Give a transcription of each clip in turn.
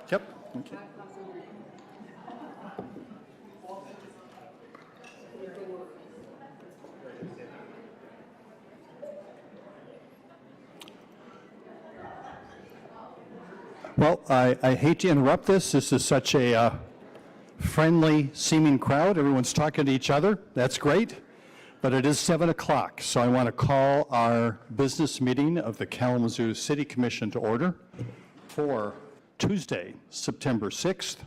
Yep. Okay. Well, I hate to interrupt this. This is such a friendly seeming crowd. Everyone's talking to each other. That's great. But it is 7 o'clock, so I want to call our business meeting of the Kalamazoo City Commission to order for Tuesday, September 6th.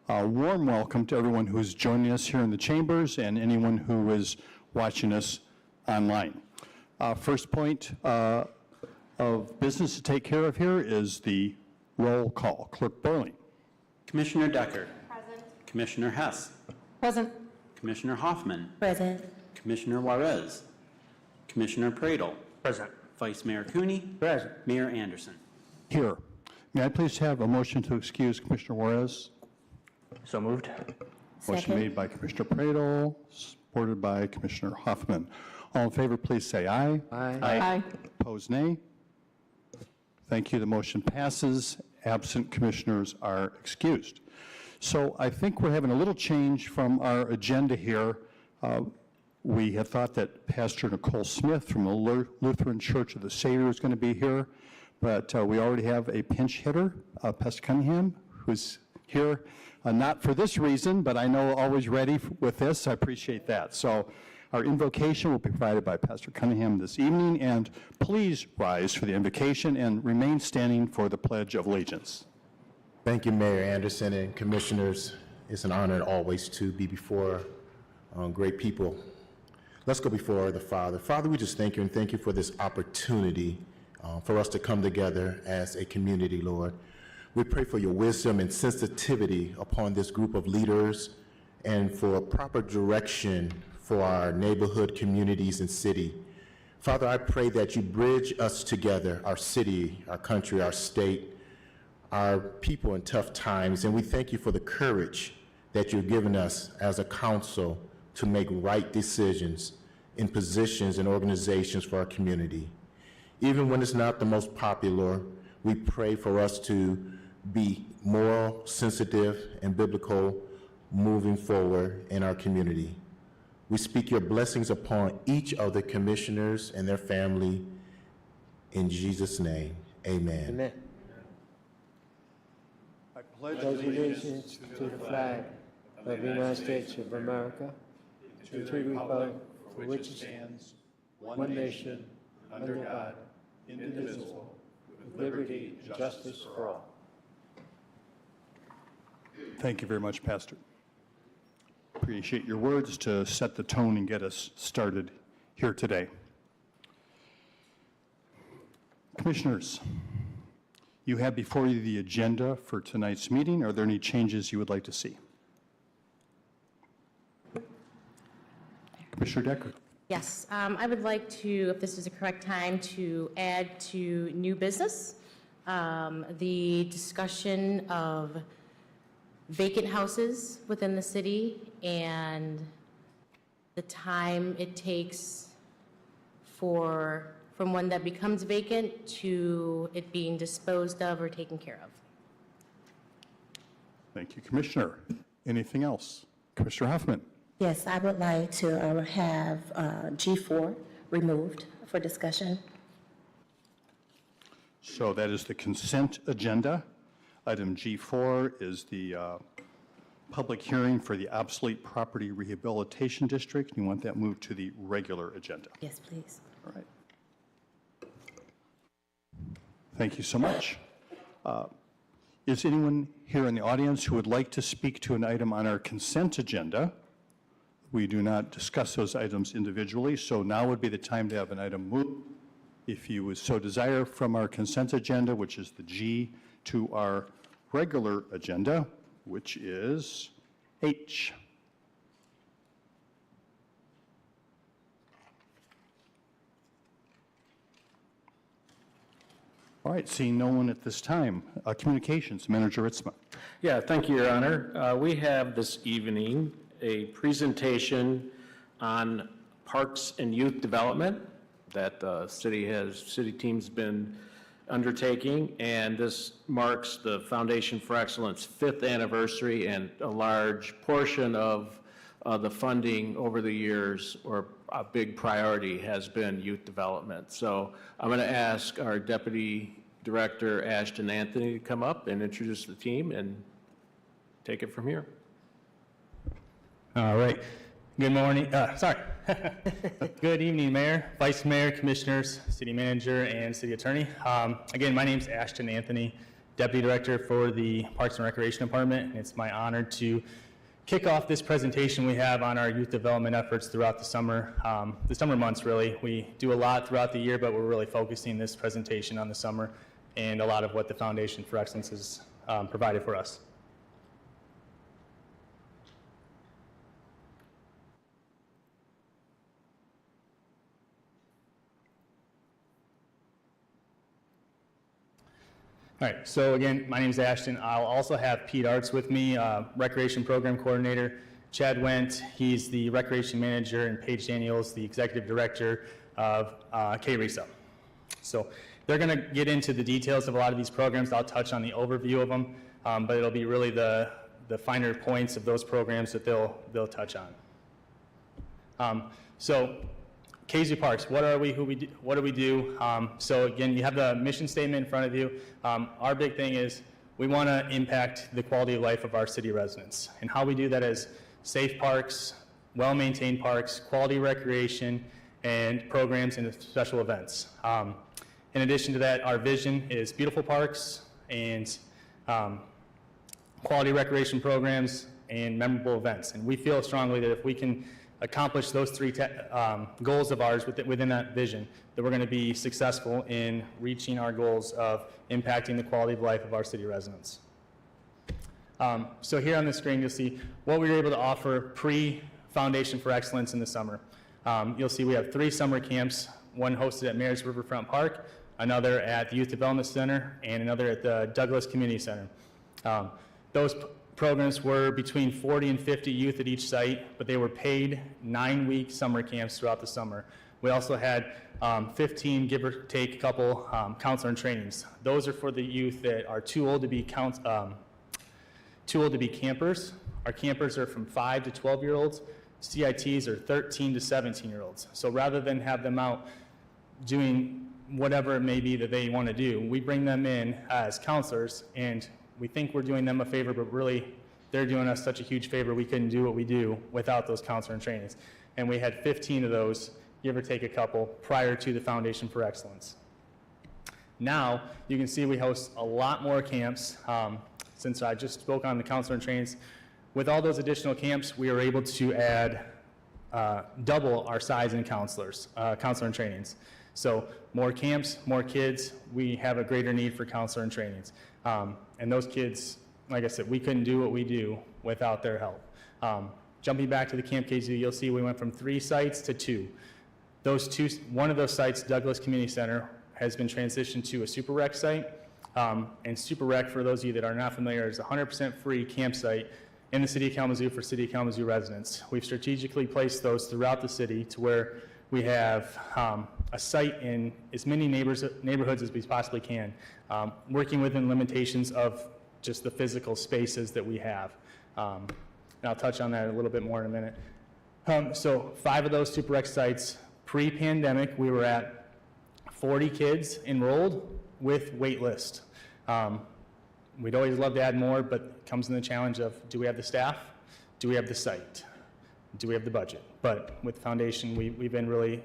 A warm welcome to everyone who's joining us here in the chambers and anyone who is watching us online. First point of business to take care of here is the roll call. Clerk Borling. Commissioner Decker. Present. Commissioner Hess. Present. Commissioner Hoffman. Present. Commissioner Juarez. Commissioner Pradel. Present. Vice Mayor Cooney. Present. Mayor Anderson. Here. May I please have a motion to excuse Commissioner Juarez? So moved. Motion made by Commissioner Pradel, supported by Commissioner Hoffman. All in favor, please say aye. Aye. Aye. Opposed, nay. Thank you. The motion passes. Absent commissioners are excused. So I think we're having a little change from our agenda here. We had thought that Pastor Nicole Smith from the Lutheran Church of the Savior was going to be here, but we already have a pinch hitter, Pastor Cunningham, who's here. Not for this reason, but I know always ready with this. I appreciate that. So our invocation will be provided by Pastor Cunningham this evening, and please rise for the invocation and remain standing for the Pledge of Allegiance. Thank you, Mayor Anderson and Commissioners. It's an honor always to be before great people. Let's go before the Father. Father, we just thank you and thank you for this opportunity for us to come together as a community, Lord. We pray for your wisdom and sensitivity upon this group of leaders and for proper direction for our neighborhood, communities, and city. Father, I pray that you bridge us together, our city, our country, our state, our people in tough times, and we thank you for the courage that you've given us as a council to make right decisions in positions and organizations for our community. Even when it's not the most popular, we pray for us to be moral, sensitive, and biblical moving forward in our community. We speak your blessings upon each of the commissioners and their family. In Jesus' name, amen. Amen. I pledge Allegiance to the flag of the United States of America, to the republic for which it stands, one nation, under God, indivisible, with liberty and justice for all. Thank you very much, Pastor. Appreciate your words to set the tone and get us started here today. Commissioners, you have before you the agenda for tonight's meeting. Are there any changes you would like to see? Commissioner Decker. Yes, I would like to, if this is the correct time, to add to new business the discussion of vacant houses within the city and the time it takes from when that becomes vacant to it being disposed of or taken care of. Thank you, Commissioner. Anything else? Commissioner Hoffman. Yes, I would like to have G4 removed for discussion. So that is the consent agenda. Item G4 is the public hearing for the obsolete property rehabilitation district. You want that moved to the regular agenda. Yes, please. All right. Thank you so much. Is anyone here in the audience who would like to speak to an item on our consent agenda? We do not discuss those items individually, so now would be the time to have an item moved, if you would so desire, from our consent agenda, which is the G, to our regular agenda, which is H. All right, seeing no one at this time. Communications, Manager Ritzma. Yeah, thank you, Your Honor. We have this evening a presentation on parks and youth development that the city team's been undertaking, and this marks the Foundation for Excellence 5th anniversary, and a large portion of the funding over the years, or a big priority, has been youth development. So I'm going to ask our Deputy Director, Ashton Anthony, to come up and introduce the team and take it from here. All right. Good morning. Good evening, Mayor, Vice Mayor, Commissioners, City Manager, and City Attorney. Again, my name is Ashton Anthony, Deputy Director for the Parks and Recreation Department, and it's my honor to kick off this presentation we have on our youth development efforts throughout the summer months, really. We do a lot throughout the year, but we're really focusing this presentation on the summer and a lot of what the Foundation for Excellence has provided for us. All right, so again, my name is Ashton. I'll also have Pete Arts with me, Recreation Program Coordinator. Chad Wendt, he's the Recreation Manager, and Paige Daniels, the Executive Director of K-RESA. So they're gonna get into the details of a lot of these programs. I'll touch on the overview of them, but it'll be really the finer points of those programs that they'll touch on. So KZU Parks, what are we, what do we do? So again, you have the mission statement in front of you. Our big thing is we want to impact the quality of life of our city residents. And how we do that is safe parks, well-maintained parks, quality recreation, and programs and special events. In addition to that, our vision is beautiful parks and quality recreation programs and memorable events. And we feel strongly that if we can accomplish those three goals of ours within that vision, that we're going to be successful in reaching our goals of impacting the quality of life of our city residents. So here on the screen, you'll see what we were able to offer pre-Foundation for Excellence in the summer. You'll see we have 3 summer camps, one hosted at Mayor's Riverfront Park, another at the Youth Development Center, and another at the Douglas Community Center. Those programs were between 40 and 50 youth at each site, but they were paid 9-week summer camps throughout the summer. We also had 15, give or take a couple, counselor and trainings. Those are for the youth that are too old to be campers. Our campers are from 5 to 12-year-olds. CITs are 13 to 17-year-olds. So rather than have them out doing whatever it may be that they want to do, we bring them in as counselors, and we think we're doing them a favor, but really they're doing us such a huge favor we couldn't do what we do without those counselor and trainings. And we had 15 of those, give or take a couple, prior to the Foundation for Excellence. Now, you can see we host a lot more camps. Since I just spoke on the counselor and trainings, with all those additional camps, we were able to add double our size in counselors, counselor and trainings. So more camps, more kids, we have a greater need for counselor and trainings. And those kids, like I said, we couldn't do what we do without their help. Jumping back to the Camp KZU, you'll see we went from 3 sites to 2. One of those sites, Douglas Community Center, has been transitioned to a Super Rec site. And Super Rec, for those of you that are not familiar, is a 100% free campsite in the City of Kalamazoo for City of Kalamazoo residents. We've strategically placed those throughout the city to where we have a site in as many neighborhoods as we possibly can, working within limitations of just the physical spaces that we have. And I'll touch on that a little bit more in a minute. So 5 of those Super Rec sites, pre-pandemic, we were at 40 kids enrolled with wait list. We'd always love to add more, but it comes in the challenge of, do we have the staff? Do we have the site? Do we have the budget? But with Foundation, we've been really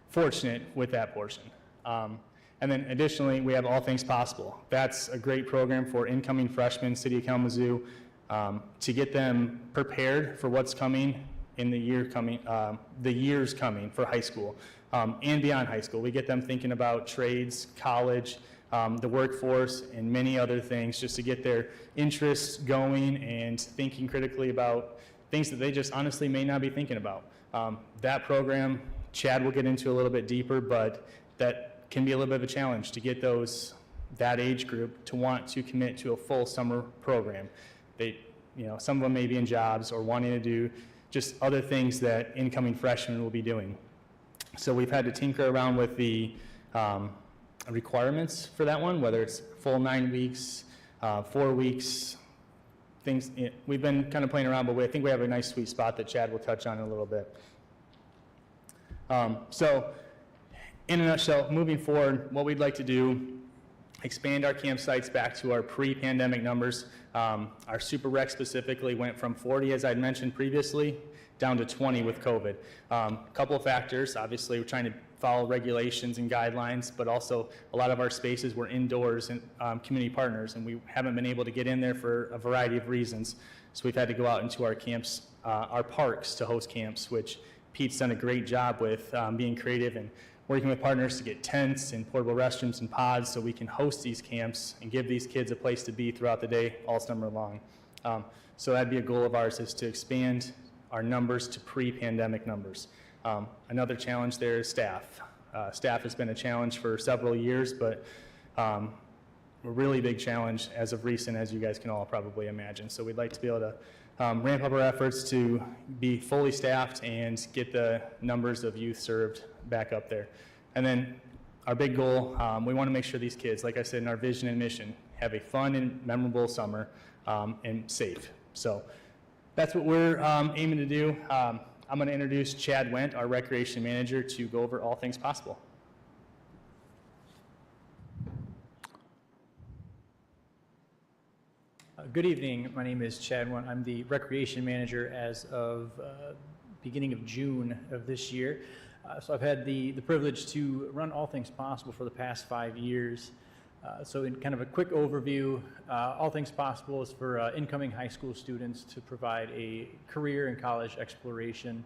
fortunate with that portion. And then additionally, we have All Things Possible. That's a great program for incoming freshmen, City of Kalamazoo, to get them prepared for what's coming in the years coming for high school and beyond high school. We get them thinking about trades, college, the workforce, and many other things, just to get their interests going and thinking critically about things that they just honestly may not be thinking about. That program, Chad will get into a little bit deeper, but that can be a little bit of a challenge to get that age group to want to commit to a full summer program. Some of them may be in jobs or wanting to do just other things that incoming freshmen will be doing. So we've had to tinker around with the requirements for that one, whether it's full 9 weeks, 4 weeks, things. We've been kind of playing around, but I think we have a nice sweet spot that Chad will touch on in a little bit. So in a nutshell, moving forward, what we'd like to do, expand our campsites back to our pre-pandemic numbers. Our super rec specifically went from 40, as I'd mentioned previously, down to 20 with COVID. A couple of factors, obviously we're trying to follow regulations and guidelines, but also a lot of our spaces were indoors and community partners, and we haven't been able to get in there for a variety of reasons. So we've had to go out into our camps, our parks to host camps, which Pete's done a great job with being creative and working with partners to get tents and portable restrooms and pods so we can host these camps and give these kids a place to be throughout the day all summer long. So that'd be a goal of ours, is to expand our numbers to pre-pandemic numbers. Another challenge there is staff. Staff has been a challenge for several years, but a really big challenge as of recent, as you guys can all probably imagine. So we'd like to be able to ramp up our efforts to be fully staffed and get the numbers of youth served back up there. And then our big goal, we want to make sure these kids, like I said in our vision and mission, have a fun and memorable summer and safe. So that's what we're aiming to do. I'm going to introduce Chad Wendt, our recreation manager, to go over all things possible. Good evening. My name is Chad Wendt. I'm the recreation manager as of beginning of June of this year. So I've had the privilege to run All Things Possible for the past 5 years. So in kind of a quick overview, All Things Possible is for incoming high school students to provide a career and college exploration,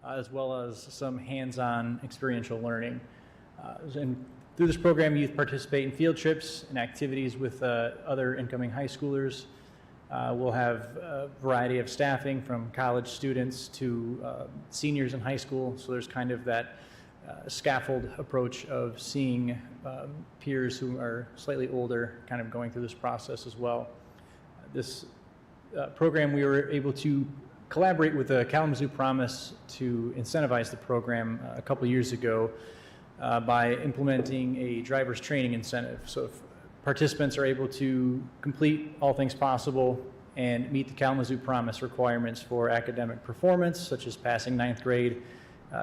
as well as some hands-on experiential learning. And through this program, youth participate in field trips and activities with other incoming high schoolers. We'll have a variety of staffing from college students to seniors in high school. So there's kind of that scaffold approach of seeing peers who are slightly older kind of going through this process as well. This program, we were able to collaborate with the Kalamazoo Promise to incentivize the program a couple years ago by implementing a driver's training incentive. So if participants are able to complete All Things Possible and meet the Kalamazoo Promise requirements for academic performance, such as passing 9th grade,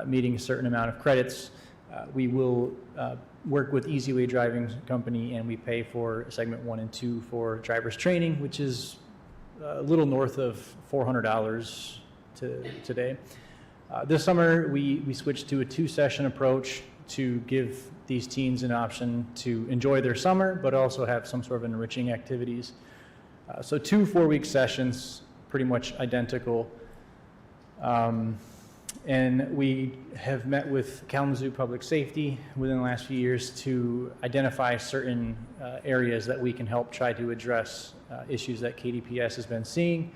meeting a certain amount of credits, we will work with Easyway Driving Company, and we pay for segment 1 and 2 for driver's training, which is a little north of $400 today. This summer, we switched to a 2-session approach to give these teens an option to enjoy their summer, but also have some sort of enriching activities. So 2 4-week sessions, pretty much identical. And we have met with Kalamazoo Public Safety within the last few years to identify certain areas that we can help try to address issues that KDPS has been seeing.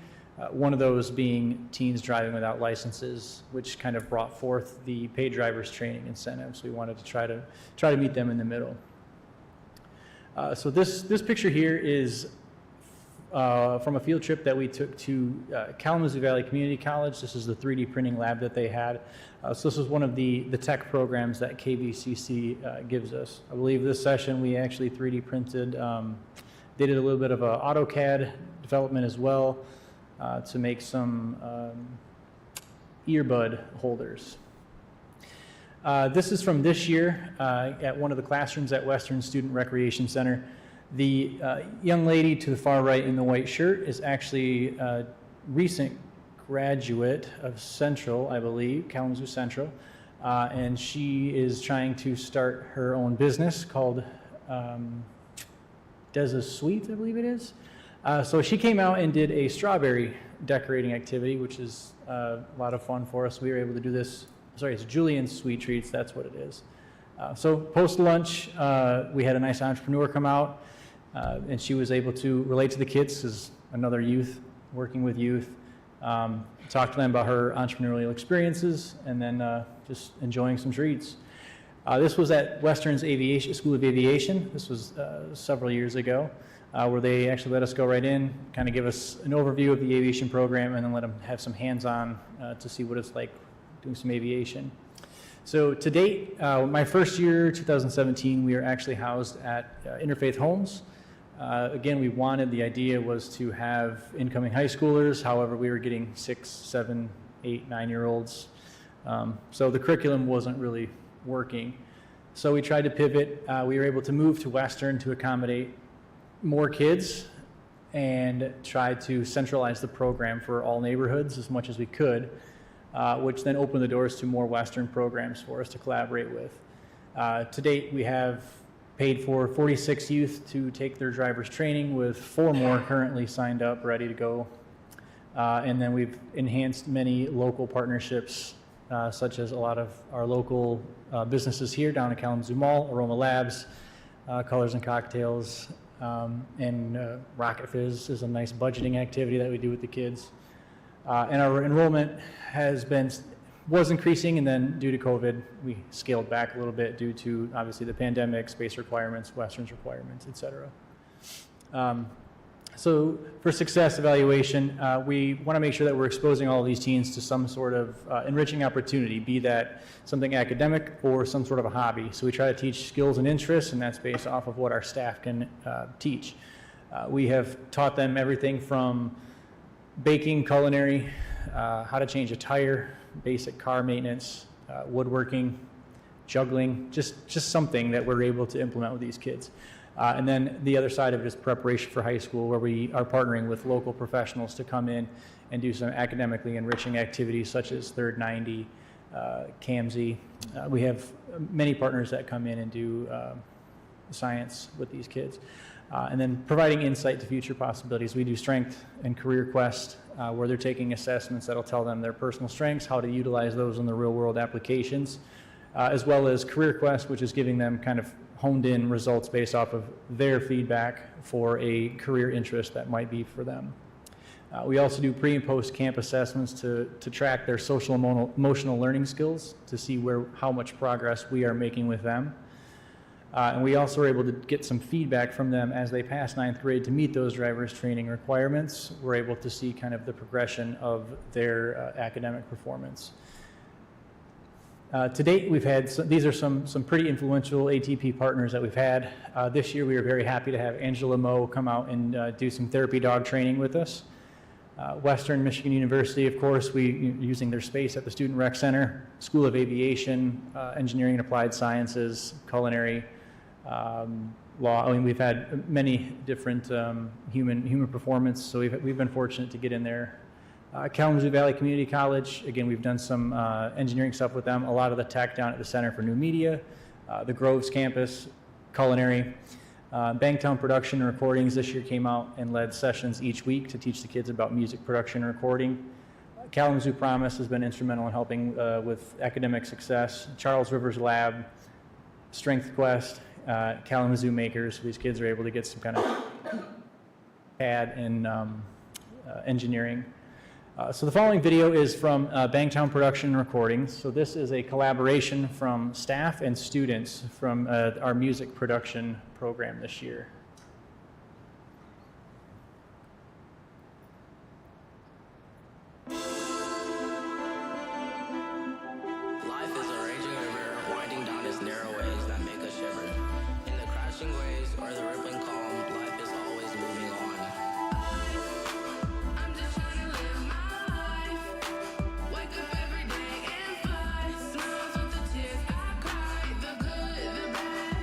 One of those being teens driving without licenses, which kind of brought forth the paid driver's training incentives. We wanted to try to meet them in the middle. So this picture here is from a field trip that we took to Kalamazoo Valley Community College. This is the 3D printing lab that they had. So this was one of the tech programs that KVCC gives us. I believe this session we actually 3D printed, they did a little bit of AutoCAD development as well to make some earbud holders. This is from this year at one of the classrooms at Western Student Recreation Center. The young lady to the far right in the white shirt is actually a recent graduate of Central, I believe, Kalamazoo Central, and she is trying to start her own business called Deza Sweets, I believe it is. So she came out and did a strawberry decorating activity, which is a lot of fun for us. We were able to do this, sorry, it's Julian's Sweet Treats, that's what it is. So post-lunch, we had a nice entrepreneur come out, and she was able to relate to the kids as another youth, working with youth, talk to them about her entrepreneurial experiences, and then just enjoying some treats. This was at Western's School of Aviation. This was several years ago, where they actually let us go right in, kind of give us an overview of the aviation program, and then let them have some hands-on to see what it's like doing some aviation. So to date, my first year, 2017, we are actually housed at Interfaith Homes. Again, the idea was to have incoming high schoolers. However, we were getting 6, 7, 8, 9-year-olds. So the curriculum wasn't really working. So we tried to pivot. We were able to move to Western to accommodate more kids and try to centralize the program for all neighborhoods as much as we could, which then opened the doors to more Western programs for us to collaborate with. To date, we have paid for 46 youth to take their driver's training, with 4 more currently signed up, ready to go. And then we've enhanced many local partnerships, such as a lot of our local businesses here down at Kalamazoo Mall, Aroma Labs, Colors and Cocktails, and Rocket Fizz is a nice budgeting activity that we do with the kids. And our enrollment was increasing, and then due to COVID, we scaled back a little bit due to obviously the pandemic, space requirements, Western's requirements, et cetera. So for success evaluation, we want to make sure that we're exposing all of these teens to some sort of enriching opportunity, be that something academic or some sort of a hobby. So we try to teach skills and interests, and that's based off of what our staff can teach. We have taught them everything from baking, culinary, how to change a tire, basic car maintenance, woodworking, juggling, just something that we're able to implement with these kids. And then the other side of it is preparation for high school, where we are partnering with local professionals to come in and do some academically enriching activities such as Third 90, CAMZ. We have many partners that come in and do science with these kids. And then providing insight to future possibilities. We do strength and career quest, where they're taking assessments that'll tell them their personal strengths, how to utilize those in the real world applications, as well as career quest, which is giving them kind of honed in results based off of their feedback for a career interest that might be for them. We also do pre and post camp assessments to track their social and emotional learning skills, to see how much progress we are making with them. And we also are able to get some feedback from them as they pass 9th grade to meet those driver's training requirements. We're able to see kind of the progression of their academic performance. To date, we've had these are some pretty influential ATP partners that we've had. This year, we were very happy to have Angela Moe come out and do some therapy dog training with us. Western Michigan University, of course, using their space at the Student Rec Center, School of Aviation, Engineering and Applied Sciences, Culinary, Law. I mean, we've had many different human performance, so we've been fortunate to get in there. Kalamazoo Valley Community College, again, we've done some engineering stuff with them, a lot of the tech down at the Center for New Media, the Groves campus, culinary. Bangtown Production and Recordings this year came out and led sessions each week to teach the kids about music production and recording. Kalamazoo Promise has been instrumental in helping with academic success. Charles Rivers Lab, Strength Quest, Kalamazoo Makers. These kids are able to get some kind of pad in engineering. So the following video is from Bangtown Production and Recordings. So this is a collaboration from staff and students from our music production program this year. Life is a raging river, winding down its narrow ways that make us shiver. In the crashing waves or the rippling calm, life is always moving on. I'm just trying to live my life. Wake up every day and fly. Smiles with the tears I cry. The good, the bad.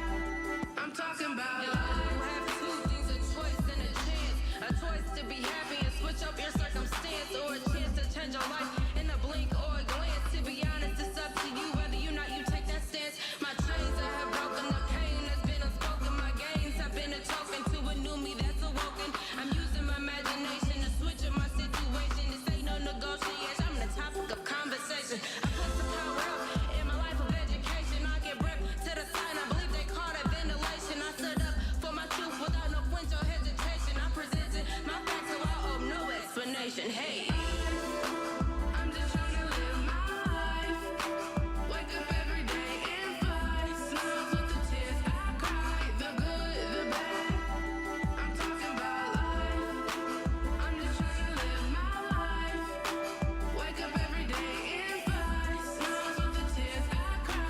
I'm talking about life. You have two things, a choice and a chance. A choice to be happy and switch up your circumstance, or a chance to change your life in a blink or a glance. To be honest, it's up to you whether you not you take that stance. My chains I have broken, the pain that's been unspoken. My gains have been a token to a new me that's awoken. I'm using my imagination to switch up my situation. This ain't no negotiation, I'm the topic of conversation. I put the power up in my life of education. I get breath to the sign, I believe they call that ventilation. I stood up for my truth without no flinch or hesitation. I presented my facts so I owe no explanation. Hey, I'm just trying to live my life. Wake up every day and fly. Smiles with the tears I cry. The good, the bad. I'm talking about life. I'm just trying to live my life. Wake up every day and fly. Smiles with the tears I cry.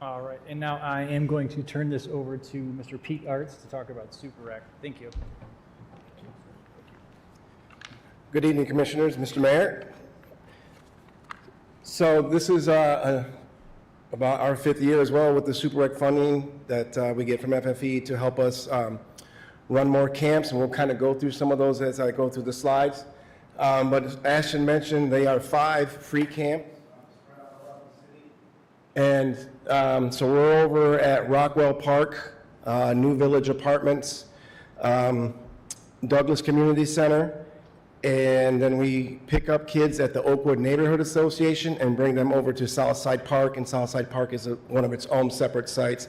All right, and now I am going to turn this over to Mr. Pete Arts to talk about Super Rec. Thank you. Good evening, Commissioners, Mr. Mayor. So this is about our 5th year as well with the Super Rec funding that we get from FFE to help us run more camps, and we'll kind of go through some of those as I go through the slides. But as Ashton mentioned, they are 5 free camps. And so we're over at Rockwell Park, New Village Apartments, Douglas Community Center, and then we pick up kids at the Oakwood Neighborhood Association and bring them over to Southside Park, and Southside Park is one of its own separate sites.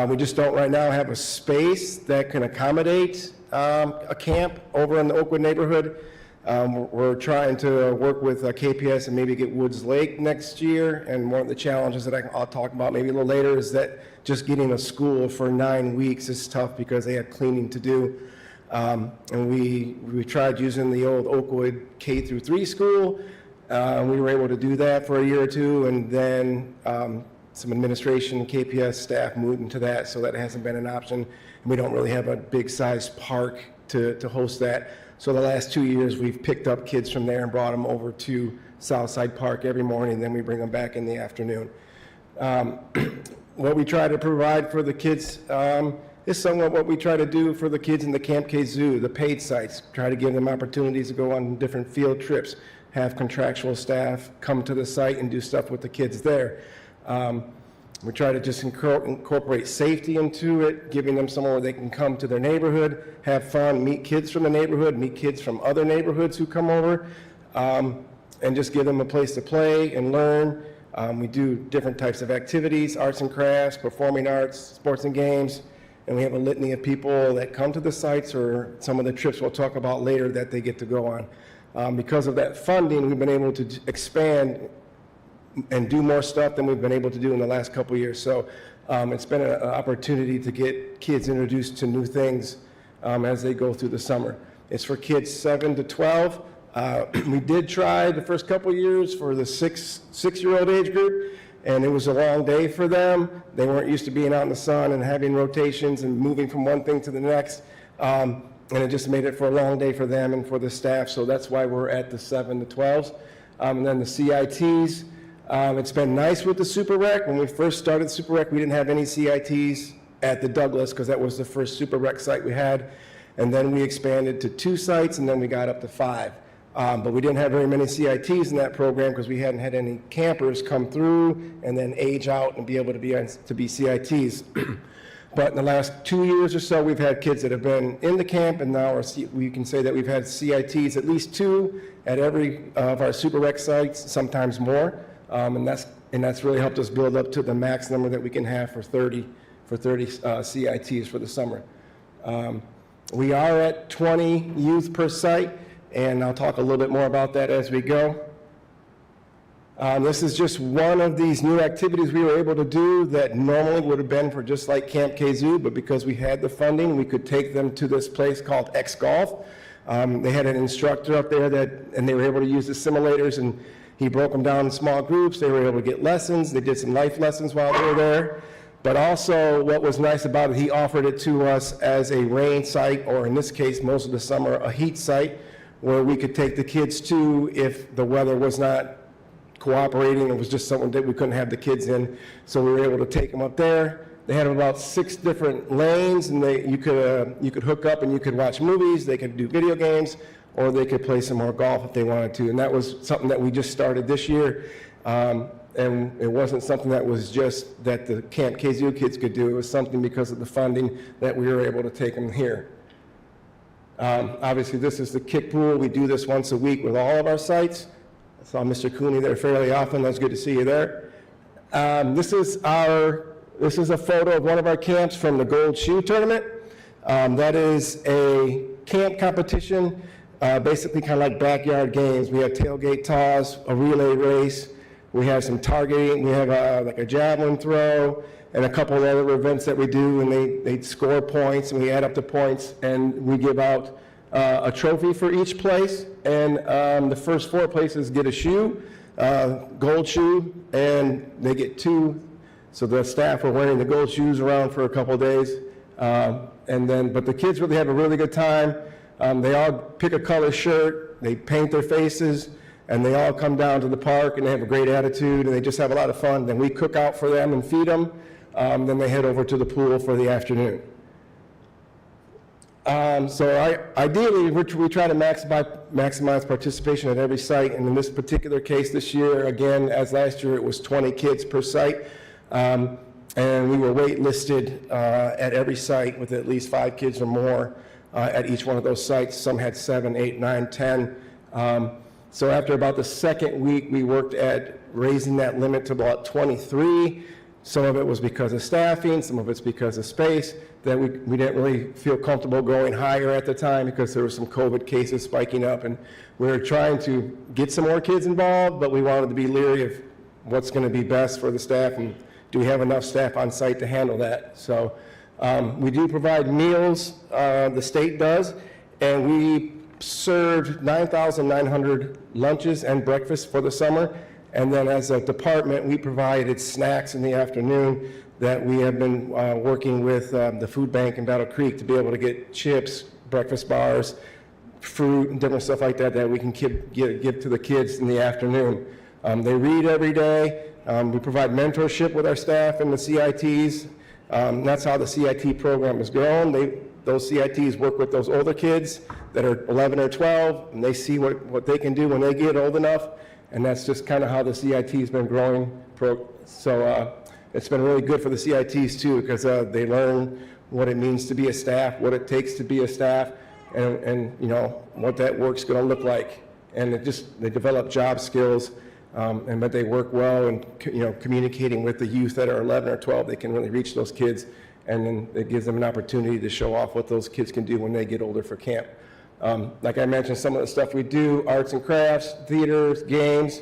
We just don't right now have a space that can accommodate a camp over in the Oakwood neighborhood. We're trying to work with KPS and maybe get Woods Lake next year, and one of the challenges that I'll talk about maybe a little later is that just getting a school for 9 weeks is tough because they have cleaning to do. And we tried using the old Oakwood K through 3 school. We were able to do that for a year or two, and then some administration KPS staff moved into that, so that hasn't been an option. And we don't really have a big size park to host that. So the last 2 years, we've picked up kids from there and brought them over to Southside Park every morning, then we bring them back in the afternoon. What we try to provide for the kids is somewhat what we try to do for the kids in the Camp K Zoo, the paid sites. Try to give them opportunities to go on different field trips, have contractual staff come to the site and do stuff with the kids there. We try to just incorporate safety into it, giving them somewhere where they can come to their neighborhood, have fun, meet kids from the neighborhood, meet kids from other neighborhoods who come over, and just give them a place to play and learn. We do different types of activities, arts and crafts, performing arts, sports and games, and we have a litany of people that come to the sites or some of the trips we'll talk about later that they get to go on. Because of that funding, we've been able to expand and do more stuff than we've been able to do in the last couple of years. So it's been an opportunity to get kids introduced to new things as they go through the summer. It's for kids 7 to 12. We did try the first couple of years for the six-year-old age group, and it was a long day for them. They weren't used to being out in the sun and having rotations and moving from one thing to the next. And it just made it for a long day for them and for the staff. So that's why we're at the 7 to 12s. And then the CITs. It's been nice with the Super Rec. When we first started Super Rec, we didn't have any CITs at the Douglas because that was the first Super Rec site we had. And then we expanded to 2 sites, and then we got up to 5. But we didn't have very many CITs in that program because we hadn't had any campers come through and then age out and be able to be CITs. But in the last 2 years or so, we've had kids that have been in the camp, and now we can say that we've had CITs, at least 2 at every of our Super Rec sites, sometimes more. And that's really helped us build up to the max number that we can have for 30 CITs for the summer. We are at 20 youth per site, and I'll talk a little bit more about that as we go. This is just one of these new activities we were able to do that normally would have been for just like Camp K Zoo, but because we had the funding, we could take them to this place called X Golf. They had an instructor up there and they were able to use the simulators, and he broke them down in small groups. They were able to get lessons. They did some life lessons while they were there. But also what was nice about it, he offered it to us as a rain site, or in this case, most of the summer, a heat site, where we could take the kids to if the weather was not cooperating. It was just something that we couldn't have the kids in. So we were able to take them up there. They had about 6 different lanes, and you could hook up and you could watch movies. They could do video games, or they could play some more golf if they wanted to. And that was something that we just started this year. And it wasn't something that was just that the Camp K Zoo kids could do. It was something because of the funding that we were able to take them here. Obviously, this is the kick pool. We do this once a week with all of our sites. I saw Mr. Cooney there fairly often. That's good to see you there. This is a photo of one of our camps from the Gold Shoe Tournament. That is a camp competition. Basically kind of like backyard games. We have tailgate toss, a relay race, we have some targeting, we have like a javelin throw, and a couple of other events that we do, and they score points, and we add up the points, and we give out a trophy for each place, and the first 4 places get a shoe, gold shoe, and they get 2 So the staff were wearing the gold shoes around for a couple of days. But the kids really have a really good time. They all pick a color shirt, they paint their faces, and they all come down to the park and they have a great attitude and they just have a lot of fun. Then we cook out for them and feed them. Then they head over to the pool for the afternoon. Ideally, we try to maximize participation at every site. And in this particular case this year, again, as last year, it was 20 kids per site. And we were waitlisted at every site with at least 5 kids or more at each one of those sites. Some had 7, 8, 9, 10. So after about the second week, we worked at raising that limit to about 23. Some of it was because of staffing, some of it's because of space, that we didn't really feel comfortable going higher at the time because there were some COVID cases spiking up, and we were trying to get some more kids involved, but we wanted to be leery of what's going to be best for the staff, and do we have enough staff on site to handle that? So we do provide meals, the state does, and we served 9,900 lunches and breakfasts for the summer. And then as a department, we provided snacks in the afternoon that we have been working with the food bank in Battle Creek to be able to get chips, breakfast bars, fruit, and different stuff like that that we can give to the kids in the afternoon. They read every day. We provide mentorship with our staff and the CITs. That's how the CIT program has grown. Those CITs work with those older kids that are 11 or 12, and they see what they can do when they get old enough. And that's just kind of how the CIT has been growing. So it's been really good for the CITs too, because they learn what it means to be a staff, what it takes to be a staff, and you know what that work's going to look like. And they develop job skills, but they work well, and communicating with the youth that are 11 or 12, they can really reach those kids, and then it gives them an opportunity to show off what those kids can do when they get older for camp. Like I mentioned, some of the stuff we do, arts and crafts, theaters, games.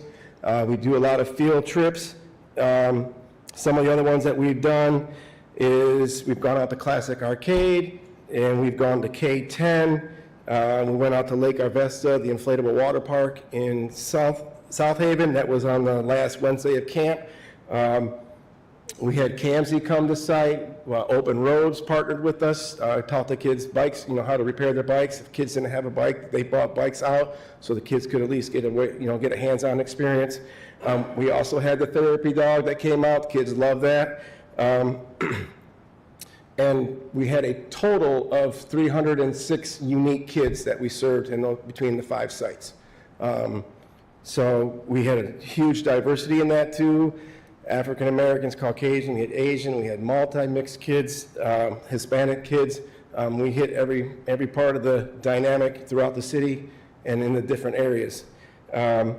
We do a lot of field trips. Some of the other ones that we've done is we've gone out to Classic Arcade, and we've gone to K10. We went out to Lake Arvesta, the inflatable water park in South Haven. That was on the last Wednesday of camp. We had CAMSI come to site. Open Roads partnered with us, taught the kids bikes, how to repair their bikes. If kids didn't have a bike, they brought bikes out so the kids could at least get a hands-on experience. We also had the therapy dog that came out. The kids loved that. And we had a total of 306 unique kids that we served between the 5 sites. So we had a huge diversity in that too. African Americans, Caucasian, we had Asian, we had multi-mixed kids, Hispanic kids. We hit every part of the dynamic throughout the city and in the different areas. I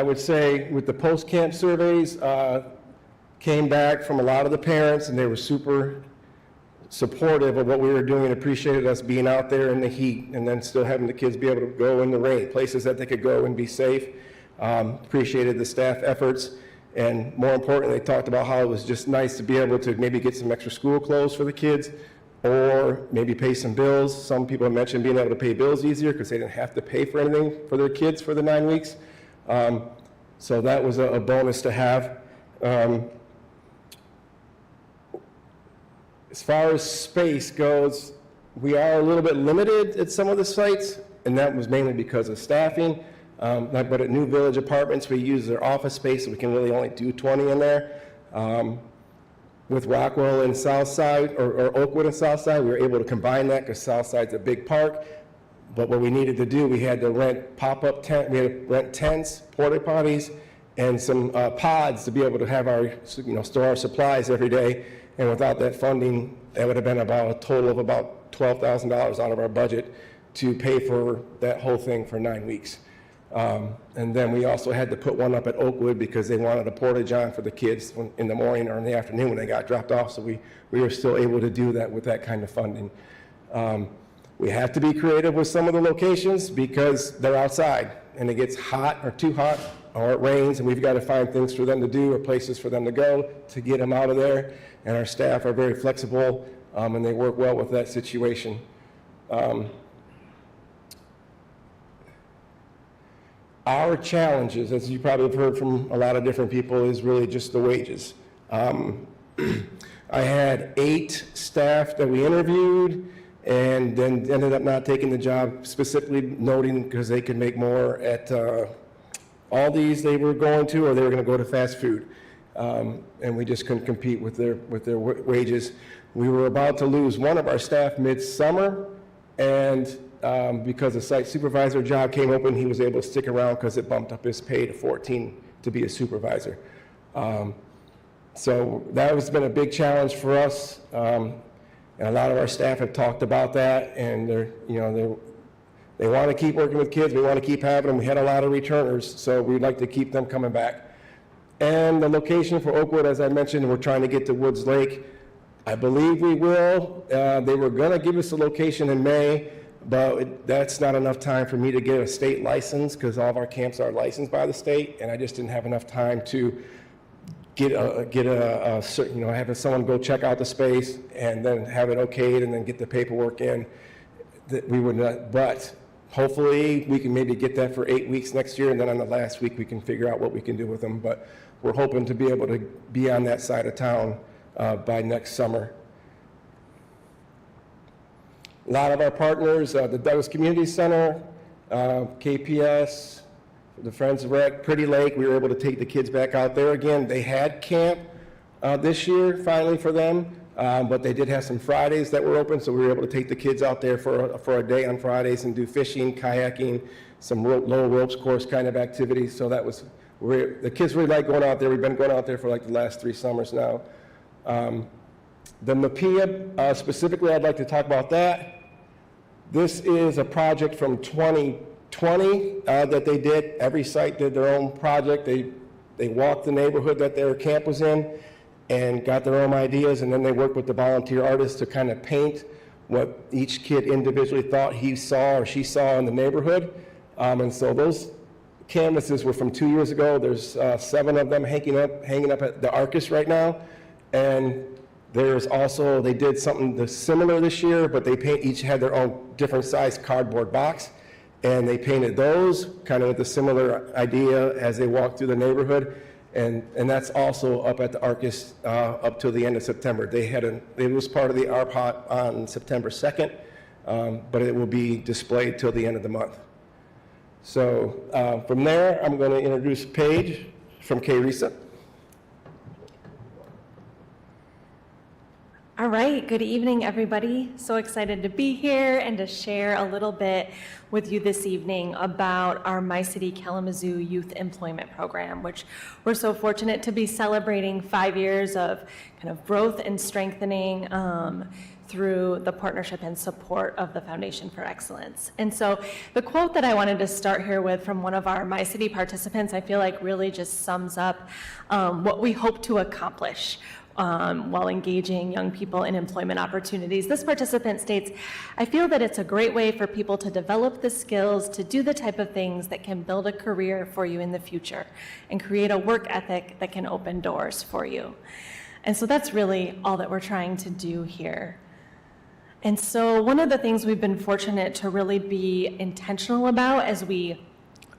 would say with the post-camp surveys, came back from a lot of the parents, and they were super supportive of what we were doing, appreciated us being out there in the heat and then still having the kids be able to go in the rain, places that they could go and be safe. Appreciated the staff efforts, and more importantly, they talked about how it was just nice to be able to maybe get some extra school clothes for the kids, or maybe pay some bills. Some people mentioned being able to pay bills easier because they didn't have to pay for anything for their kids for the 9 weeks. So that was a bonus to have. As far as space goes, we are a little bit limited at some of the sites, and that was mainly because of staffing. But at New Village Apartments, we use their office space, so we can really only do 20 in there. With Rockwell and Southside, or Oakwood and Southside, we were able to combine that because Southside's a big park. But what we needed to do, we had to rent pop-up tent, we had to rent tents, porta potties, and some pods to be able to have our, store our supplies every day. And without that funding, that would have been about a total of about $12,000 out of our budget to pay for that whole thing for 9 weeks. And then we also had to put one up at Oakwood because they wanted a porta-john for the kids in the morning or in the afternoon when they got dropped off. So we were still able to do that with that kind of funding. We have to be creative with some of the locations because they're outside and it gets hot or too hot or it rains, and we've got to find things for them to do or places for them to go to get them out of there. And our staff are very flexible, and they work well with that situation. Our challenges, as you probably have heard from a lot of different people, is really just the wages. I had 8 staff that we interviewed and then ended up not taking the job, specifically noting because they could make more at Aldi's they were going to, or they were going to go to fast food. And we just couldn't compete with their wages. We were about to lose one of our staff mid-summer, and because the site supervisor job came open, he was able to stick around because it bumped up his pay to 14 to be a supervisor. So that has been a big challenge for us, and a lot of our staff have talked about that, and they want to keep working with kids. We want to keep having them. We had a lot of returners, so we'd like to keep them coming back. And the location for Oakwood, as I mentioned, we're trying to get to Woods Lake. I believe we will. They were going to give us a location in May, but that's not enough time for me to get a state license because all of our camps are licensed by the state, and I just didn't have enough time to having someone go check out the space and then have it okayed and then get the paperwork in. That we would not, but hopefully we can maybe get that for 8 weeks next year, and then on the last week we can figure out what we can do with them. But we're hoping to be able to be on that side of town by next summer. A lot of our partners, the Douglas Community Center, KPS, the Friends of Rec, Pretty Lake, we were able to take the kids back out there again. They had camp this year, finally, for them, but they did have some Fridays that were open, so we were able to take the kids out there for a day on Fridays and do fishing, kayaking, some low ropes course kind of activities. So that was, the kids really like going out there. We've been going out there for like the last 3 summers now. The MAPIA, specifically, I'd like to talk about that. This is a project from 2020 that they did. Every site did their own project. They walked the neighborhood that their camp was in and got their own ideas, and then they worked with the volunteer artists to kind of paint what each kid individually thought he saw or she saw in the neighborhood. And so those canvases were from 2 years ago. There's 7 of them hanging up at the Arcus right now. And there's also, they did something similar this year, but they each had their own different size cardboard box. And they painted those kind of with a similar idea as they walked through the neighborhood. And that's also up at the Arcus up till the end of September. It was part of the ARPOT on September 2nd, but it will be displayed till the end of the month. So from there, I'm going to introduce Paige from KRESA. All right, good evening, everybody. So excited to be here and to share a little bit with you this evening about our My City Kalamazoo Youth Employment Program, which we're so fortunate to be celebrating 5 years of kind of growth and strengthening through the partnership and support of the Foundation for Excellence. And so the quote that I wanted to start here with from one of our My City participants, I feel like really just sums up what we hope to accomplish while engaging young people in employment opportunities. This participant states, "I feel that it's a great way for people to develop the skills to do the type of things that can build a career for you in the future and create a work ethic that can open doors for you." And so that's really all that we're trying to do here. And so one of the things we've been fortunate to really be intentional about as we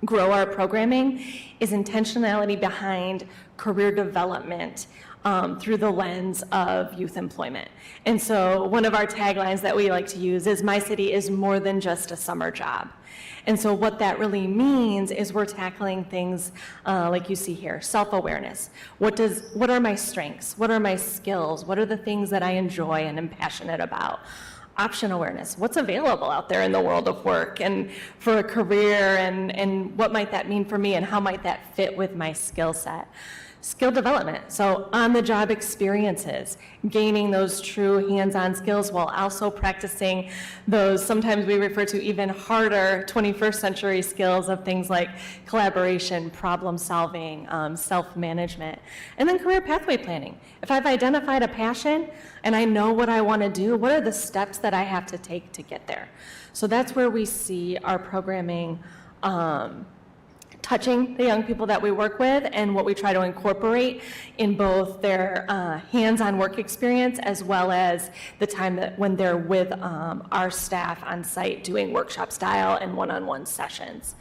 grow our programming is intentionality behind career development through the lens of youth employment. And so one of our taglines that we like to use is, "My City is more than just a summer job." And so what that really means is we're tackling things like you see here, self-awareness. What are my strengths? What are my skills? What are the things that I enjoy and am passionate about? Option awareness, what's available out there in the world of work and for a career, and what might that mean for me, and how might that fit with my skill set? Skill development, so on-the-job experiences, gaining those true hands-on skills while also practicing those, sometimes we refer to even harder 21st century skills of things like collaboration, problem solving, self-management, and then career pathway planning. If I've identified a passion and I know what I want to do, what are the steps that I have to take to get there? So that's where we see our programming touching the young people that we work with and what we try to incorporate in both their hands-on work experience as well as the time that when they're with our staff on site doing workshop style and one-on-one sessions.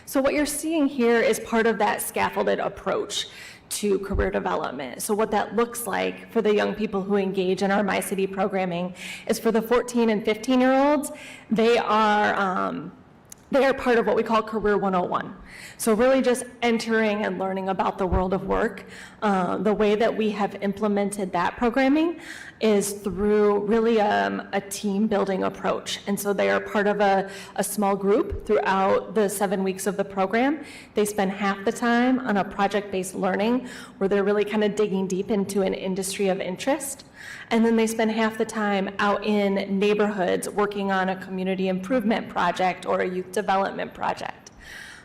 So what you're seeing here is part of that scaffolded approach to career development. So what that looks like for the young people who engage in our My City programming is for the 14 and 15-year-olds, they are part of what we call Career 101. So really just entering and learning about the world of work. The way that we have implemented that programming is through really a team building approach. And so they are part of a small group throughout the 7 weeks of the program. They spend half the time on a project-based learning where they're really kind of digging deep into an industry of interest. And then they spend half the time out in neighborhoods working on a community improvement project or a youth development project.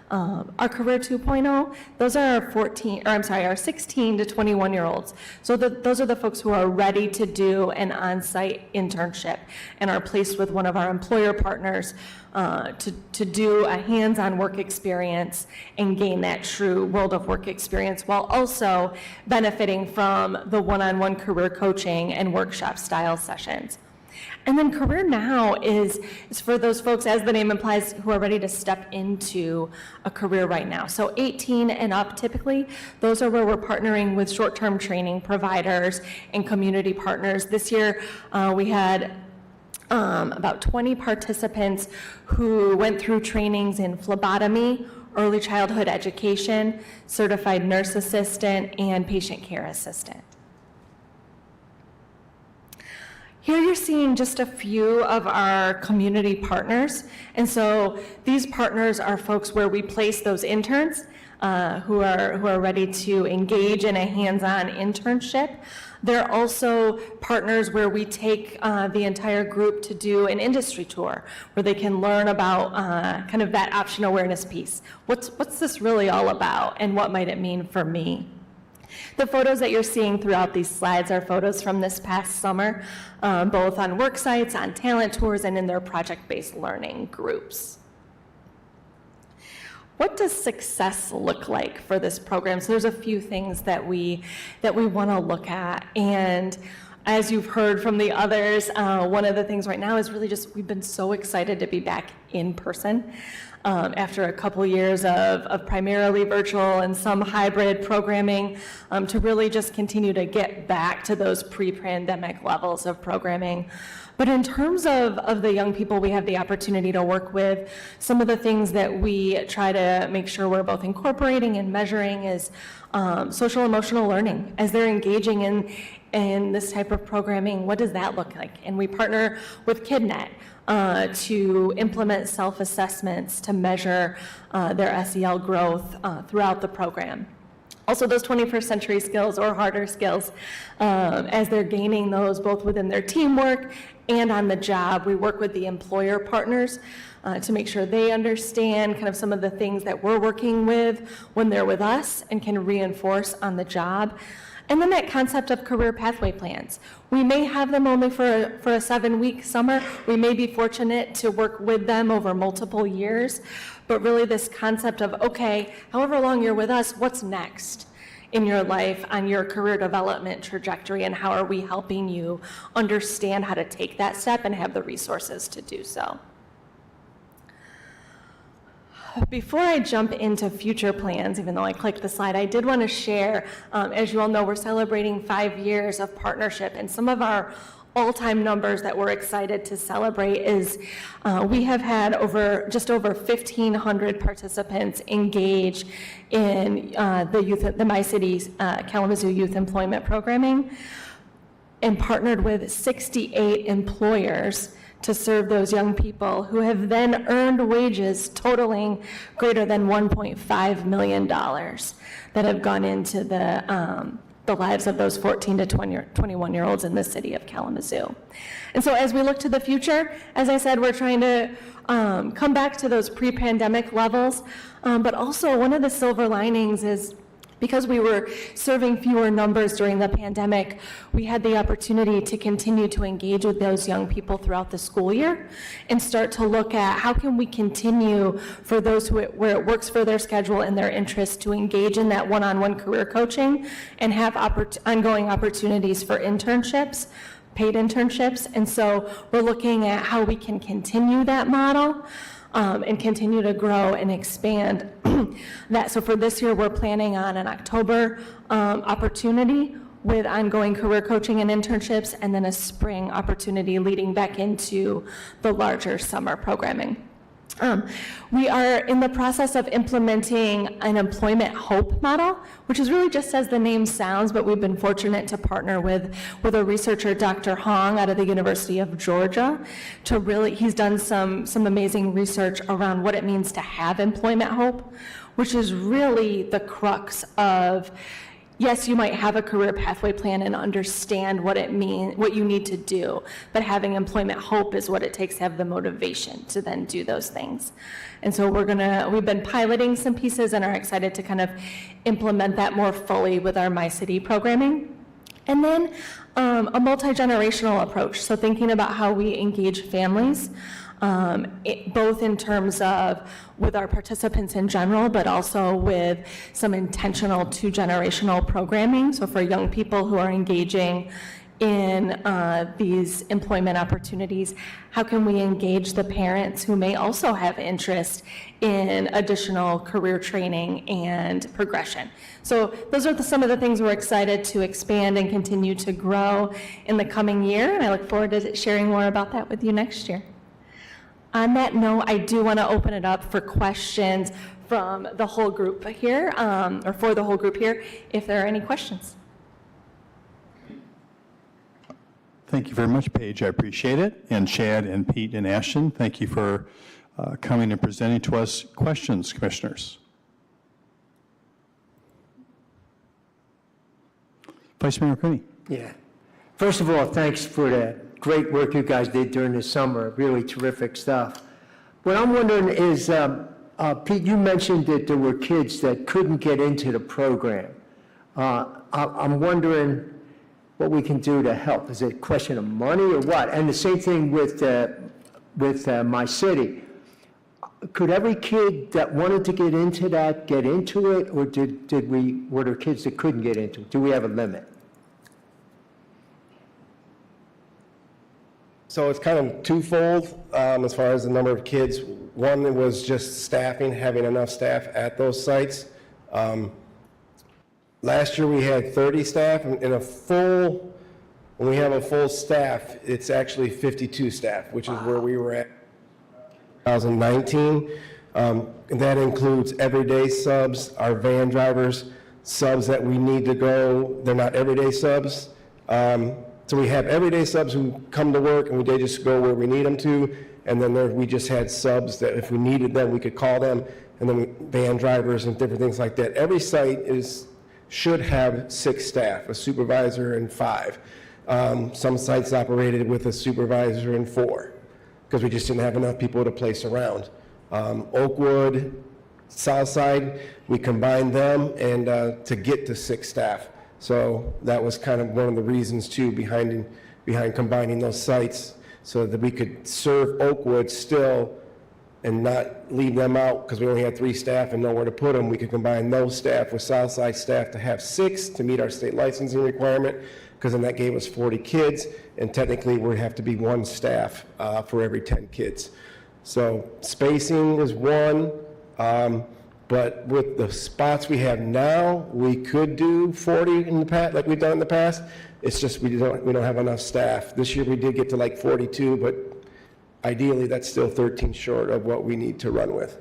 Our Career 2.0, those are our 16 to 21-year-olds. So those are the folks who are ready to do an on-site internship and are placed with one of our employer partners to do a hands-on work experience and gain that true world of work experience while also benefiting from the one-on-one career coaching and workshop style sessions. And then Career Now is for those folks, as the name implies, who are ready to step into a career right now. So 18 and up typically, those are where we're partnering with short-term training providers and community partners. This year, we had about 20 participants who went through trainings in phlebotomy, early childhood education, certified nurse assistant, and patient care assistant. Here you're seeing just a few of our community partners. And so these partners are folks where we place those interns who are ready to engage in a hands-on internship. They're also partners where we take the entire group to do an industry tour where they can learn about kind of that option awareness piece. What's this really all about and what might it mean for me? The photos that you're seeing throughout these slides are photos from this past summer, both on work sites, on talent tours, and in their project-based learning groups. What does success look like for this program? So there's a few things that we want to look at. And as you've heard from the others, one of the things right now is really just we've been so excited to be back in person. After a couple years of primarily virtual and some hybrid programming, to really just continue to get back to those pre-pandemic levels of programming. But in terms of the young people we have the opportunity to work with, some of the things that we try to make sure we're both incorporating and measuring is social emotional learning. As they're engaging in this type of programming, what does that look like? And we partner with KidNet to implement self-assessments to measure their SEL growth throughout the program. Also those 21st century skills or harder skills, as they're gaining those both within their teamwork and on the job, we work with the employer partners to make sure they understand kind of some of the things that we're working with when they're with us and can reinforce on the job. And then that concept of career pathway plans. We may have them only for a 7-week summer. We may be fortunate to work with them over multiple years. But really this concept of, okay, however long you're with us, what's next in your life on your career development trajectory, and how are we helping you understand how to take that step and have the resources to do so? Before I jump into future plans, even though I clicked the slide, I did want to share, as you all know, we're celebrating 5 years of partnership, and some of our all-time numbers that we're excited to celebrate is we have had just over 1,500 participants engage in the My City Kalamazoo Youth Employment Programming, and partnered with 68 employers to serve those young people who have then earned wages totaling greater than $1.5 million that have gone into the lives of those 14 to 21-year-olds in the city of Kalamazoo. And so as we look to the future, as I said, we're trying to come back to those pre-pandemic levels, but also one of the silver linings is Because we were serving fewer numbers during the pandemic, we had the opportunity to continue to engage with those young people throughout the school year and start to look at how can we continue for those where it works for their schedule and their interests to engage in that one-on-one career coaching and have ongoing opportunities for internships, paid internships. And so we're looking at how we can continue that model and continue to grow and expand that. So for this year, we're planning on an October opportunity with ongoing career coaching and internships, and then a spring opportunity leading back into the larger summer programming. We are in the process of implementing an employment hope model, which is really just as the name sounds, but we've been fortunate to partner with a researcher, Dr. Hong, out of the University of Georgia, to really, he's done some amazing research around what it means to have employment hope, which is really the crux of, yes, you might have a career pathway plan and understand what it means, what you need to do, but having employment hope is what it takes to have the motivation to then do those things. And so we've been piloting some pieces and are excited to kind of implement that more fully with our My City programming. And then a multi-generational approach, so thinking about how we engage families, both in terms of with our participants in general, but also with some intentional two-generational programming. So for young people who are engaging in these employment opportunities, how can we engage the parents who may also have interest in additional career training and progression? So those are some of the things we're excited to expand and continue to grow in the coming year. And I look forward to sharing more about that with you next year. On that note, I do want to open it up for questions from the whole group here, or for the whole group here, if there are any questions. Thank you very much, Paige. I appreciate it. And Chad and Pete and Ashton, thank you for coming and presenting to us. Questions, commissioners? Vice Mayor McCartney. Yeah. First of all, thanks for the great work you guys did during the summer. Really terrific stuff. What I'm wondering is, Pete, you mentioned that there were kids that couldn't get into the program. I'm wondering what we can do to help. Is it a question of money or what? And the same thing with My City. Could every kid that wanted to get into that get into it, or were there kids that couldn't get into it? Do we have a limit? So it's kind of twofold as far as the number of kids. One was just staffing, having enough staff at those sites. Last year we had 30 staff, and when we have a full staff, it's actually 52 staff, which is where we were at 2019. And that includes everyday subs, our van drivers, subs that we need to go. They're not everyday subs. So we have everyday subs who come to work and they just go where we need them to. And then we just had subs that if we needed them, we could call them. And then van drivers and different things like that. Every site should have 6 staff, a supervisor and 5. Some sites operated with a supervisor and 4 because we just didn't have enough people to place around. Oakwood, Southside, we combined them and to get to 6 staff. So that was kind of one of the reasons too behind combining those sites so that we could serve Oakwood still and not leave them out because we only had 3 staff and nowhere to put them. We could combine those staff with Southside staff to have 6 to meet our state licensing requirement, because then that gave us 40 kids, and technically we have to be 1 staff for every 10 kids. So spacing is one, but with the spots we have now, we could do 40 in the past, like we've done in the past. It's just we don't have enough staff. This year we did get to like 42, but ideally that's still 13 short of what we need to run with.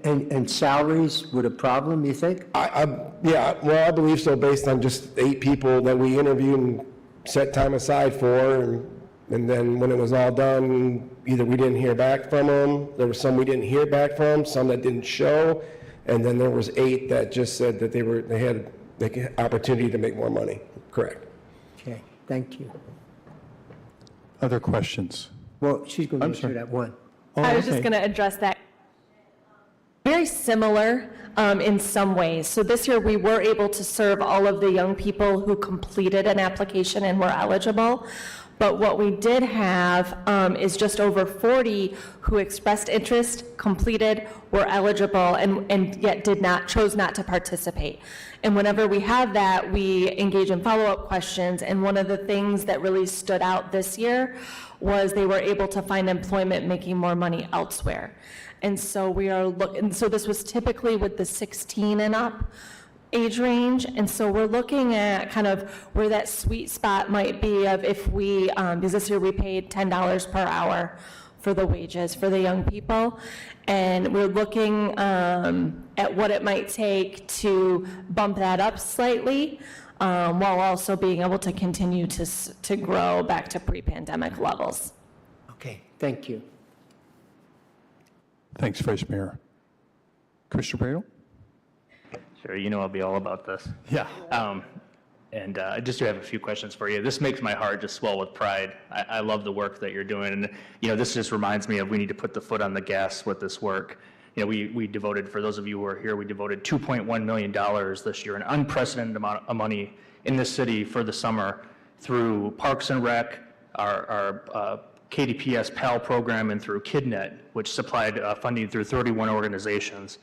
And salaries were a problem, you think? Yeah, well, I believe so, based on just 8 people that we interviewed and set time aside for, and then when it was all done, either we didn't hear back from them, there were some we didn't hear back from, some that didn't show, and then there was 8 that just said that they had the opportunity to make more money. Correct. Okay, thank you. Other questions? Well, she's going to answer that one. Oh, I was just okay. going to address that. Very similar in some ways. So this year, we were able to serve all of the young people who completed an application and were eligible. But what we did have is just over 40 who expressed interest, completed, were eligible, and yet chose not to participate. And whenever we have that, we engage in follow-up questions. And one of the things that really stood out this year was they were able to find employment making more money elsewhere. And so we are looking, so this was typically with the 16 and up age range, and so we're looking at kind of where that sweet spot might be of if we, because this year we paid $10 per hour for the wages for the young people, and we're looking at what it might take to bump that up slightly, while also being able to continue to grow back to pre-pandemic levels. Okay, thank you. Thanks, Vice Mayor. Commissioner Brado? Sure, you know I'll be all about this. Yeah. And I just do have a few questions for you. This makes my heart just swell with pride. I love the work that you're doing. And, this just reminds me of we need to put the foot on the gas with this work. We devoted, for those of you who are here, we devoted $2.1 million this year, an unprecedented amount of money in this city for the summer through Parks and Rec, our KDPS PAL program, and through KidNet, which supplied funding through 31 organizations.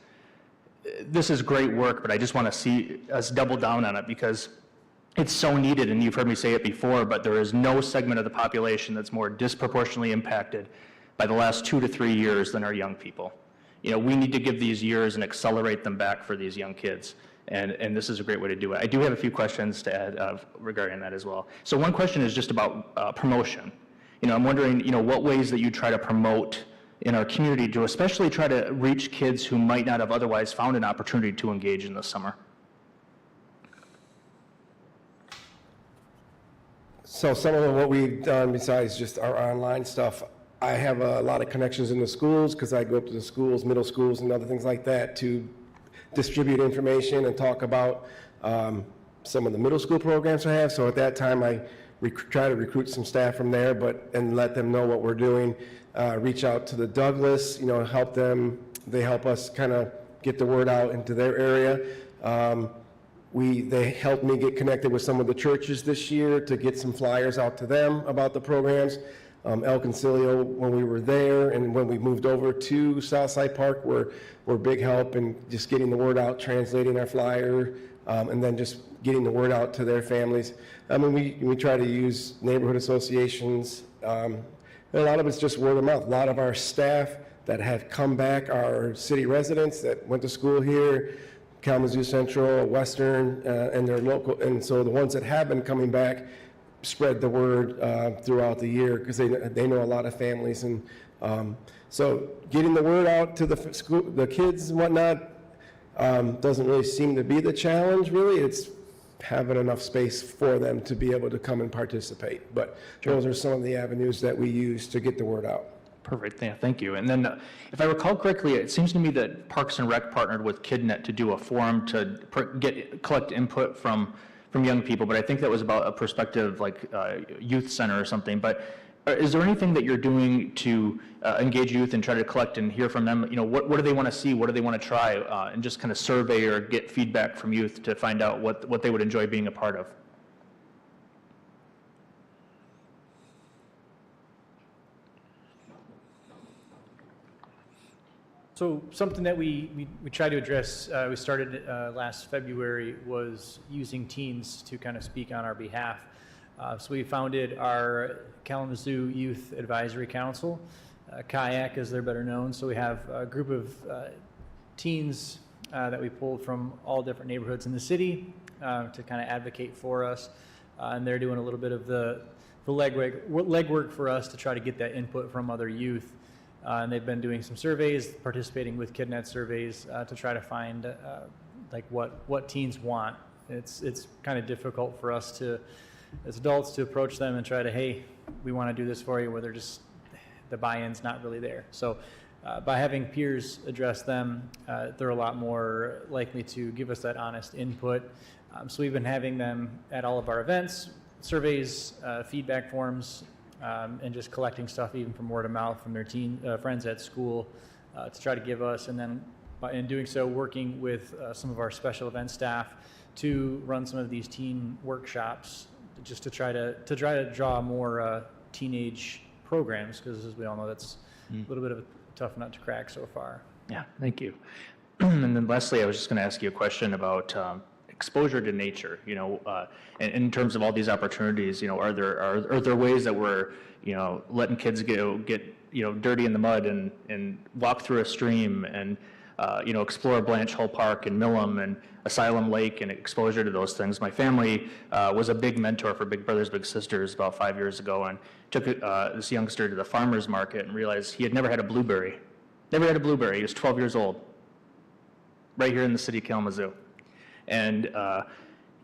This is great work, but I just want to see us double down on it because it's so needed, and you've heard me say it before, but there is no segment of the population that's more disproportionately impacted by the last 2 to 3 years than our young people. We need to give these years and accelerate them back for these young kids, and this is a great way to do it. I do have a few questions to add regarding that as well. So one question is just about promotion. I'm wondering, what ways that you try to promote in our community to especially try to reach kids who might not have otherwise found an opportunity to engage in the summer. So some of what we've done besides just our online stuff, I have a lot of connections in the schools because I go up to the schools, middle schools and other things like that to distribute information and talk about some of the middle school programs I have. So at that time, I try to recruit some staff from there, and let them know what we're doing. Reach out to the Douglas, help them. They help us kind of get the word out into their area. They helped me get connected with some of the churches this year to get some flyers out to them about the programs. El Concilio, when we were there, and when we moved over to Southside Park, were big help in just getting the word out, translating our flyer, and then just getting the word out to their families. We try to use neighborhood associations. A lot of it's just word of mouth. A lot of our staff that have come back are city residents that went to school here, Kalamazoo Central, Western, and they're local. And so the ones that have been coming back spread the word throughout the year because they know a lot of families. And so getting the word out to the kids and whatnot doesn't really seem to be the challenge, really. It's having enough space for them to be able to come and participate. But those are some of the avenues that we use to get the word out. Perfect, yeah, thank you. And then if I recall correctly, it seems to me that Parks and Rec partnered with KidNet to do a forum to collect input from young people, but I think that was about a perspective like youth center or something. But is there anything that you're doing to engage youth and try to collect and hear from them? What do they want to see? What do they want to try? And just kind of survey or get feedback from youth to find out what they would enjoy being a part of. So something that we tried to address, we started last February, was using teens to kind of speak on our behalf. So we founded our Kalamazoo Youth Advisory Council, Kayak as they're better known. So we have a group of teens that we pulled from all different neighborhoods in the city to kind of advocate for us. And they're doing a little bit of the legwork for us to try to get that input from other youth. And they've been doing some surveys, participating with KidNet surveys to try to find like what teens want. It's kind of difficult for us to, as adults, to approach them and try to, hey, we want to do this for you, where the buy-in's not really there. So by having peers address them, they're a lot more likely to give us that honest input. So we've been having them at all of our events, surveys, feedback forms, and just collecting stuff even from word of mouth from their teen friends at school to try to give us, and then But in doing so, working with some of our special event staff to run some of these teen workshops, just to try to draw more teenage programs, because as we all know, that's a little bit of a tough nut to crack so far. Yeah, thank you. And then lastly, I was just going to ask you a question about exposure to nature. You know, in terms of all these opportunities, you know, are there ways that we're, you know, letting kids get you know, dirty in the mud and walk through a stream and you know, explore Blanche Hull Park and Millam and Asylum Lake and exposure to those things. My family was a big mentor for Big Brothers Big Sisters about 5 years ago, and took this youngster to the farmer's market and realized he had never had a blueberry. Never had a blueberry. He was 12 years old, right here in the city of Kalamazoo. And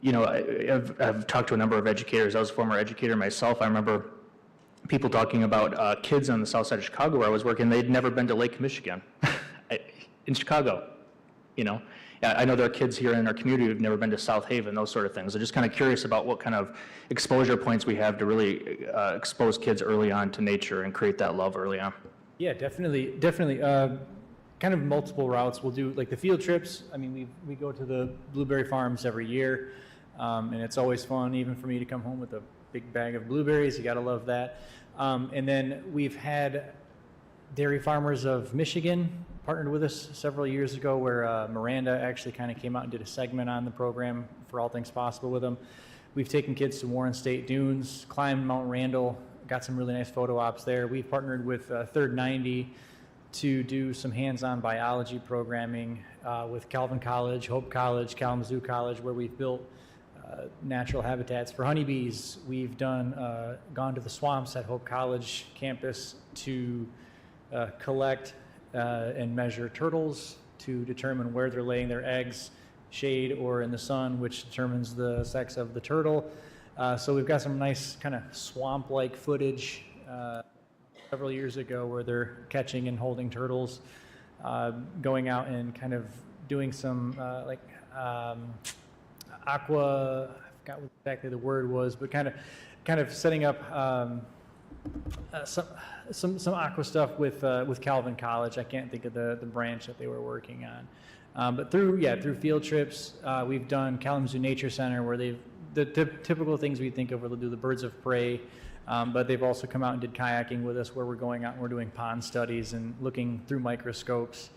you know, I've talked to a number of educators. I was a former educator myself. I remember people talking about kids on the south side of Chicago where I was working. They'd never been to Lake Michigan. In Chicago, you know. I know there are kids here in our community who've never been to South Haven, those sort of things. I'm just kind of curious about what kind of exposure points we have to really expose kids early on to nature and create that love early on. Yeah, definitely. Kind of multiple routes. We'll do like the field trips. I mean, we go to the blueberry farms every year, and it's always fun, even for me to come home with a big bag of blueberries. You got to love that. And then we've had Dairy Farmers of Michigan partnered with us several years ago, where Miranda actually kind of came out and did a segment on the program for All Things Possible with them. We've taken kids to Warren State Dunes, climbed Mount Randall, got some really nice photo ops there. We've partnered with Third 90 to do some hands-on biology programming with Calvin College, Hope College, Kalamazoo College, where we've built natural habitats for honeybees. We've gone to the swamps at Hope College campus to collect and measure turtles to determine where they're laying their eggs, shade or in the sun, which determines the sex of the turtle. So we've got some nice kind of swamp-like footage several years ago where they're catching and holding turtles, going out and kind of doing some aqua, I forgot what exactly the word was, but kind of setting up some aqua stuff with Calvin College. I can't think of the branch that they were working on. But through field trips, we've done Kalamazoo Nature Center, where the typical things we think of, where they'll do the birds of prey, but they've also come out and did kayaking with us, where we're going out and we're doing pond studies and looking through microscopes.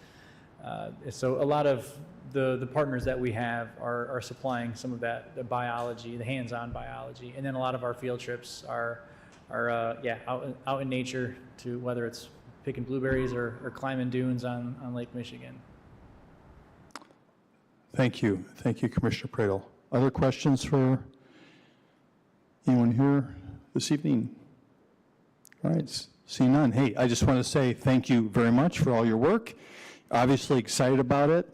So a lot of the partners that we have are supplying some of that, the biology, the hands-on biology, and then a lot of our field trips are out in nature, to whether it's picking blueberries or climbing dunes on Lake Michigan. Thank you, Commissioner Pradel. Other questions for anyone here this evening? All right, see none. Hey, I just want to say thank you very much for all your work. Obviously excited about it.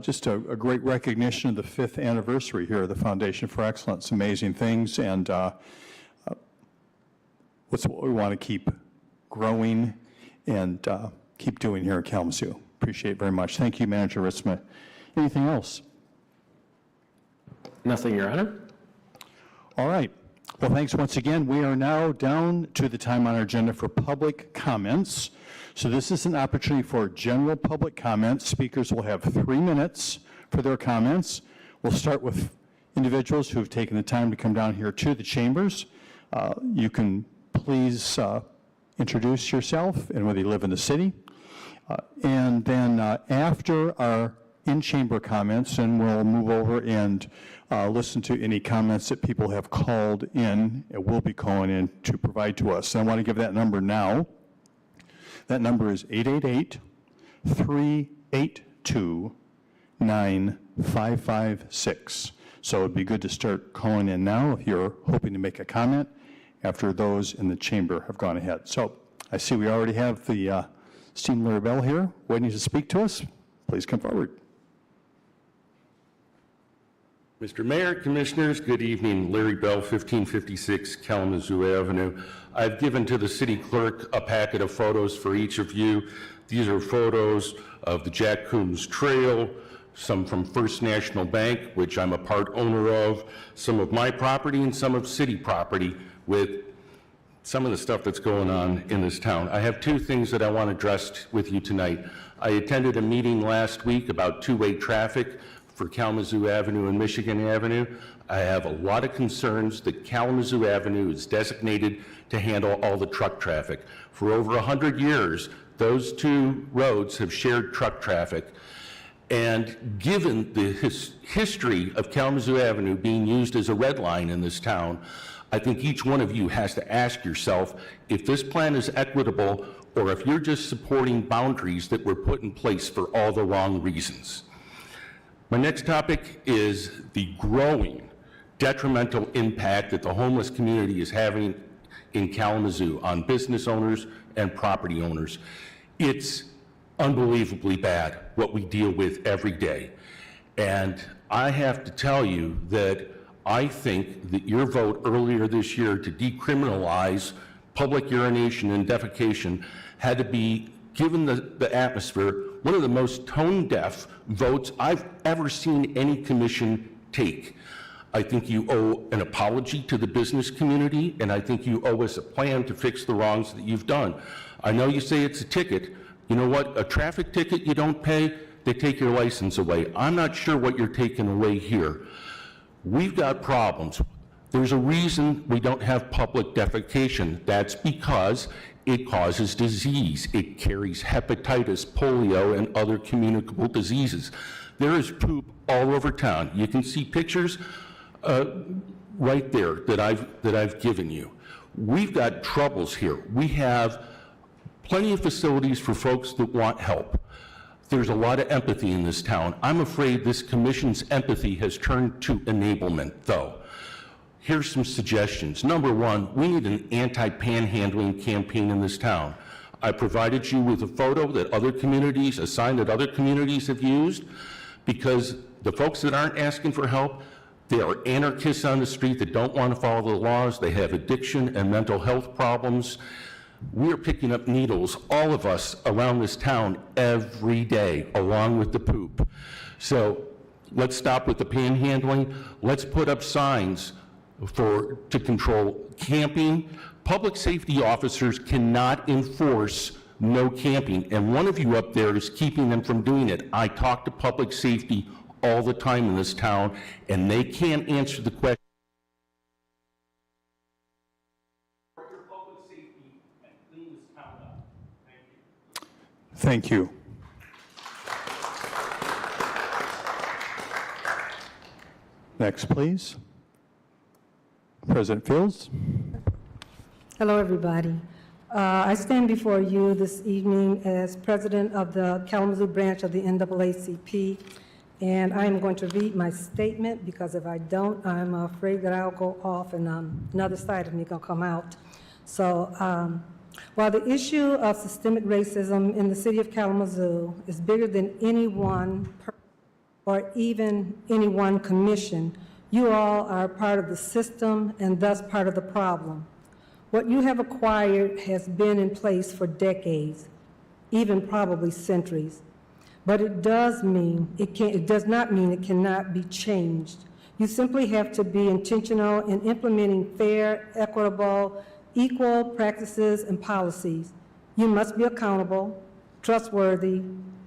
Just a great recognition of the 5th anniversary here of the Foundation for Excellence. Amazing things, and what's what we want to keep growing and keep doing here at Kalamazoo. Appreciate it very much. Thank you, Manager Ritzma. Anything else? Nothing, Your Honor. All right. Well, thanks once again. We are now down to the time on our agenda for public comments. So this is an opportunity for general public comments. Speakers will have 3 minutes for their comments. We'll start with individuals who have taken the time to come down here to the chambers. You can please introduce yourself and whether you live in the city. And then after our in-chamber comments, and we'll move over and listen to any comments that people have called in and will be calling in to provide to us. And I want to give that number now. That number is 888-382-9556. So it'd be good to start calling in now if you're hoping to make a comment after those in the chamber have gone ahead. So I see we already have the esteemed Larry Bell here waiting to speak to us. Please come forward. Mr. Mayor, Commissioners, good evening. Larry Bell, 1556 Kalamazoo Avenue. I've given to the city clerk a packet of photos for each of you. These are photos of the Jack Coombs Trail, some from First National Bank, which I'm a part owner of, some of my property and some of city property with some of the stuff that's going on in this town. I have two things that I want addressed with you tonight. I attended a meeting last week about two-way traffic for Kalamazoo Avenue and Michigan Avenue. I have a lot of concerns that Kalamazoo Avenue is designated to handle all the truck traffic. For over 100 years, those two roads have shared truck traffic. And given the history of Kalamazoo Avenue being used as a red line in this town, I think each one of you has to ask yourself if this plan is equitable or if you're just supporting boundaries that were put in place for all the wrong reasons. My next topic is the growing detrimental impact that the homeless community is having in Kalamazoo on business owners and property owners. It's unbelievably bad what we deal with every day. And I have to tell you that I think that your vote earlier this year to decriminalize public urination and defecation had to be, given the atmosphere, one of the most tone-deaf votes I've ever seen any commission take. I think you owe an apology to the business community, and I think you owe us a plan to fix the wrongs that you've done. I know you say it's a ticket. You know what? A traffic ticket you don't pay, they take your license away. I'm not sure what you're taking away here. We've got problems. There's a reason we don't have public defecation. That's because it causes disease. It carries hepatitis, polio, and other communicable diseases. There is poop all over town. You can see pictures right there that I've given you. We've got troubles here. We have plenty of facilities for folks that want help. There's a lot of empathy in this town. I'm afraid this commission's empathy has turned to enablement, though. Here's some suggestions. Number one, we need an anti-panhandling campaign in this town. I provided you with a photo that other communities, a sign that other communities have used, because the folks that aren't asking for help, they are anarchists on the street that don't want to follow the laws. They have addiction and mental health problems. We're picking up needles, all of us around this town, every day, along with the poop. So let's stop with the panhandling. Let's put up signs to control camping. Public safety officers cannot enforce no camping, and one of you up there is keeping them from doing it. I talk to public safety all the time in this town, and they can't answer the question. Thank you. Next, please. President Fields. Hello, everybody. I stand before you this evening as president of the Kalamazoo branch of the NAACP, and I am going to read my statement because if I don't, I'm afraid that I'll go off and another side of me going to come out. So while the issue of systemic racism in the city of Kalamazoo is bigger than any one or even any one commission, you all are part of the system and thus part of the problem. What you have acquired has been in place for decades, even probably centuries. But it does not mean it cannot be changed. You simply have to be intentional in implementing fair, equitable, equal practices and policies. You must be accountable, trustworthy,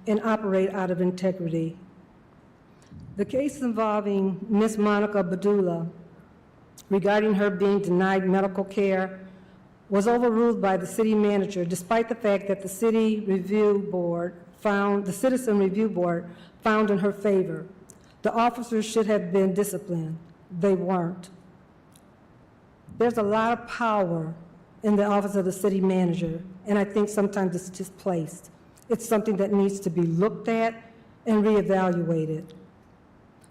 and operate out of integrity. The case involving Ms. Monica Badula regarding her being denied medical care was overruled by the city manager, despite the fact that the Citizen Review Board found in her favor. The officers should have been disciplined. They weren't. There's a lot of power in the office of the city manager, and I think sometimes it's displaced. It's something that needs to be looked at and reevaluated.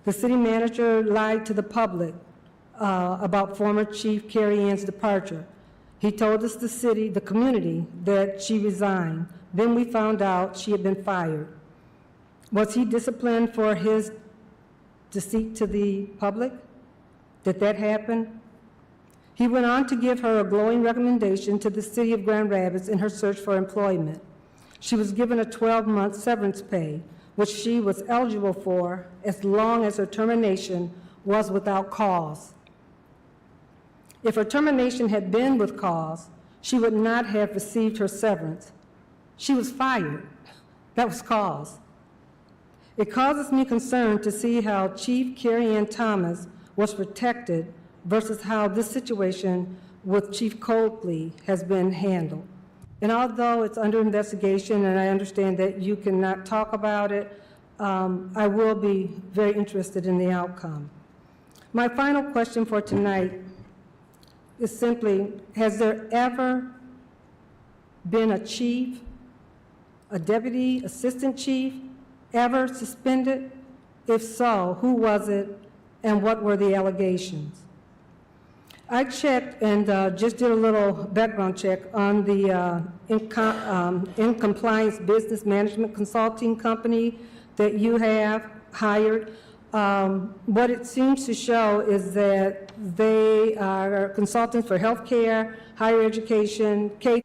The city manager lied to the public about former Chief Carrie Ann's departure. He told us, the community, that she resigned. Then we found out she had been fired. Was he disciplined for his deceit to the public? Did that happen? He went on to give her a glowing recommendation to the city of Grand Rapids in her search for employment. She was given a 12-month severance pay, which she was eligible for as long as her termination was without cause. If her termination had been with cause, she would not have received her severance. She was fired. That was cause. It causes me concern to see how Chief Carrie Ann Thomas was protected versus how this situation with Chief Copley has been handled. And although it's under investigation and I understand that you cannot talk about it, I will be very interested in the outcome. My final question for tonight is simply, has there ever been a chief, a deputy assistant chief, ever suspended? If so, who was it and what were the allegations? I checked and just did a little background check on the in compliance business management consulting company that you have hired. What it seems to show is that they are consultants for healthcare, higher education, K.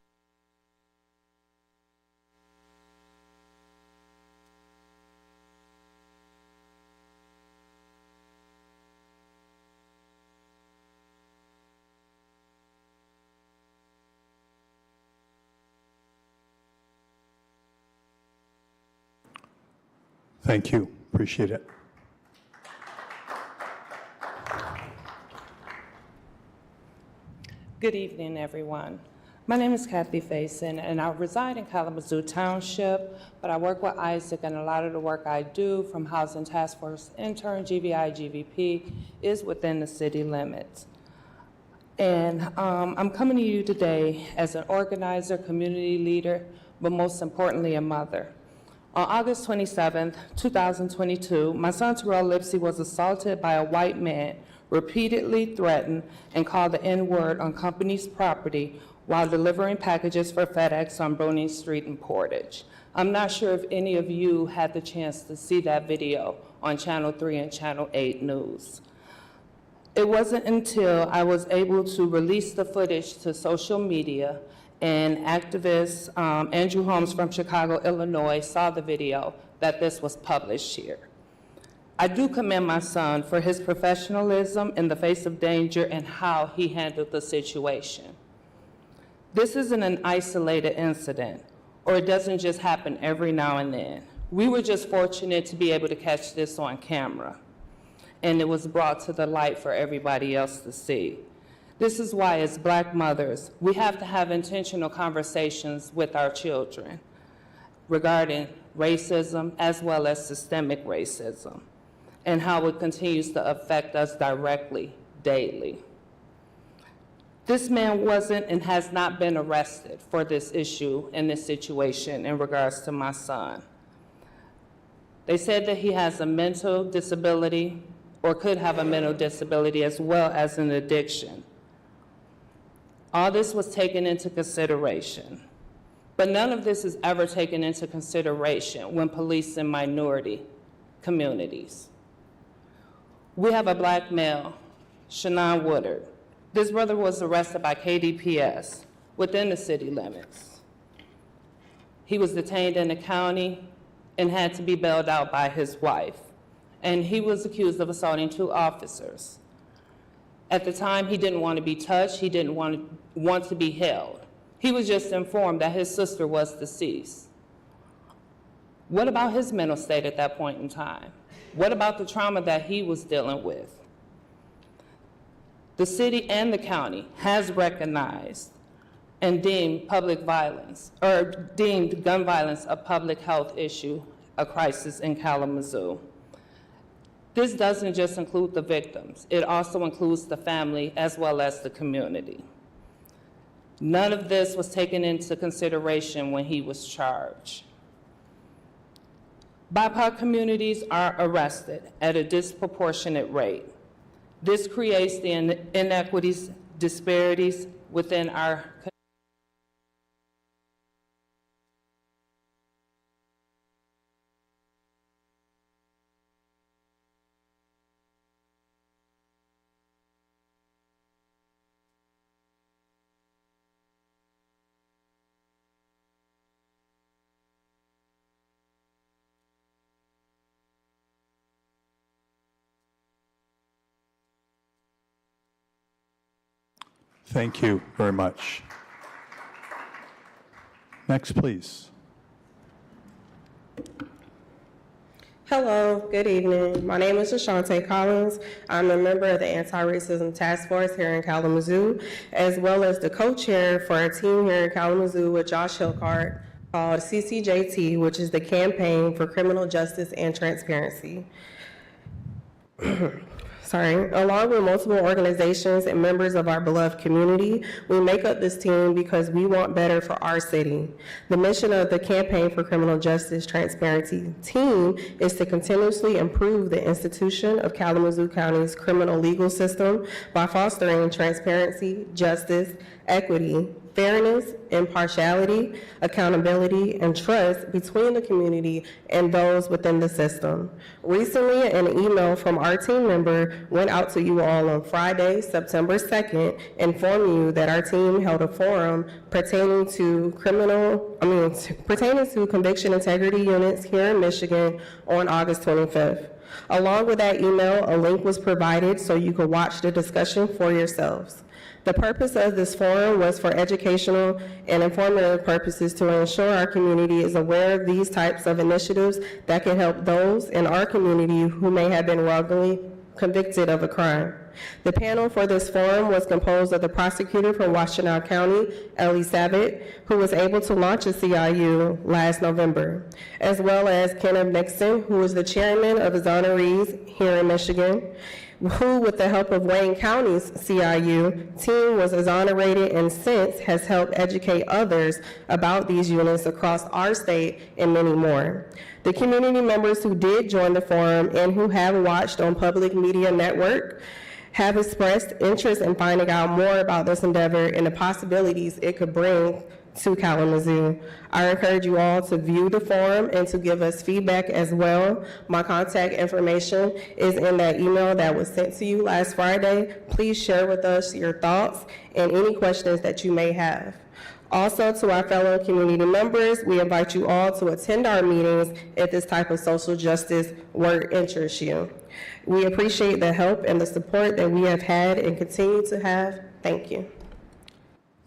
Thank you. Appreciate it. Good evening, everyone. My name is Kathy Faison, and I reside in Kalamazoo Township, but I work with Isaac, and a lot of the work I do from Housing Task Force intern, GVI, GVP, is within the city limits. And I'm coming to you today as an organizer, community leader, but most importantly, a mother. On August 27th, 2022, my son Terrell Lipsey was assaulted by a white man, repeatedly threatened and called the N-word on company's property while delivering packages for FedEx on Bruning Street in Portage. I'm not sure if any of you had the chance to see that video on Channel 3 and Channel 8 News. It wasn't until I was able to release the footage to social media and activist Andrew Holmes from Chicago, Illinois, saw the video that this was published here. I do commend my son for his professionalism in the face of danger and how he handled the situation. This isn't an isolated incident, or it doesn't just happen every now and then. We were just fortunate to be able to catch this on camera, and it was brought to the light for everybody else to see. This is why, as Black mothers, we have to have intentional conversations with our children regarding racism as well as systemic racism and how it continues to affect us directly, daily. This man wasn't and has not been arrested for this issue and this situation in regards to my son. They said that he has a mental disability or could have a mental disability as well as an addiction. All this was taken into consideration, but none of this is ever taken into consideration when policing minority communities. We have a Black male, Shannon Woodard. This brother was arrested by KDPS within the city limits. He was detained in the county and had to be bailed out by his wife, and he was accused of assaulting 2 officers. At the time, he didn't want to be touched. He didn't want to be held. He was just informed that his sister was deceased. What about his mental state at that point in time? What about the trauma that he was dealing with? The city and the county has recognized and deemed public violence, or deemed gun violence a public health issue, a crisis in Kalamazoo. This doesn't just include the victims, it also includes the family as well as the community. None of this was taken into consideration when he was charged. BIPOC communities are arrested at a disproportionate rate. This creates the inequities, disparities within our community. Thank you very much. Next, please. Hello, good evening. My name is Ashante Collins. I'm a member of the Anti-Racism Task Force here in Kalamazoo, as well as the co-chair for a team here in Kalamazoo with Josh Hillcart called CCJT, which is the Campaign for Criminal Justice and Transparency. Along with multiple organizations and members of our beloved community, we make up this team because we want better for our city. The mission of the Campaign for Criminal Justice Transparency team is to continuously improve the institution of Kalamazoo County's criminal legal system by fostering transparency, justice, equity, fairness, impartiality, accountability, and trust between the community and those within the system. Recently, an email from our team member went out to you all on Friday, September 2nd, informing you that our team held a forum pertaining to conviction integrity units here in Michigan on August 25th. Along with that email, a link was provided so you could watch the discussion for yourselves. The purpose of this forum was for educational and informative purposes to ensure our community is aware of these types of initiatives that can help those in our community who may have been wrongly convicted of a crime. The panel for this forum was composed of the prosecutor from Washtenaw County, Ellie Savitt, who was able to launch a CIU last November, as well as Kenneth Nixon, who is the chairman of Exonerees here in Michigan, who, with the help of Wayne County's CIU team, was exonerated and since has helped educate others about these units across our state and many more. The community members who did join the forum and who have watched on Public Media Network have expressed interest in finding out more about this endeavor and the possibilities it could bring to Kalamazoo. I encourage you all to view the forum and to give us feedback as well. My contact information is in that email that was sent to you last Friday. Please share with us your thoughts and any questions that you may have. Also, to our fellow community members, we invite you all to attend our meetings if this type of social justice work interests you. We appreciate the help and the support that we have had and continue to have. Thank you.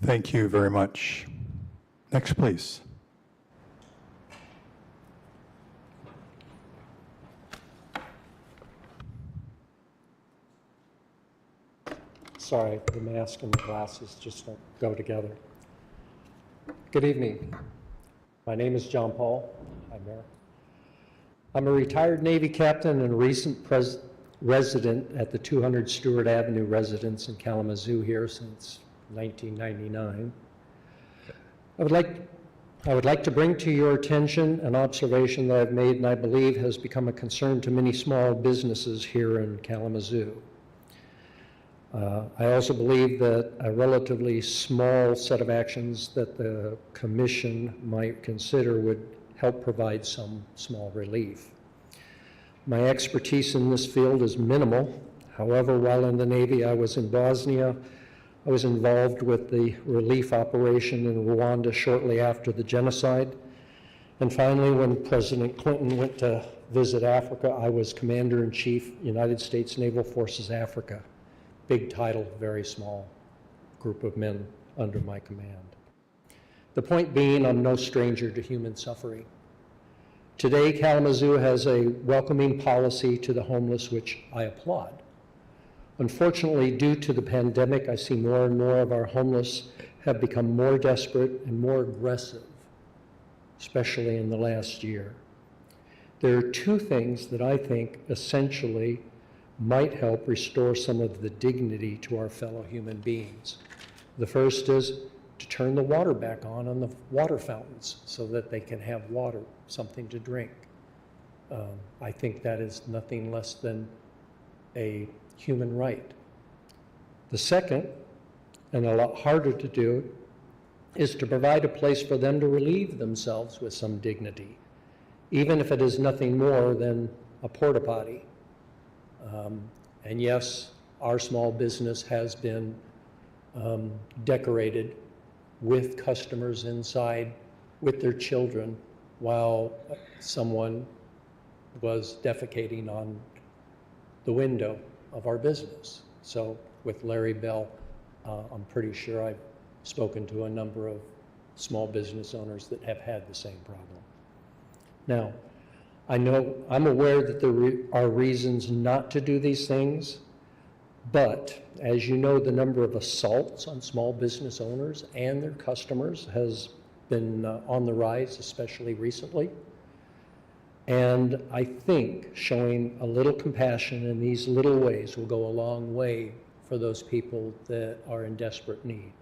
Thank you very much. Next, please. Sorry, the mask and the glasses just don't go together. Good evening. My name is John Paul. Hi, Mayor. I'm a retired Navy captain and a recent resident at the 200 Stewart Avenue residence in Kalamazoo here since 1999. I would like to bring to your attention an observation that I've made and I believe has become a concern to many small businesses here in Kalamazoo. I also believe that a relatively small set of actions that the commission might consider would help provide some small relief. My expertise in this field is minimal. However, while in the Navy, I was in Bosnia. I was involved with the relief operation in Rwanda shortly after the genocide. And finally, when President Clinton went to visit Africa, I was Commander-in-Chief, United States Naval Forces Africa. Big title, very small group of men under my command. The point being, I'm no stranger to human suffering. Today, Kalamazoo has a welcoming policy to the homeless, which I applaud. Unfortunately, due to the pandemic, I see more and more of our homeless have become more desperate and more aggressive, especially in the last year. There are two things that I think essentially might help restore some of the dignity to our fellow human beings. The first is to turn the water back on the water fountains so that they can have water, something to drink. I think that is nothing less than a human right. The second, and a lot harder to do, is to provide a place for them to relieve themselves with some dignity, even if it is nothing more than a porta potty. And yes, our small business has been decorated with customers inside with their children while someone was defecating on the window of our business. So with Larry Bell, I'm pretty sure I've spoken to a number of small business owners that have had the same problem. Now, I'm aware that there are reasons not to do these things, but as you know, the number of assaults on small business owners and their customers has been on the rise, especially recently. And I think showing a little compassion in these little ways will go a long way for those people that are in desperate need.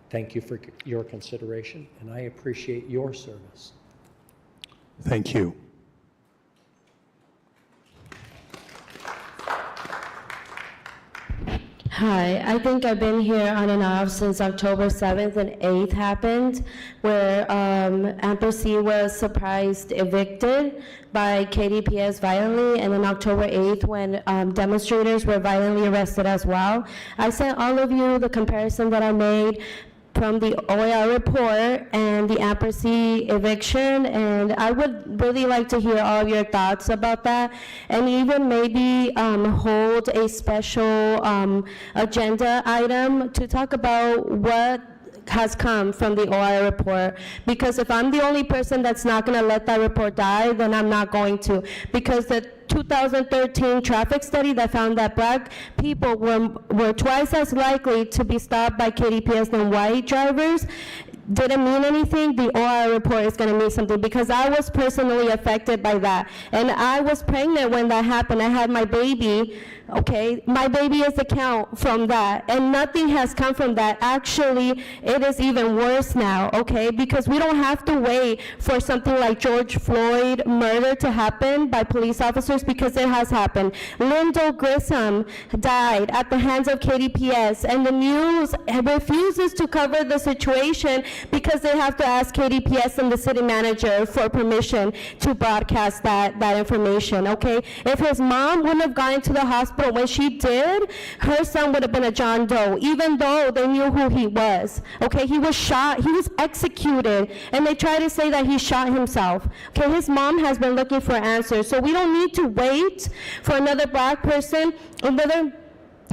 Thank you for your consideration, and I appreciate your service. Thank you. Hi, I think I've been here on and off since October 7th and 8th happened, where Ampersea was surprised evicted by KDPS violently, and then October 8th when demonstrators were violently arrested as well. I sent all of you the comparison that I made from the OER report and the Ampersea eviction, and I would really like to hear all of your thoughts about that, and even maybe hold a special agenda item to talk about what has come from the OI report, because if I'm the only person that's not going to let that report die, then I'm not going to, because the 2013 traffic study that found that black people were twice as likely to be stopped by KDPS than white drivers didn't mean anything. The OI report is going to mean something, because I was personally affected by that, and I was pregnant when that happened. I had my baby. Okay, my baby is the count from that, and nothing has come from that. Actually, it is even worse now, okay, because we don't have to wait for something like George Floyd murder to happen by police officers, because it has happened. Lyndall Grissom died at the hands of KDPS, and the news refuses to cover the situation because they have to ask KDPS and the city manager for permission to broadcast that information, okay? If his mom wouldn't have gone to the hospital when she did, her son would have been a John Doe, even though they knew who he was, okay? He was shot, he was executed, and they try to say that he shot himself, okay? His mom has been looking for answers, so we don't need to wait for another black person, another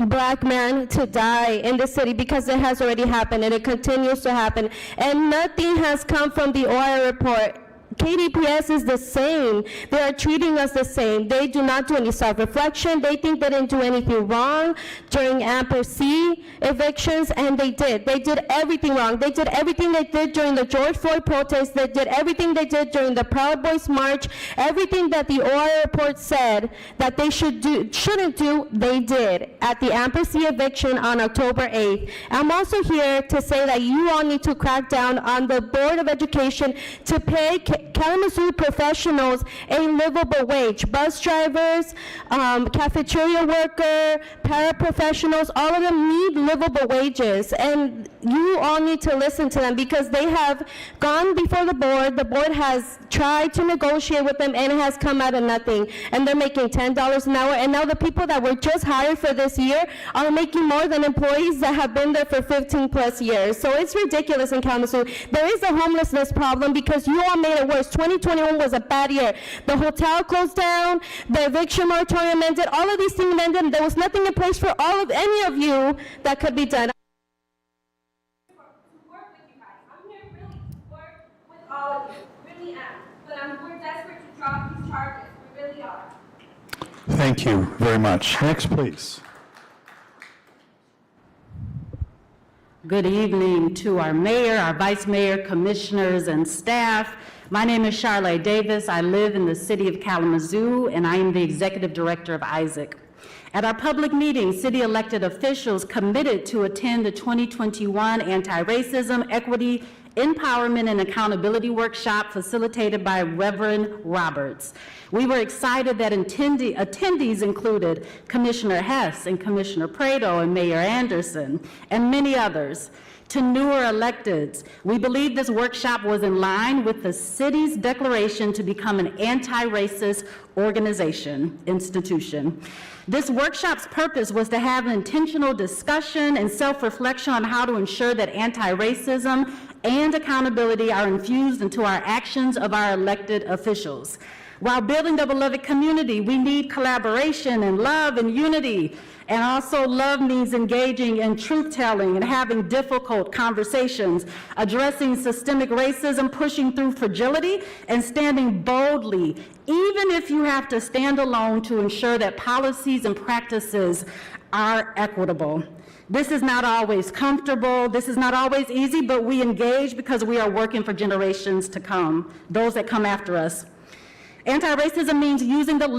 black man to die in the city, because it has already happened and it continues to happen, and nothing has come from the OI report. KDPS is the same. They are treating us the same. They do not do any self-reflection. They think they didn't do anything wrong during Ampersea evictions, and they did. They did everything wrong. They did everything they did during the George Floyd protests. They did everything they did during the Proud Boys March. Everything that the OI report said that they shouldn't do, they did at the Ampersea eviction on October 8th. I'm also here to say that you all need to crack down on the Board of Education to pay Kalamazoo professionals a livable wage. Bus drivers, cafeteria worker, paraprofessionals, all of them need livable wages, and you all need to listen to them, because they have gone before the board. The board has tried to negotiate with them, and it has come out of nothing, and they're making $10 an hour, and now the people that were just hired for this year are making more than employees that have been there for 15 plus years. So it's ridiculous in Kalamazoo. There is a homelessness problem because you all made it worse. 2021 was a bad year. The hotel closed down, the eviction moratorium ended, all of these things ended, and there was nothing in place for any of you that could be done. All of you, really am. But we're desperate to drop these charges. We really are. Thank you very much. Next, please. Good evening to our mayor, our vice mayor, commissioners, and staff. My name is Charlotte Davis. I live in the city of Kalamazoo, and I am the executive director of Isaac. At our public meeting, city elected officials committed to attend the 2021 Anti-Racism, Equity, Empowerment, and Accountability Workshop facilitated by Reverend Roberts. We were excited that attendees included Commissioner Hess and Commissioner Prado and Mayor Anderson and many others. To newer electeds, we believe this workshop was in line with the city's declaration to become an anti-racist institution. This workshop's purpose was to have an intentional discussion and self-reflection on how to ensure that anti-racism and accountability are infused into our actions of our elected officials. While building the beloved community, we need collaboration and love and unity. And also love means engaging in truth-telling and having difficult conversations, addressing systemic racism, pushing through fragility, and standing boldly, even if you have to stand alone to ensure that policies and practices are equitable. This is not always comfortable, this is not always easy, but we engage because we are working for generations to come, those that come after us. Anti-racism means using that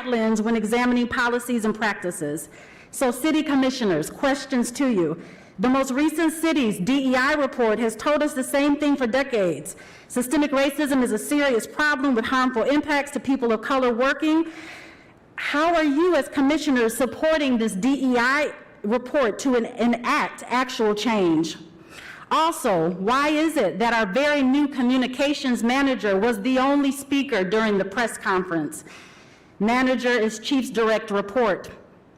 lens when examining policies and practices. So city commissioners, questions to you. The most recent city's DEI report has told us the same thing for decades. Systemic racism is a serious problem with harmful impacts to people of color working. How are you as commissioners supporting this DEI report to enact actual change? Also, why is it that our very new communications manager was the only speaker during the press conference? Manager is chief's direct report.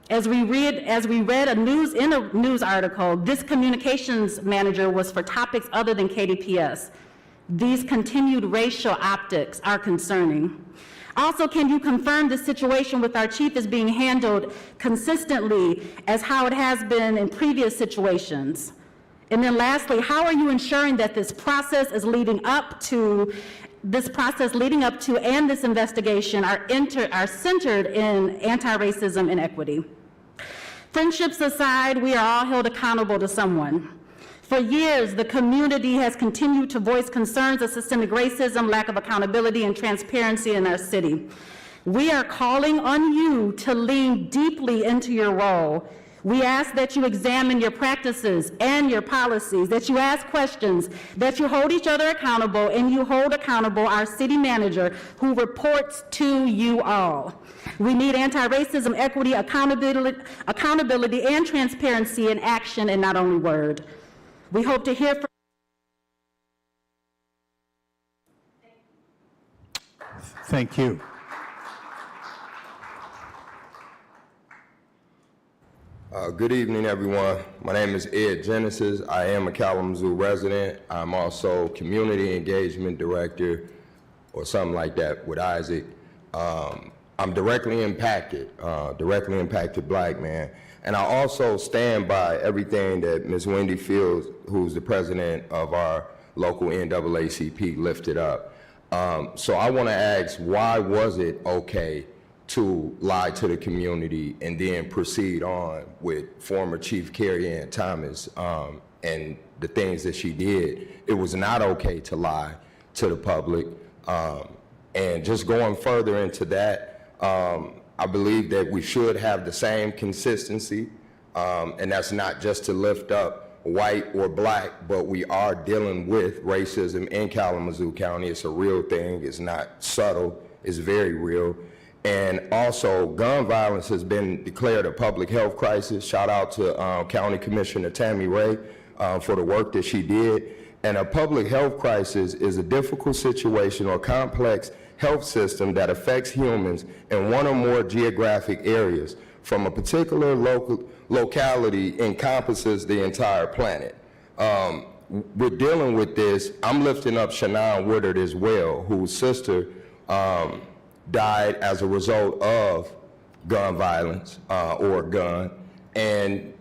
As we read a news article, this communications manager was for topics other than KDPS. These continued racial optics are concerning. Also, can you confirm the situation with our chief is being handled consistently as how it has been in previous situations? And then lastly, how are you ensuring that this process leading up to and this investigation are centered in anti-racism and equity? Friendships aside, we are all held accountable to someone. For years, the community has continued to voice concerns of systemic racism, lack of accountability, and transparency in our city. We are calling on you to lean deeply into your role. We ask that you examine your practices and your policies, that you ask questions, that you hold each other accountable, and you hold accountable our city manager who reports to you all. We need anti-racism, equity, accountability, and transparency in action and not only word. We hope to hear from Thank you. Good evening, everyone. My name is Ed Genesis. I am a Kalamazoo resident. I'm also Community Engagement Director or something like that with Isaac. I'm directly impacted Black man. And I also stand by everything that Ms. Wendy Fields, who's the president of our local NAACP, lifted up. So I want to ask, why was it okay to lie to the community and then proceed on with former Chief Carrie Ann Thomas and the things that she did? It was not okay to lie to the public. And just going further into that, I believe that we should have the same consistency, and that's not just to lift up white or Black, but we are dealing with racism in Kalamazoo County. It's a real thing. It's not subtle. It's very real. And also, gun violence has been declared a public health crisis. Shout out to County Commissioner Tammy Ray for the work that she did. And a public health crisis is a difficult situation or complex health system that affects humans in one or more geographic areas from a particular locality encompasses the entire planet. We're dealing with this. I'm lifting up Shannon Woodard as well, whose sister died as a result of gun violence or a gun, and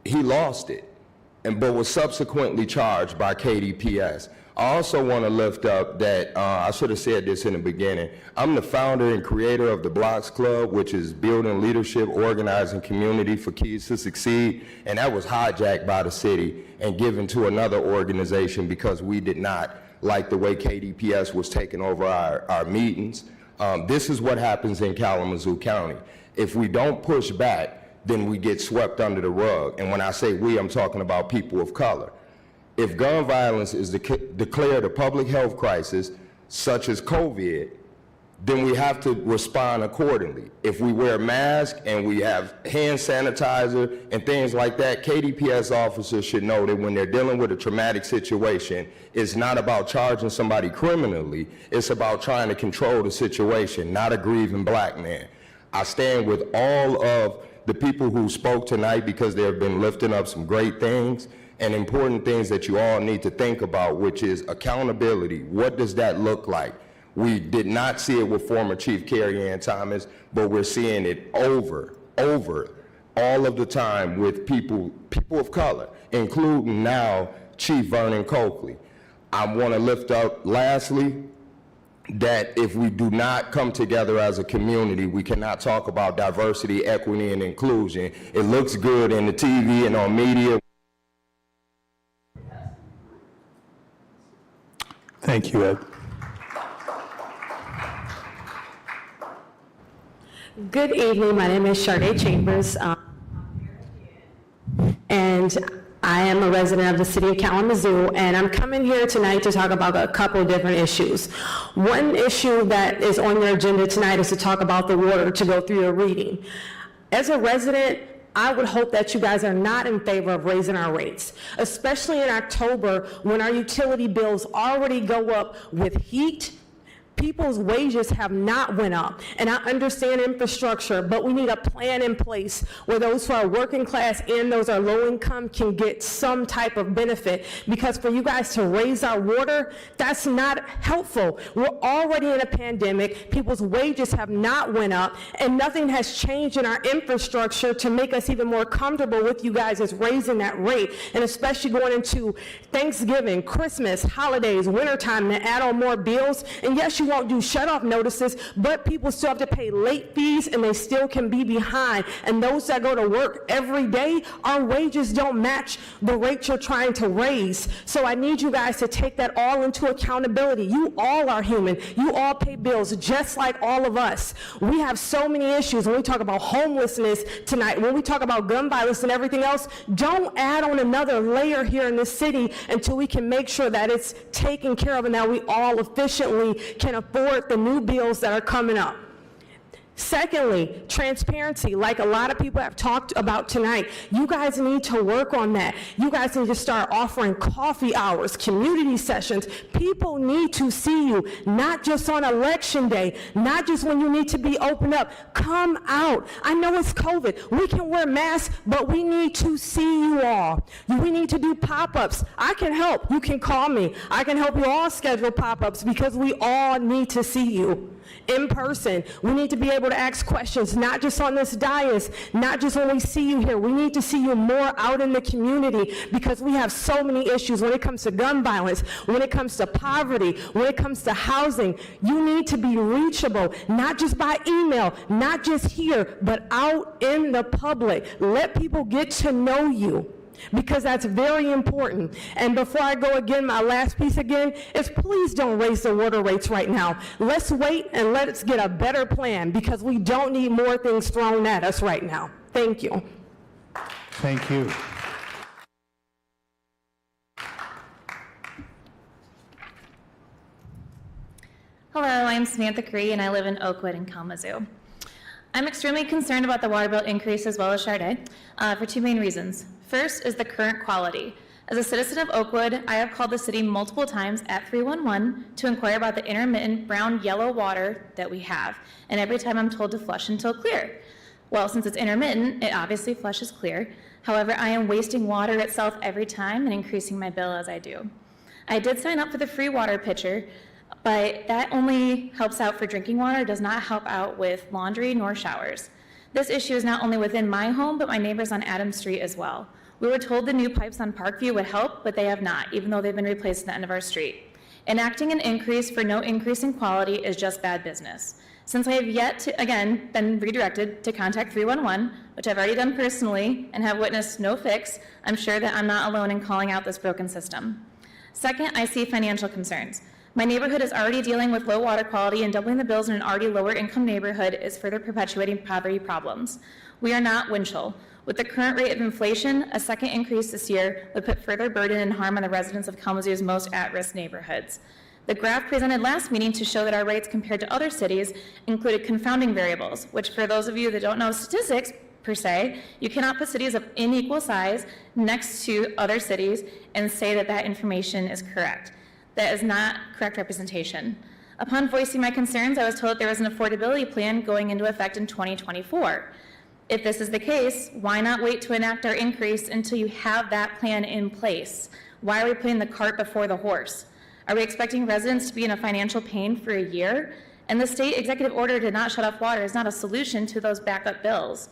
he lost it, but was subsequently charged by KDPS. I also want to lift up that, I should have said this in the beginning, I'm the founder and creator of the Blocks Club, which is building leadership, organizing community for kids to succeed, and that was hijacked by the city and given to another organization because we did not like the way KDPS was taking over our meetings. This is what happens in Kalamazoo County. If we don't push back, then we get swept under the rug. And when I say we, I'm talking about people of color. If gun violence is declared a public health crisis, such as COVID, then we have to respond accordingly. If we wear masks and we have hand sanitizer and things like that, KDPS officers should know that when they're dealing with a traumatic situation, it's not about charging somebody criminally, it's about trying to control the situation, not a grieving Black man. I stand with all of the people who spoke tonight because they have been lifting up some great things and important things that you all need to think about, which is accountability. What does that look like? We did not see it with former Chief Carrie Ann Thomas, but we're seeing it over all of the time with people of color, including now Chief Vernon Coakley. I want to lift up, lastly, that if we do not come together as a community, we cannot talk about diversity, equity, and inclusion. It looks good in the TV and on media. Thank you, Ed. Good evening. My name is Sade Chambers, and I am a resident of the city of Kalamazoo, and I'm coming here tonight to talk about a couple of different issues. One issue that is on your agenda tonight is to talk about the water, to go through your reading. As a resident, I would hope that you guys are not in favor of raising our rates, especially in October when our utility bills already go up with heat. People's wages have not went up, and I understand infrastructure, but we need a plan in place where those who are working class and those who are low income can get some type of benefit, because for you guys to raise our water, that's not helpful. We're already in a pandemic, people's wages have not went up, and nothing has changed in our infrastructure to make us even more comfortable with you guys as raising that rate, and especially going into Thanksgiving, Christmas, holidays, wintertime, to add on more bills. And yes, you won't do shut-off notices, but people still have to pay late fees and they still can be behind. And those that go to work every day, our wages don't match the rate you're trying to raise. So I need you guys to take that all into accountability. You all are human. You all pay bills just like all of us. We have so many issues. When we talk about homelessness tonight, when we talk about gun violence and everything else, don't add on another layer here in this city until we can make sure that it's taken care of and that we all efficiently can afford the new bills that are coming up. Secondly, transparency, like a lot of people have talked about tonight. You guys need to work on that. You guys need to start offering coffee hours, community sessions. People need to see you, not just on election day, not just when you need to be opened up. Come out. I know it's COVID. We can wear masks, but we need to see you all. We need to do pop-ups. I can help. You can call me. I can help you all schedule pop-ups because we all need to see you in person. We need to be able to ask questions, not just on this dais, not just when we see you here. We need to see you more out in the community because we have so many issues when it comes to gun violence, when it comes to poverty, when it comes to housing. You need to be reachable, not just by email, not just here, but out in the public. Let people get to know you, because that's very important. And before I go again, my last piece again is please don't raise the water rates right now. Let's wait and let's get a better plan, because we don't need more things thrown at us right now. Thank you. Thank you. Hello, I'm Samantha Cree, and I live in Oakwood in Kalamazoo. I'm extremely concerned about the water bill increase, as well as Sade, for two main reasons. First is the current quality. As a citizen of Oakwood, I have called the city multiple times at 311 to inquire about the intermittent brown-yellow water that we have, and every time I'm told to flush until clear. Well, since it's intermittent, it obviously flushes clear. However, I am wasting water itself every time and increasing my bill as I do. I did sign up for the free water pitcher, but that only helps out for drinking water, does not help out with laundry nor showers. This issue is not only within my home, but my neighbors on Adams Street as well. We were told the new pipes on Parkview would help, but they have not, even though they've been replaced at the end of our street. Enacting an increase for no increase in quality is just bad business. Since I have yet to, again, been redirected to contact 311, which I've already done personally and have witnessed no fix, I'm sure that I'm not alone in calling out this broken system. Second, I see financial concerns. My neighborhood is already dealing with low water quality, and doubling the bills in an already lower income neighborhood is further perpetuating poverty problems. We are not Winchell. With the current rate of inflation, a second increase this year would put further burden and harm on the residents of Kalamazoo's most at-risk neighborhoods. The graph presented last meeting to show that our rates compared to other cities included confounding variables, which for those of you that don't know statistics per se, you cannot put cities of unequal size next to other cities and say that that information is correct. That is not correct representation. Upon voicing my concerns, I was told that there was an affordability plan going into effect in 2024. If this is the case, why not wait to enact our increase until you have that plan in place? Why are we putting the cart before the horse? Are we expecting residents to be in a financial pain for a year? And the state executive order to not shut off water is not a solution to those backup bills.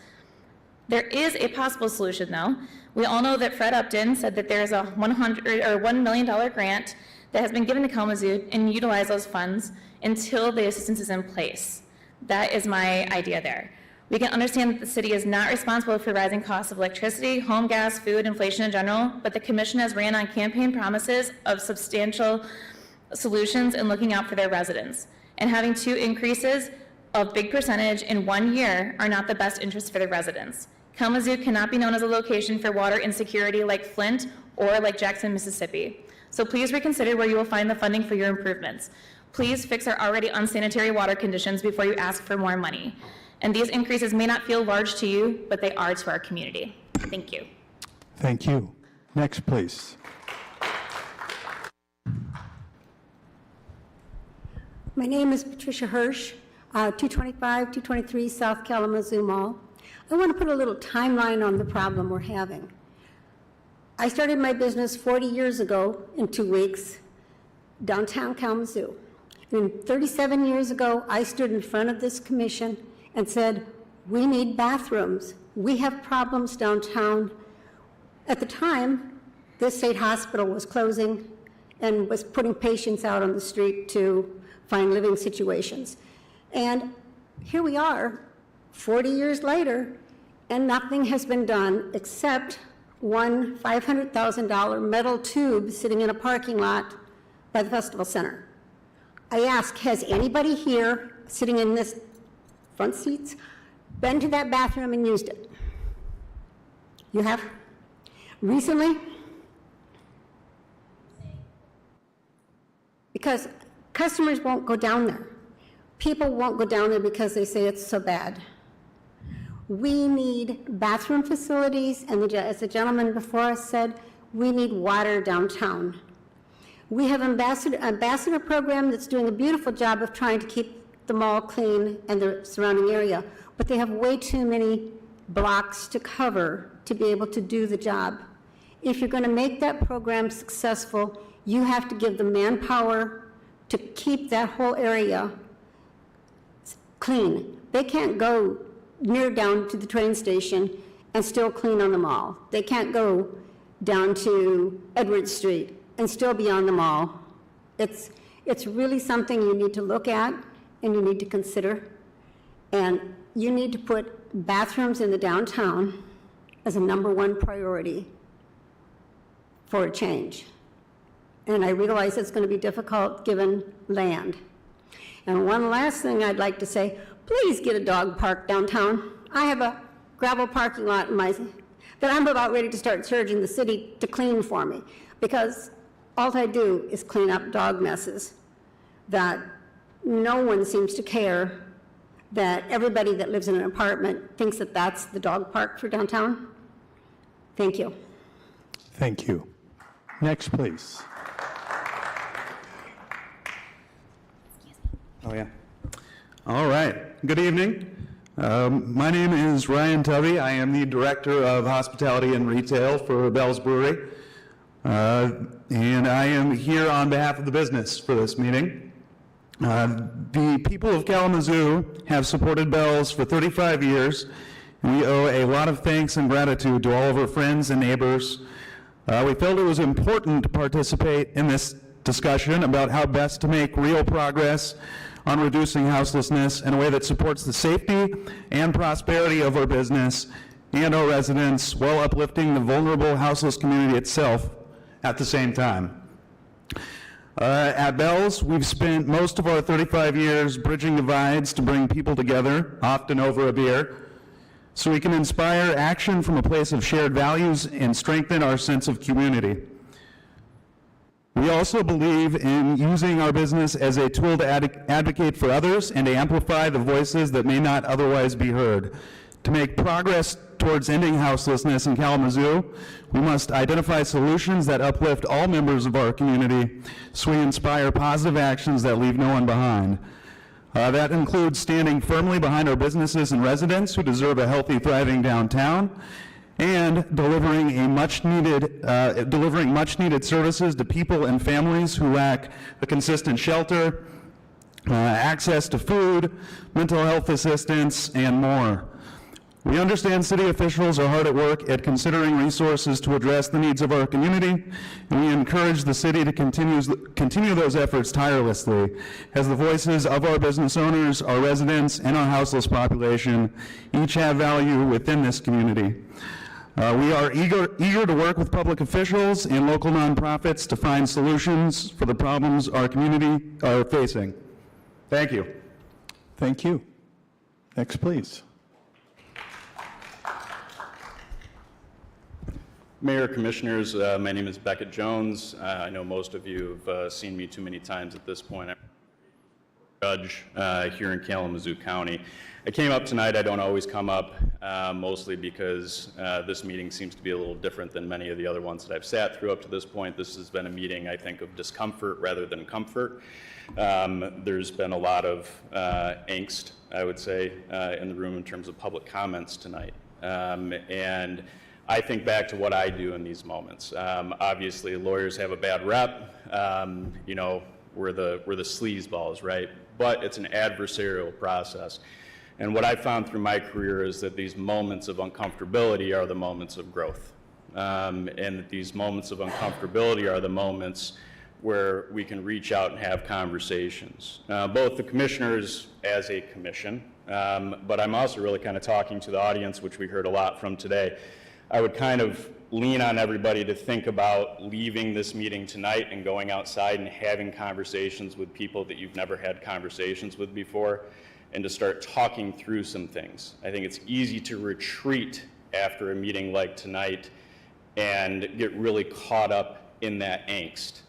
There is a possible solution, though. We all know that Fred Upton said that there is a $1 million grant that has been given to Kalamazoo and utilize those funds until the assistance is in place. That is my idea there. We can understand that the city is not responsible for rising costs of electricity, home gas, food, inflation in general, but the commission has ran on campaign promises of substantial solutions and looking out for their residents. And having 2 increases of big percentage in 1 year are not the best interest for the residents. Kalamazoo cannot be known as a location for water insecurity like Flint or like Jackson, Mississippi. So please reconsider where you will find the funding for your improvements. Please fix our already unsanitary water conditions before you ask for more money. And these increases may not feel large to you, but they are to our community. Thank you. Thank you. Next, please. My name is Patricia Hirsch, 223 South Kalamazoo Mall. I want to put a little timeline on the problem we're having. I started my business 40 years ago in 2 weeks, downtown Kalamazoo. And 37 years ago, I stood in front of this commission and said, we need bathrooms. We have problems downtown. At the time, this state hospital was closing and was putting patients out on the street to find living situations. And here we are, 40 years later, and nothing has been done except one $500,000 metal tube sitting in a parking lot by the Festival Center. I ask, has anybody here sitting in this front seats been to that bathroom and used it? You have? Recently? Because customers won't go down there. People won't go down there because they say it's so bad. We need bathroom facilities, and as the gentleman before us said, we need water downtown. We have an ambassador program that's doing a beautiful job of trying to keep the mall clean and the surrounding area, but they have way too many blocks to cover to be able to do the job. If you're going to make that program successful, you have to give them manpower to keep that whole area clean. They can't go near down to the train station and still clean on the mall. They can't go down to Edwards Street and still be on the mall. It's really something you need to look at and you need to consider. And you need to put bathrooms in the downtown as a #1 priority for a change. And I realize it's going to be difficult given land. And one last thing I'd like to say, please get a dog park downtown. I have a gravel parking lot that I'm about ready to start charging the city to clean for me, because all I do is clean up dog messes that no one seems to care, that everybody that lives in an apartment thinks that that's the dog park for downtown. Thank you. Thank you. Next, please. Oh, yeah. All right. Good evening. My name is Ryan Tubby. I am the Director of Hospitality and Retail for Bell's Brewery. And I am here on behalf of the business for this meeting. The people of Kalamazoo have supported Bell's for 35 years. And we owe a lot of thanks and gratitude to all of our friends and neighbors. We felt it was important to participate in this discussion about how best to make real progress on reducing houselessness in a way that supports the safety and prosperity of our business and our residents while uplifting the vulnerable houseless community itself at the same time. At Bell's, we've spent most of our 35 years bridging divides to bring people together, often over a beer, so we can inspire action from a place of shared values and strengthen our sense of community. We also believe in using our business as a tool to advocate for others and to amplify the voices that may not otherwise be heard. To make progress towards ending houselessness in Kalamazoo, we must identify solutions that uplift all members of our community so we inspire positive actions that leave no one behind. That includes standing firmly behind our businesses and residents who deserve a healthy, thriving downtown, and delivering much needed services to people and families who lack a consistent shelter, access to food, mental health assistance, and more. We understand city officials are hard at work at considering resources to address the needs of our community, and we encourage the city to continue those efforts tirelessly as the voices of our business owners, our residents, and our houseless population each have value within this community. We are eager to work with public officials and local nonprofits to find solutions for the problems our community are facing. Thank you. Thank you. Next, please. Mayor, Commissioners, my name is Beckett Jones. I know most of you have seen me too many times at this point. I'm a judge here in Kalamazoo County. I came up tonight. I don't always come up, mostly because this meeting seems to be a little different than many of the other ones that I've sat through up to this point. This has been a meeting, I think, of discomfort rather than comfort. There's been a lot of angst, I would say, in the room in terms of public comments tonight. And I think back to what I do in these moments. Obviously, lawyers have a bad rep. You know, we're the sleazeballs, right? But it's an adversarial process. And what I've found through my career is that these moments of uncomfortability are the moments of growth. And that these moments of uncomfortability are the moments where we can reach out and have conversations. Both the commissioners as a commission, but I'm also really kind of talking to the audience, which we heard a lot from today. I would kind of lean on everybody to think about leaving this meeting tonight and going outside and having conversations with people that you've never had conversations with before, and to start talking through some things. I think it's easy to retreat after a meeting like tonight and get really caught up in that angst.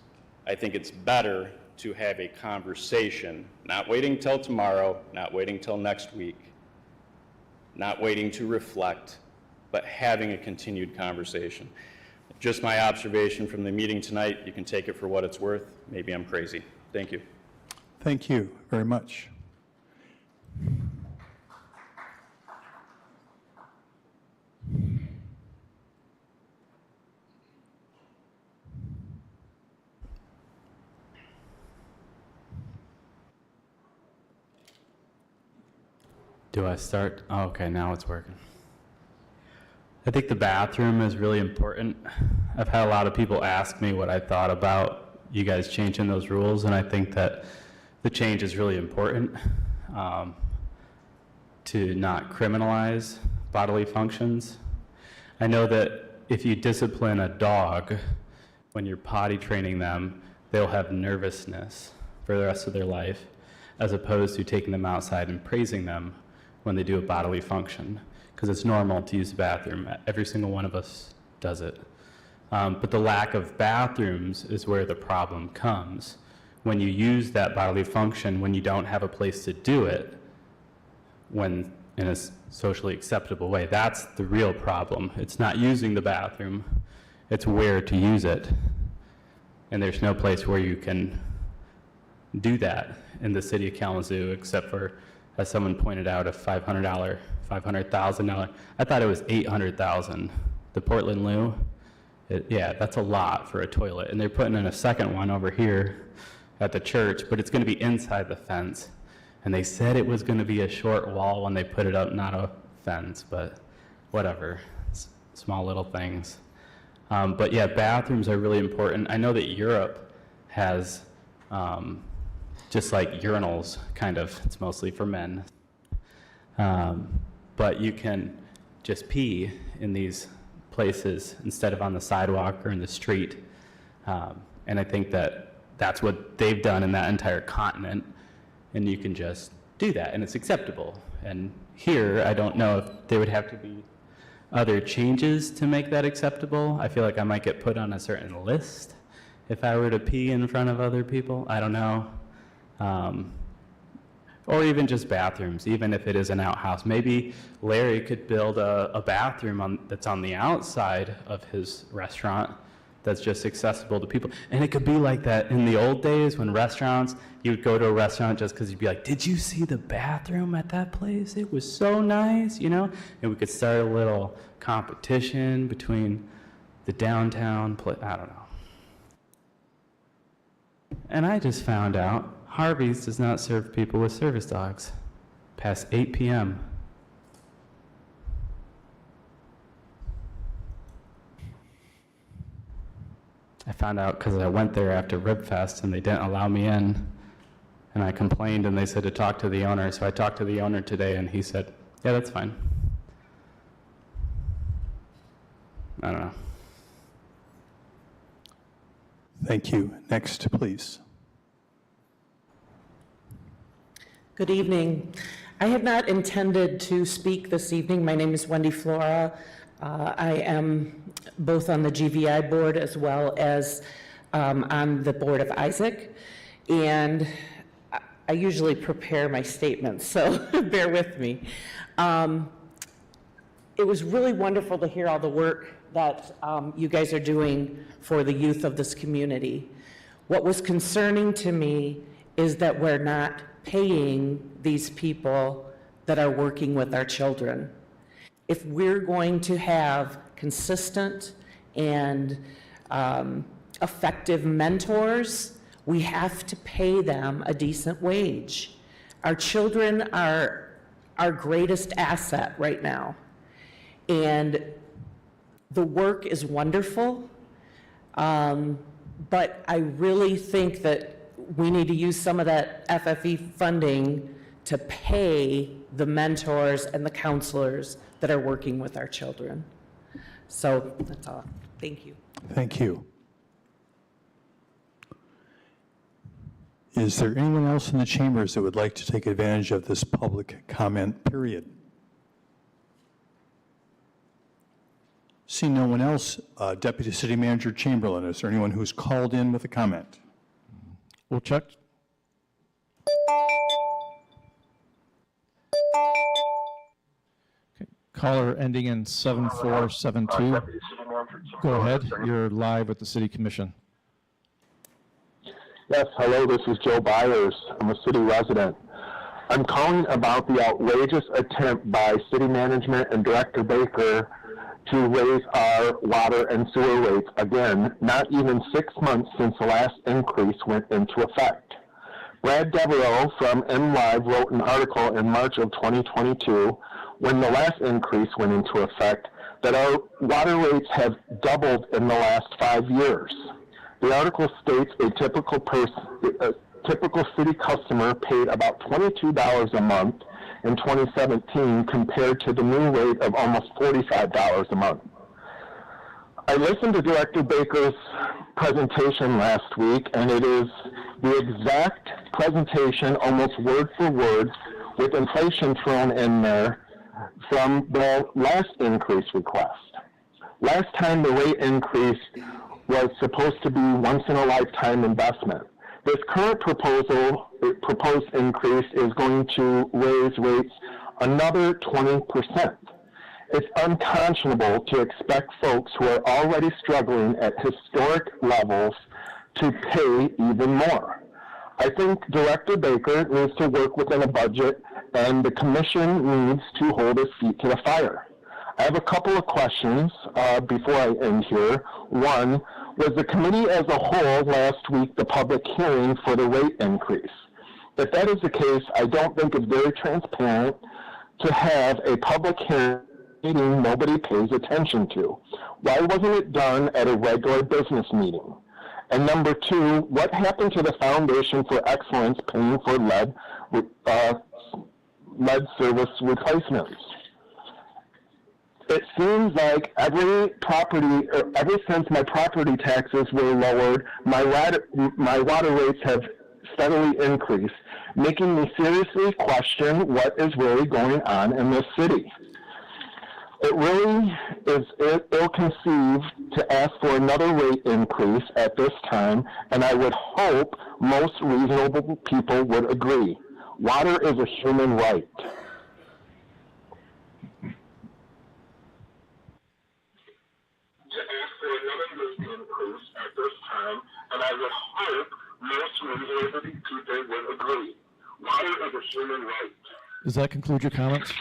I think it's better to have a conversation, not waiting till tomorrow, not waiting till next week, not waiting to reflect, but having a continued conversation. Just my observation from the meeting tonight. You can take it for what it's worth. Maybe I'm crazy. Thank you. Thank you very much. Do I start? Oh, okay, now it's working. I think the bathroom is really important. I've had a lot of people ask me what I thought about you guys changing those rules, and I think that the change is really important to not criminalize bodily functions. I know that if you discipline a dog when you're potty training them, they'll have nervousness for the rest of their life, as opposed to taking them outside and praising them when they do a bodily function, because it's normal to use the bathroom. Every single one of us does it. But the lack of bathrooms is where the problem comes. When you use that bodily function, when you don't have a place to do it, when in a socially acceptable way, that's the real problem. It's not using the bathroom, it's where to use it. And there's no place where you can do that in the city of Kalamazoo, except for, as someone pointed out, a $500,000. I thought it was $800,000. The Portland Loo, yeah, that's a lot for a toilet. And they're putting in a second one over here at the church, but it's going to be inside the fence. And they said it was going to be a short wall when they put it up, not a fence, but whatever, small little things. But yeah, bathrooms are really important. I know that Europe has just like urinals, kind of. It's mostly for men. But you can just pee in these places instead of on the sidewalk or in the street. And I think that that's what they've done in that entire continent. And you can just do that, and it's acceptable. And here, I don't know if there would have to be other changes to make that acceptable. I feel like I might get put on a certain list if I were to pee in front of other people. I don't know. Or even just bathrooms, even if it is an outhouse. Maybe Larry could build a bathroom that's on the outside of his restaurant that's just accessible to people. And it could be like that in the old days when restaurants, you would go to a restaurant just because you'd be like, did you see the bathroom at that place? It was so nice, you know? And we could start a little competition between the downtown place. I don't know. And I just found out Harvey's does not serve people with service dogs past 8 p.m. I found out because I went there after Ribfest and they didn't allow me in. And I complained and they said to talk to the owner. So I talked to the owner today and he said, yeah, that's fine. I don't know. Thank you. Next, please. Good evening. I had not intended to speak this evening. My name is Wendy Flora. I am both on the GVI board as well as on the board of Isaac. And I usually prepare my statements, so bear with me. It was really wonderful to hear all the work that you guys are doing for the youth of this community. What was concerning to me is that we're not paying these people that are working with our children. If we're going to have consistent and effective mentors, we have to pay them a decent wage. Our children are our greatest asset right now. And the work is wonderful, but I really think that we need to use some of that FFE funding to pay the mentors and the counselors that are working with our children. So that's all. Thank you. Thank you. Is there anyone else in the chambers that would like to take advantage of this public comment period? See no one else, Deputy City Manager Chamberlain, is there anyone who's called in with a comment? We'll check. Okay. Caller ending in 7472. Go ahead. You're live with the City Commission. Yes, hello, this is Joe Byers. I'm a city resident. I'm calling about the outrageous attempt by city management and Director Baker to raise our water and sewer rates again, not even 6 months since the last increase went into effect. Brad Devereaux from MLive wrote an article in March of 2022, when the last increase went into effect, that our water rates have doubled in the last 5 years. The article states a typical city customer paid about $22 a month in 2017 compared to the new rate of almost $45 a month. I listened to Director Baker's presentation last week, and it is the exact presentation, almost word for word, with inflation thrown in there from the last increase request. Last time the rate increase was supposed to be once-in-a-lifetime investment. This current proposed increase is going to raise rates another 20%. It's unconscionable to expect folks who are already struggling at historic levels to pay even more. I think Director Baker needs to work within a budget, and the Commission needs to hold its feet to the fire. I have a couple of questions before I end here. One, was the committee as a whole last week the public hearing for the rate increase? If that is the case, I don't think it's very transparent to have a public hearing meeting nobody pays attention to. Why wasn't it done at a regular business meeting? And number two, what happened to the Foundation for Excellence paying for lead service replacements? It seems like ever since my property taxes were lowered, my water rates have steadily increased, making me seriously question what is really going on in this city. It really is ill-conceived to ask for another rate increase at this time, and I would hope most reasonable people would agree. Water is a human right. human right. Does that conclude your comments?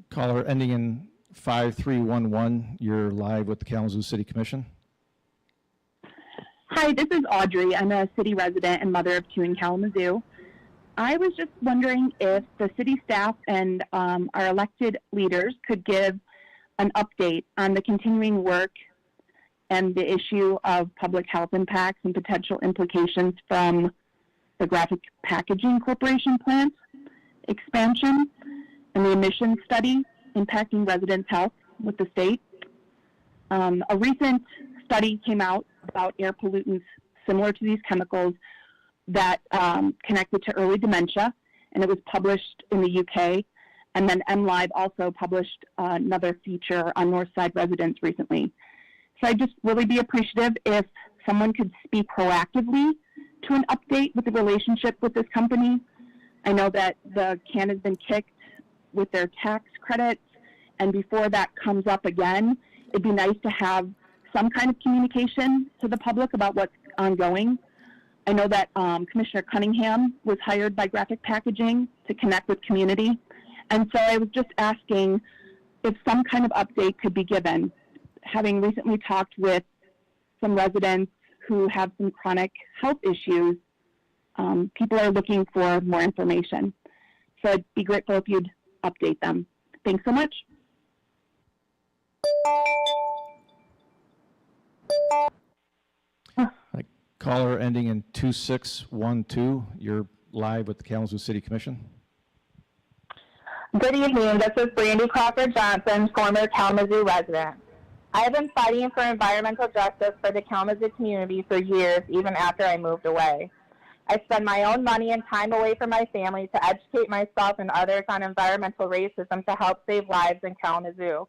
Caller ending in 5311, you're live with the Kalamazoo City Commission. Hi, this is Audrey. I'm a city resident and mother of 2 in Kalamazoo. I was just wondering if the city staff and our elected leaders could give an update on the continuing work and the issue of public health impacts and potential implications from the Graphic Packaging Corporation plant expansion and the emissions study impacting residents' health with the state. A recent study came out about air pollutants similar to these chemicals that connected to early dementia, and it was published in the UK. And then MLive also published another feature on Northside residents recently. So I'd just really be appreciative if someone could speak proactively to an update with the relationship with this company. I know that the can has been kicked with their tax credits, and before that comes up again, it'd be nice to have some kind of communication to the public about what's ongoing. I know that Commissioner Cunningham was hired by Graphic Packaging to connect with community. And so I was just asking if some kind of update could be given. Having recently talked with some residents who have some chronic health issues, people are looking for more information. So I'd be grateful if you'd update them. Thanks so much. Caller ending in 2612, you're live with the Kalamazoo City Commission. Good evening. This is Brandy Crawford Johnson, former Kalamazoo resident. I have been fighting for environmental justice for the Kalamazoo community for years, even after I moved away. I spend my own money and time away from my family to educate myself and others on environmental racism to help save lives in Kalamazoo.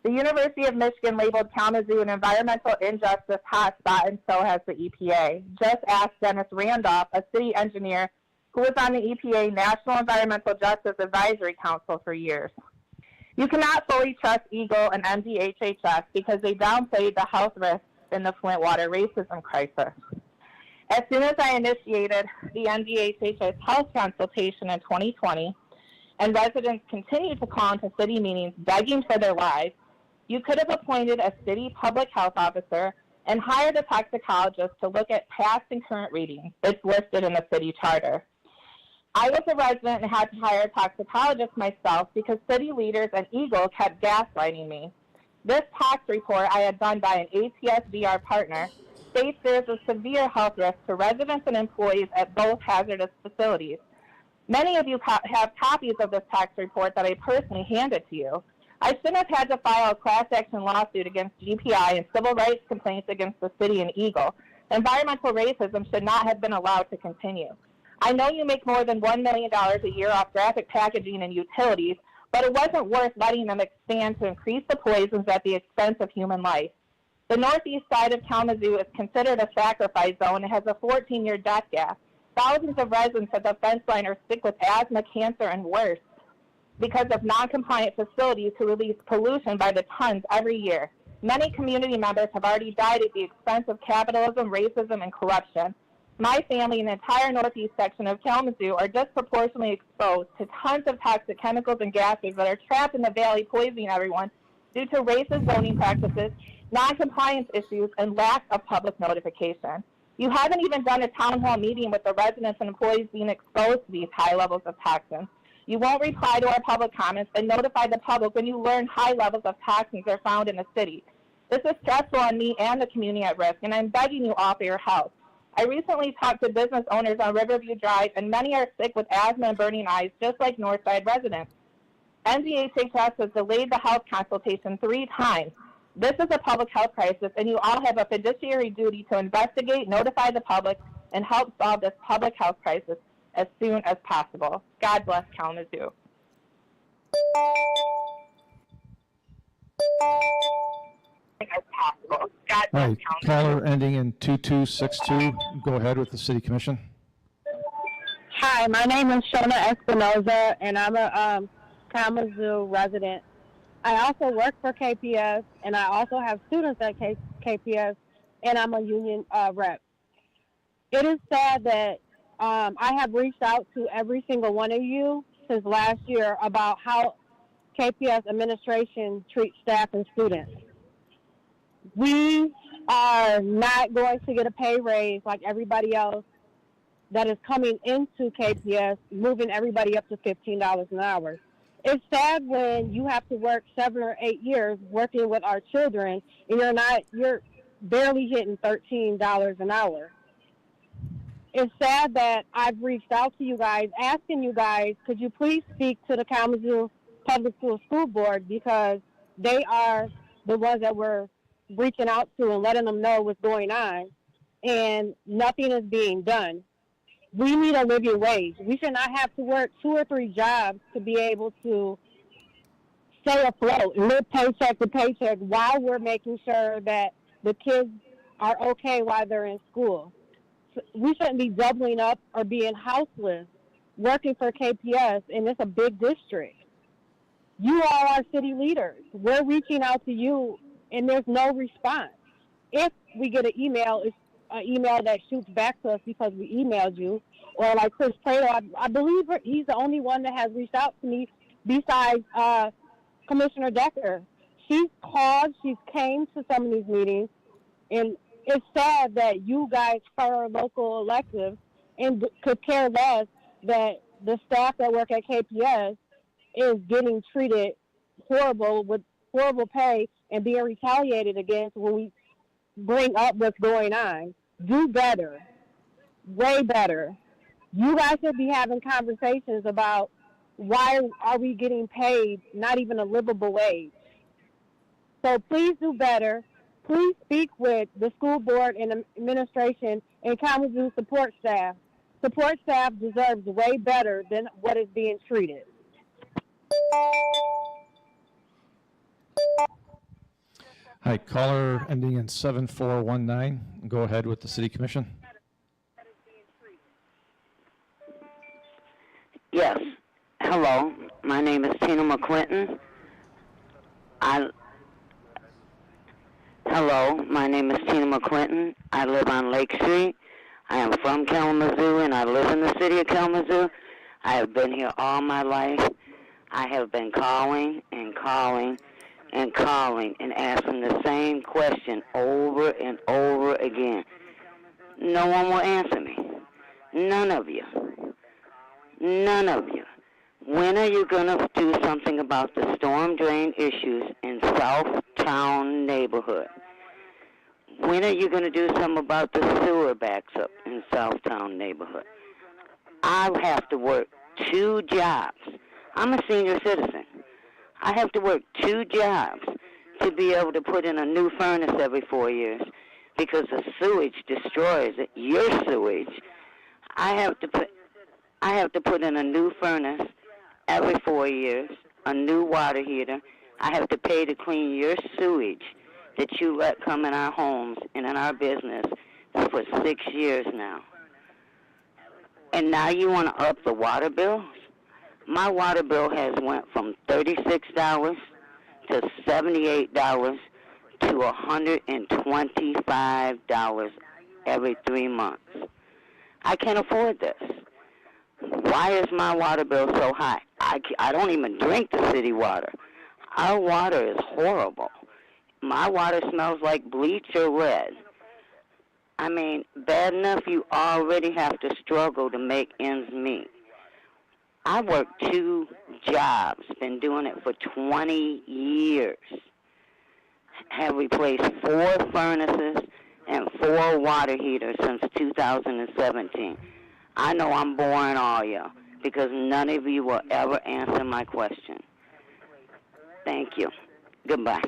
The University of Michigan labeled Kalamazoo an environmental injustice hotspot, and so has the EPA. Just ask Dennis Randolph, a city engineer who was on the EPA National Environmental Justice Advisory Council for years. You cannot fully trust Eagle and MDHHS because they downplayed the health risks in the Flint water racism crisis. As soon as I initiated the MDHHS health consultation in 2020, and residents continued to call into city meetings begging for their lives, you could have appointed a city public health officer and hired a toxicologist to look at past and current readings. It's listed in the city charter. I was a resident and had to hire a toxicologist myself because city leaders and Eagle kept gaslighting me. This tox report I had done by an ATS-VR partner states there is a severe health risk to residents and employees at both hazardous facilities. Many of you have copies of this tax report that I personally handed to you. I shouldn't have had to file a class action lawsuit against GPI and civil rights complaints against the city and Eagle. Environmental racism should not have been allowed to continue. I know you make more than $1 million a year off graphic packaging and utilities, but it wasn't worth letting them expand to increase the poisons at the expense of human life. The northeast side of Kalamazoo is considered a sacrifice zone and has a 14-year death gap. Thousands of residents at the fence line are sick with asthma, cancer, and worse because of non-compliant facilities who release pollution by the tons every year. Many community members have already died at the expense of capitalism, racism, and corruption. My family and the entire northeast section of Kalamazoo are disproportionately exposed to tons of toxic chemicals and gases that are trapped in the valley, poisoning everyone due to racist zoning practices, non-compliance issues, and lack of public notification. You haven't even done a town hall meeting with the residents and employees being exposed to these high levels of toxins. You won't reply to our public comments and notify the public when you learn high levels of toxins are found in the city. This is stressful on me and the community at risk, and I'm begging you all for your help. I recently talked to business owners on Riverview Drive, and many are sick with asthma and burning eyes, just like Northside residents. NDHHS has delayed the health consultation 3 times. This is a public health crisis, and you all have a fiduciary duty to investigate, notify the public, and help solve this public health crisis as soon as possible. God bless Kalamazoo. As possible. God bless Right. Kalamazoo. Caller ending in 2262, go ahead with the City Commission. Hi, my name is Shona Espinoza, and I'm a Kalamazoo resident. I also work for KPS, and I also have students at KPS, and I'm a union rep. It is sad that I have reached out to every single one of you since last year about how KPS administration treats staff and students. We are not going to get a pay raise like everybody else that is coming into KPS, moving everybody up to $15 an hour. It's sad when you have to work 7 or 8 years working with our children and you're barely hitting $13 an hour. It's sad that I've reached out to you guys, asking you guys, could you please speak to the Kalamazoo Public School Board, because they are the ones that we're reaching out to and letting them know what's going on, and nothing is being done. We need a living wage. We should not have to work 2 or 3 jobs to be able to stay afloat and live paycheck to paycheck while we're making sure that the kids are okay while they're in school. We shouldn't be doubling up or being houseless working for KPS, and it's a big district. You all are city leaders. We're reaching out to you, and there's no response. If we get an email, it's an email that shoots back to us because we emailed you. Or like Chris Prato, I believe he's the only one that has reached out to me besides Commissioner Decker. She's called, she's came to some of these meetings, and it's sad that you guys for local electives and could care less that the staff that work at KPS is getting treated horrible with horrible pay and being retaliated against when we bring up what's going on. Do better, way better. You guys should be having conversations about why are we getting paid not even a livable wage. So please do better. Please speak with the school board and administration and Kalamazoo support staff. Support staff deserves way better than what is being treated. Hi, caller ending in 7419. Go ahead with the City Commission. Yes. Hello. My name is Tina McClinton. Hello. My name is Tina McClinton. I live on Lake Street. I am from Kalamazoo, and I live in the city of Kalamazoo. I have been here all my life. I have been calling and calling and calling and asking the same question over and over again. No one will answer me. None of you. None of you. When are you going to do something about the storm drain issues in Southtown neighborhood? When are you going to do something about the sewer backs up in Southtown neighborhood? I have to work 2 jobs. I'm a senior citizen. I have to work 2 jobs to be able to put in a new furnace every 4 years because the sewage destroys it. Your sewage. I have to put in a new furnace every 4 years, a new water heater. I have to pay to clean your sewage that you let come in our homes and in our business for 6 years now. And now you want to up the water bills? My water bill has went from $36 to $78 to $125 every 3 months. I can't afford this. Why is my water bill so high? I don't even drink the city water. Our water is horrible. My water smells like bleach or lead. I mean, bad enough you already have to struggle to make ends meet. I work 2 jobs, been doing it for 20 years. Have replaced 4 furnaces and 4 water heaters since 2017. I know I'm boring all you because none of you will ever answer my question. Thank you. Goodbye.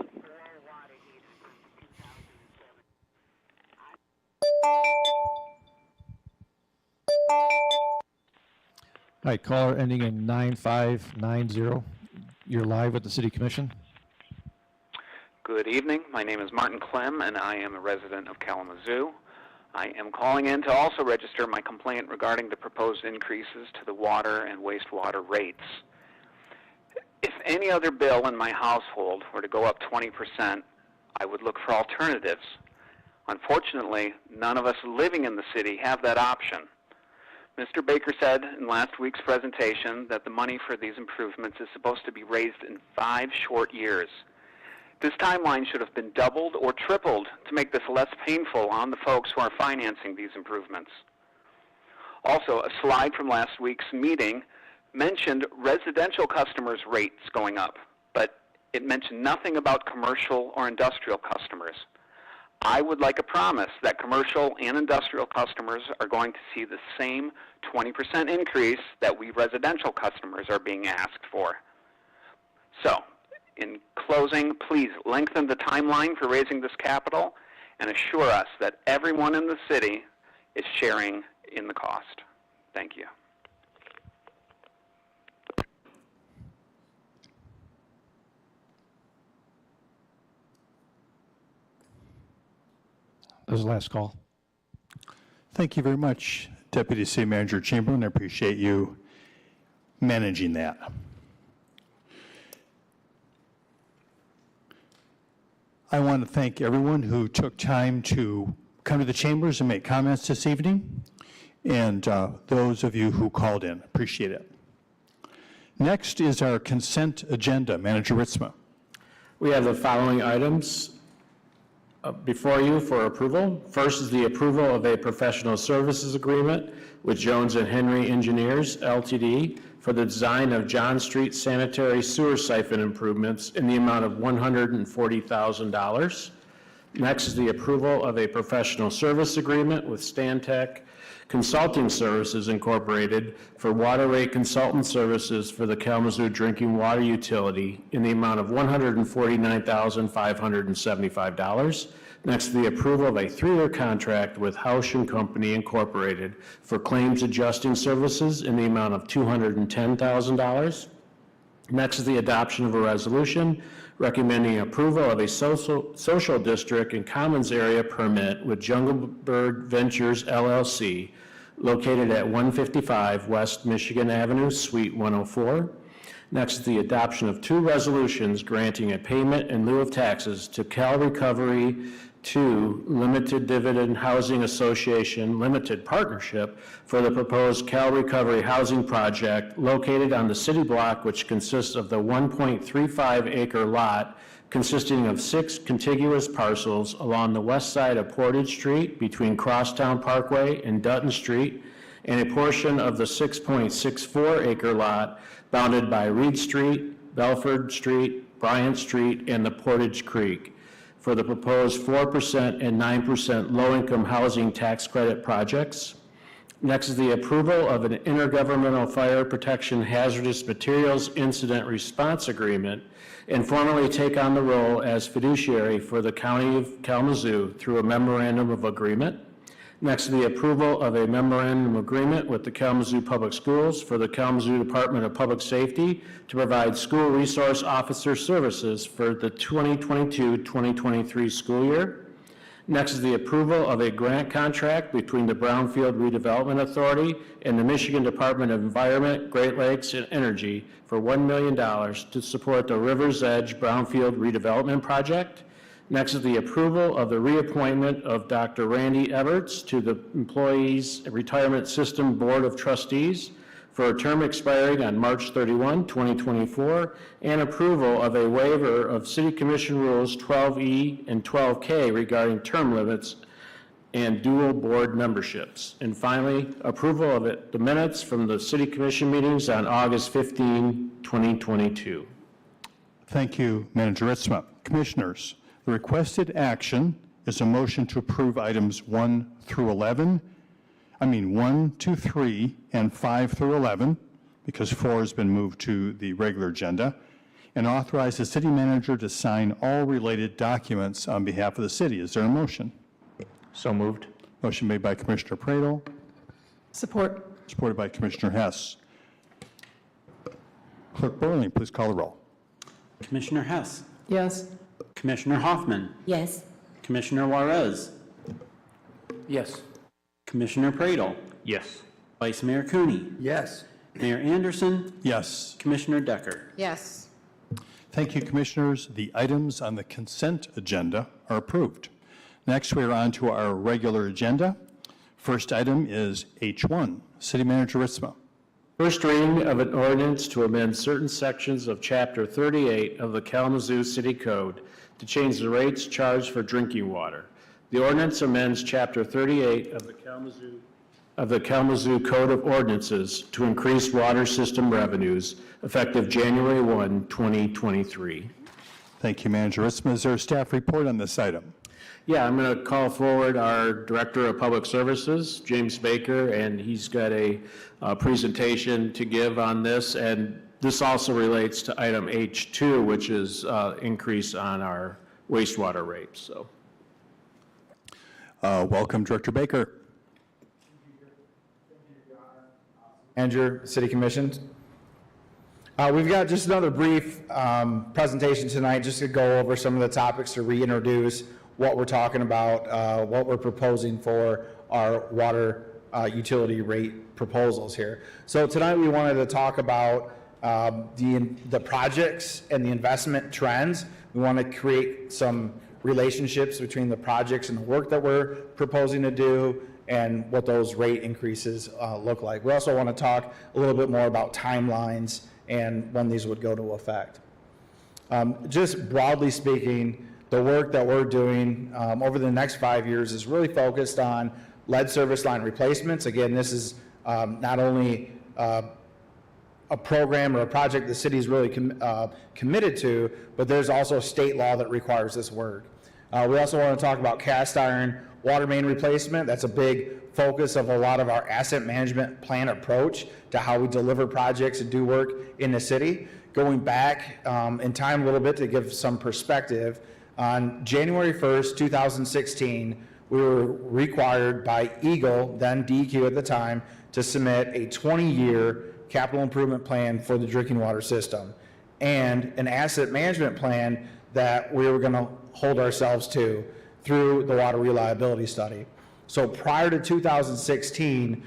Hi, caller ending in 9590. You're live at the City Commission. Good evening. My name is Martin Clem, and I am a resident of Kalamazoo. I am calling in to also register my complaint regarding the proposed increases to the water and wastewater rates. If any other bill in my household were to go up 20%, I would look for alternatives. Unfortunately, none of us living in the city have that option. Mr. Baker said in last week's presentation that the money for these improvements is supposed to be raised in 5 short years. This timeline should have been doubled or tripled to make this less painful on the folks who are financing these improvements. Also, a slide from last week's meeting mentioned residential customers' rates going up, but it mentioned nothing about commercial or industrial customers. I would like a promise that commercial and industrial customers are going to see the same 20% increase that we residential customers are being asked for. So, in closing, please lengthen the timeline for raising this capital and assure us that everyone in the city is sharing in the cost. Thank you. That was the last call. Thank you very much, Deputy City Manager Chamberlain. I appreciate you managing that. I want to thank everyone who took time to come to the chambers and make comments this evening, and those of you who called in. Appreciate it. Next is our consent agenda. Manager Ritzma. We have the following items before you for approval. First is the approval of a professional services agreement with Jones and Henry Engineers, Ltd. for the design of John Street sanitary sewer siphon improvements in the amount of $140,000. Next is the approval of a professional service agreement with Stantec Consulting Services Incorporated for water rate consultant services for the Kalamazoo drinking water utility in the amount of $149,575. Next, the approval of a 3-year contract with Hausch & Company Incorporated for claims adjusting services in the amount of $210,000. Next is the adoption of a resolution recommending approval of a social district and commons area permit with Jungle Bird Ventures LLC located at 155 West Michigan Avenue, Suite 104. Next is the adoption of 2 resolutions granting a payment in lieu of taxes to Cal Recovery 2 Limited Dividend Housing Association Limited Partnership for the proposed Cal Recovery Housing Project located on the city block, which consists of the 1.35-acre lot consisting of 6 contiguous parcels along the west side of Portage Street between Crosstown Parkway and Dutton Street, and a portion of the 6.64-acre lot bounded by Reed Street, Belford Street, Bryant Street, and the Portage Creek for the proposed 4% and 9% low-income housing tax credit projects. Next is the approval of an Intergovernmental Fire Protection Hazardous Materials Incident Response Agreement and formally take on the role as fiduciary for the County of Kalamazoo through a Memorandum of Agreement. Next is the approval of a Memorandum of Agreement with the Kalamazoo Public Schools for the Kalamazoo Department of Public Safety to provide school resource officer services for the 2022-2023 school year. Next is the approval of a grant contract between the Brownfield Redevelopment Authority and the Michigan Department of Environment, Great Lakes, and Energy for $1 million to support the River's Edge Brownfield Redevelopment Project. Next is the approval of the reappointment of Dr. Randy Everts to the Employees Retirement System Board of Trustees for a term expiring on March 31, 2024, and approval of a waiver of City Commission Rules 12E and 12K regarding term limits and dual board memberships. And finally, approval of the minutes from the City Commission meetings on August 15, 2022. Thank you, Manager Ritzma. Commissioners, the requested action is a motion to approve items 1 to 3, and 5 through 11, because 4 has been moved to the regular agenda, and authorize the city manager to sign all related documents on behalf of the city. Is there a motion? So moved. Motion made by Commissioner Pradel. Support. Supported by Commissioner Hess. Clerk Borling, please call the roll. Commissioner Hess. Yes. Commissioner Hoffman. Yes. Commissioner Juarez. Yes. Commissioner Pradel. Yes. Vice Mayor Cooney. Yes. Mayor Anderson. Yes. Commissioner Decker. Yes. Thank you, Commissioners. The items on the consent agenda are approved. Next, we are on to our regular agenda. First item is H1. City Manager Ritzma. First reading of an ordinance to amend certain sections of Chapter 38 of the Kalamazoo City Code to change the rates charged for drinking water. The ordinance amends Chapter 38 of the Kalamazoo Code of Ordinances to increase water system revenues effective January 1, 2023. Thank you, Manager Ritzma. Is there a staff report on this item? Yeah, I'm going to call forward our Director of Public Services, James Baker, and he's got a presentation to give on this. And this also relates to item H2, which is increase on our wastewater rates. So, welcome, Director Baker. Manager, City Commission. We've got just another brief presentation tonight just to go over some of the topics to reintroduce what we're talking about, what we're proposing for our water utility rate proposals here. So tonight we wanted to talk about the projects and the investment trends. We want to create some relationships between the projects and the work that we're proposing to do and what those rate increases look like. We also want to talk a little bit more about timelines and when these would go to effect. Just broadly speaking, the work that we're doing over the next 5 years is really focused on lead service line replacements. Again, this is not only a program or a project the city is really committed to, but there's also state law that requires this work. We also want to talk about cast iron water main replacement. That's a big focus of a lot of our asset management plan approach to how we deliver projects and do work in the city. Going back in time a little bit to give some perspective, on January 1st, 2016, we were required by EGLE, then DEQ at the time, to submit a 20-year capital improvement plan for the drinking water system and an asset management plan that we were going to hold ourselves to through the water reliability study. So prior to 2016,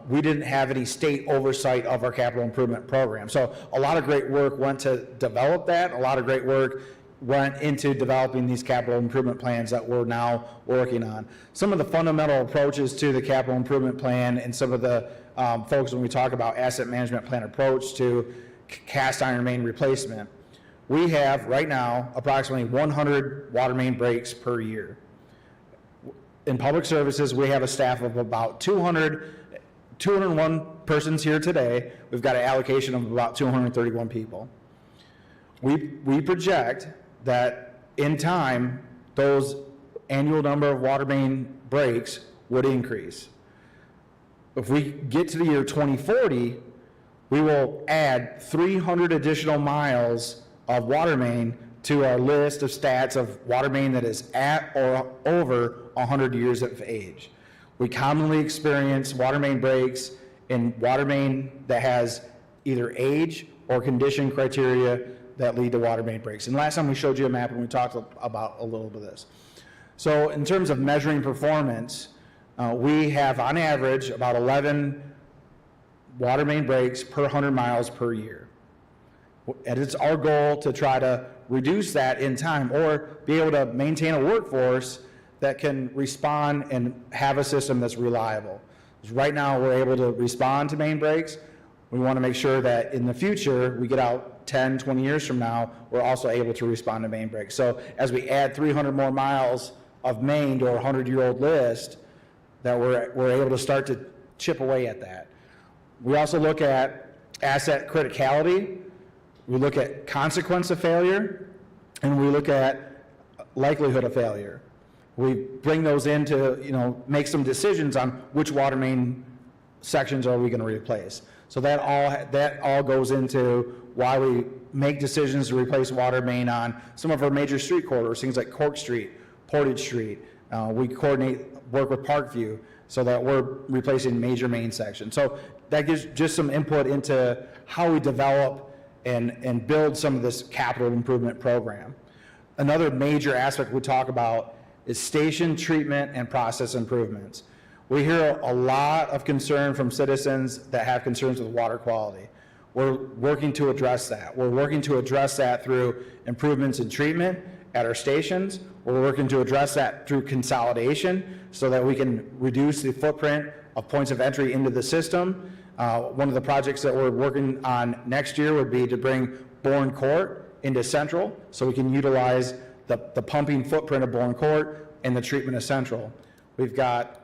we didn't have any state oversight of our capital improvement program. So a lot of great work went to develop that. A lot of great work went into developing these capital improvement plans that we're now working on. Some of the fundamental approaches to the capital improvement plan and some of the folks when we talk about asset management plan approach to cast iron main replacement. We have right now approximately 100 water main breaks per year. In public services, we have a staff of about 201 persons here today. We've got an allocation of about 231 people. We project that in time, those annual number of water main breaks would increase. If we get to the year 2040, we will add 300 additional miles of water main to our list of stats of water main that is at or over 100 years of age. We commonly experience water main breaks in water main that has either age or condition criteria that lead to water main breaks. And last time we showed you a map and we talked about a little bit of this. So in terms of measuring performance, we have on average about 11 water main breaks per 100 miles per year. And it's our goal to try to reduce that in time or be able to maintain a workforce that can respond and have a system that's reliable. Because right now we're able to respond to main breaks. We want to make sure that in the future, we get out 10, 20 years from now, we're also able to respond to main breaks. So as we add 300 more miles of main to our 100-year-old list, that we're able to start to chip away at that. We also look at asset criticality. We look at consequence of failure, and we look at likelihood of failure. We bring those in to, make some decisions on which water main sections are we going to replace. So that all goes into why we make decisions to replace water main on some of our major street corridors, things like Cork Street, Portage Street. We work with Parkview so that we're replacing major main sections. So that gives just some input into how we develop and build some of this capital improvement program. Another major aspect we talk about is station treatment and process improvements. We hear a lot of concern from citizens that have concerns with water quality. We're working to address that. We're working to address that through improvements in treatment at our stations. We're working to address that through consolidation so that we can reduce the footprint of points of entry into the system. One of the projects that we're working on next year would be to bring Bourne Court into Central so we can utilize the pumping footprint of Bourne Court and the treatment of Central. We've got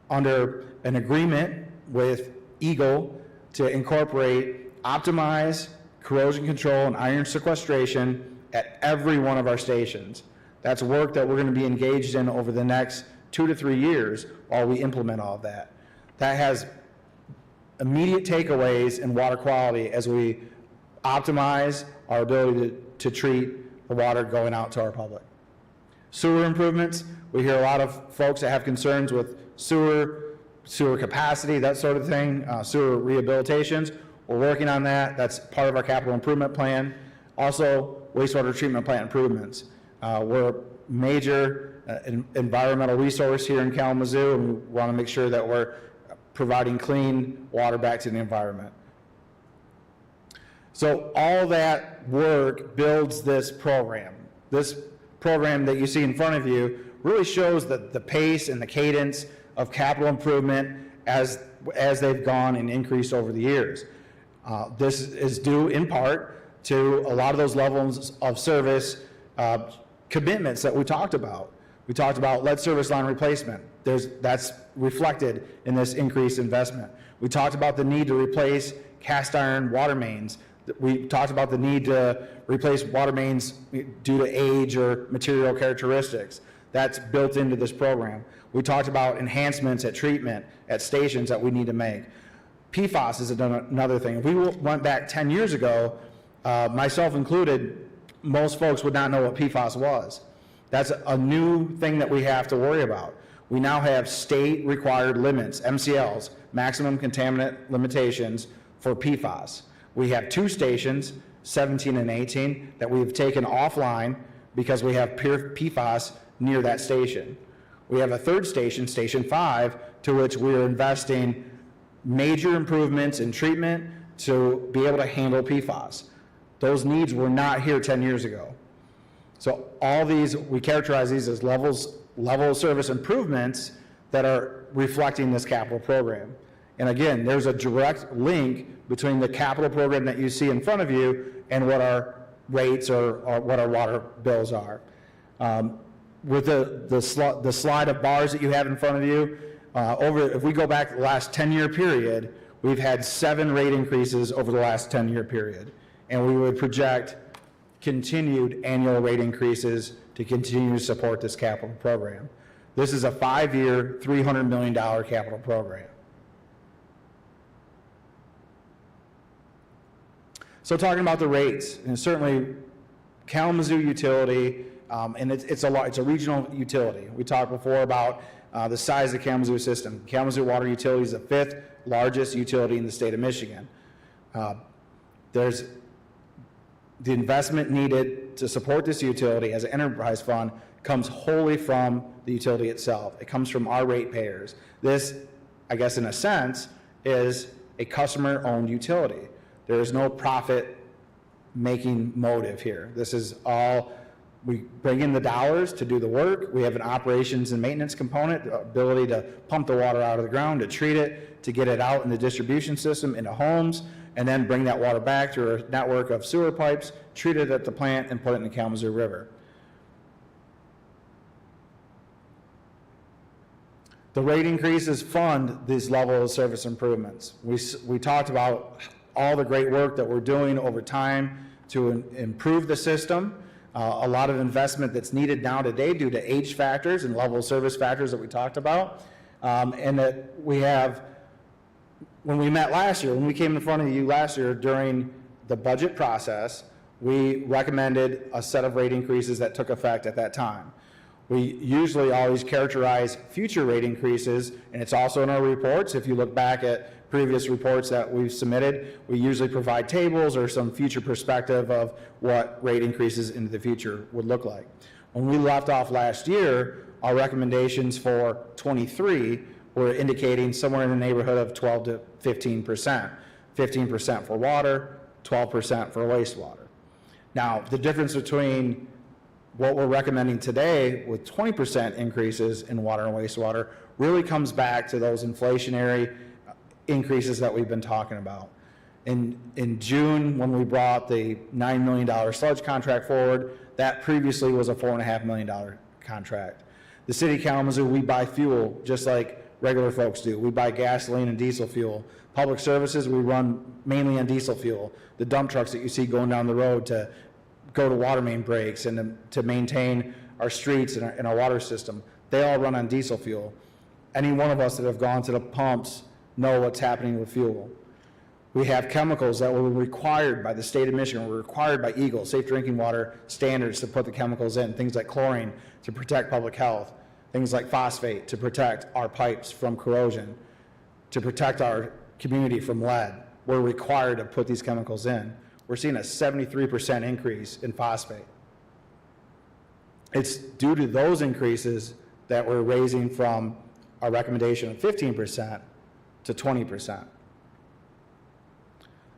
under an agreement with Eagle to incorporate optimize corrosion control and iron sequestration at every one of our stations. That's work that we're going to be engaged in over the next 2 to 3 years while we implement all of that. That has immediate takeaways in water quality as we optimize our ability to treat the water going out to our public. Sewer improvements, we hear a lot of folks that have concerns with sewer capacity, that sort of thing, sewer rehabilitations. We're working on that. That's part of our capital improvement plan. Also, wastewater treatment plant improvements. We're a major environmental resource here in Kalamazoo, and we want to make sure that we're providing clean water back to the environment. So all that work builds this program. This program that you see in front of you really shows the pace and the cadence of capital improvement as they've gone and increased over the years. This is due in part to a lot of those levels of service commitments that we talked about. We talked about lead service line replacement. That's reflected in this increased investment. We talked about the need to replace cast iron water mains. We talked about the need to replace water mains due to age or material characteristics. That's built into this program. We talked about enhancements at treatment at stations that we need to make. PFAS is another thing. If we went back 10 years ago, myself included, most folks would not know what PFAS was. That's a new thing that we have to worry about. We now have state required limits, MCLs, maximum contaminant limitations for PFAS. We have 2 stations, 17 and 18, that we've taken offline because we have pure PFAS near that station. We have a 3rd station, Station 5, to which we are investing major improvements in treatment to be able to handle PFAS. Those needs were not here 10 years ago. So all these, we characterize these as level of service improvements that are reflecting this capital program. And again, there's a direct link between the capital program that you see in front of you and what our rates or what our water bills are. With the slide of bars that you have in front of you, if we go back the last 10-year period, we've had 7 rate increases over the last 10-year period. And we would project continued annual rate increases to continue to support this capital program. This is a 5-year, $300 million capital program. So talking about the rates, and certainly Kalamazoo Utility, and it's a regional utility. We talked before about the size of the Kalamazoo system. Kalamazoo Water Utility is the 5th largest utility in the state of Michigan. There's the investment needed to support this utility as an enterprise fund comes wholly from the utility itself. It comes from our ratepayers. This, I guess in a sense, is a customer-owned utility. There is no profit-making motive here. This is all, we bring in the dollars to do the work. We have an operations and maintenance component, the ability to pump the water out of the ground, to treat it, to get it out in the distribution system into homes, and then bring that water back through a network of sewer pipes, treat it at the plant, and put it in the Kalamazoo River. The rate increases fund these level of service improvements. We talked about all the great work that we're doing over time to improve the system. A lot of investment that's needed now today due to age factors and level of service factors that we talked about. And that we have, when we met last year, when we came in front of you last year during the budget process, we recommended a set of rate increases that took effect at that time. We usually always characterize future rate increases, and it's also in our reports. If you look back at previous reports that we've submitted, we usually provide tables or some future perspective of what rate increases into the future would look like. When we left off last year, our recommendations for 23 were indicating somewhere in the neighborhood of 12 to 15%. 15% for water, 12% for wastewater. Now, the difference between what we're recommending today with 20% increases in water and wastewater really comes back to those inflationary increases that we've been talking about. In June, when we brought the $9 million sludge contract forward, that previously was a $4.5 million contract. The city of Kalamazoo, we buy fuel just like regular folks do. We buy gasoline and diesel fuel. Public services, we run mainly on diesel fuel. The dump trucks that you see going down the road to go to water main breaks and to maintain our streets and our water system, they all run on diesel fuel. Any one of us that have gone to the pumps know what's happening with fuel. We have chemicals that were required by the state of Michigan, were required by EGLE, Safe Drinking Water Standards, to put the chemicals in, things like chlorine to protect public health, things like phosphate to protect our pipes from corrosion, to protect our community from lead. We're required to put these chemicals in. We're seeing a 73% increase in phosphate. It's due to those increases that we're raising from a recommendation of 15% to 20%.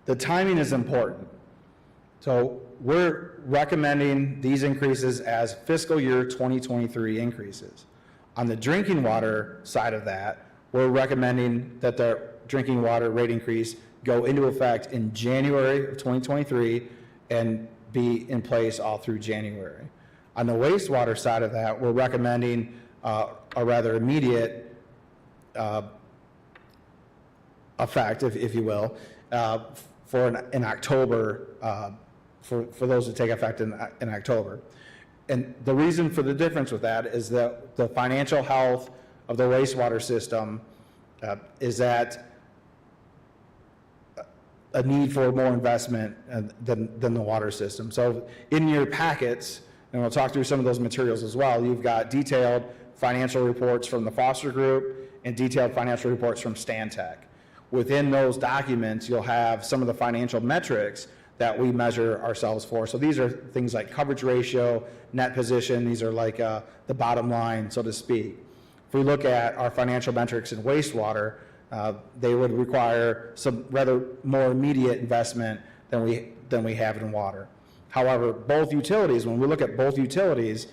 The timing is important. So we're recommending these increases as fiscal year 2023 increases. On the drinking water side of that, we're recommending that the drinking water rate increase go into effect in January of 2023 and be in place all through January. On the wastewater side of that, we're recommending a rather immediate effect, if you will, in October, for those to take effect in October. And the reason for the difference with that is that the financial health of the wastewater system is that a need for more investment than the water system. So in your packets, and we'll talk through some of those materials as well, you've got detailed financial reports from the Foster Group and detailed financial reports from Stantec. Within those documents, you'll have some of the financial metrics that we measure ourselves for. So these are things like coverage ratio, net position. These are like the bottom line, so to speak. If we look at our financial metrics in wastewater, they would require some rather more immediate investment than we have in water. However, both utilities, when we look at both utilities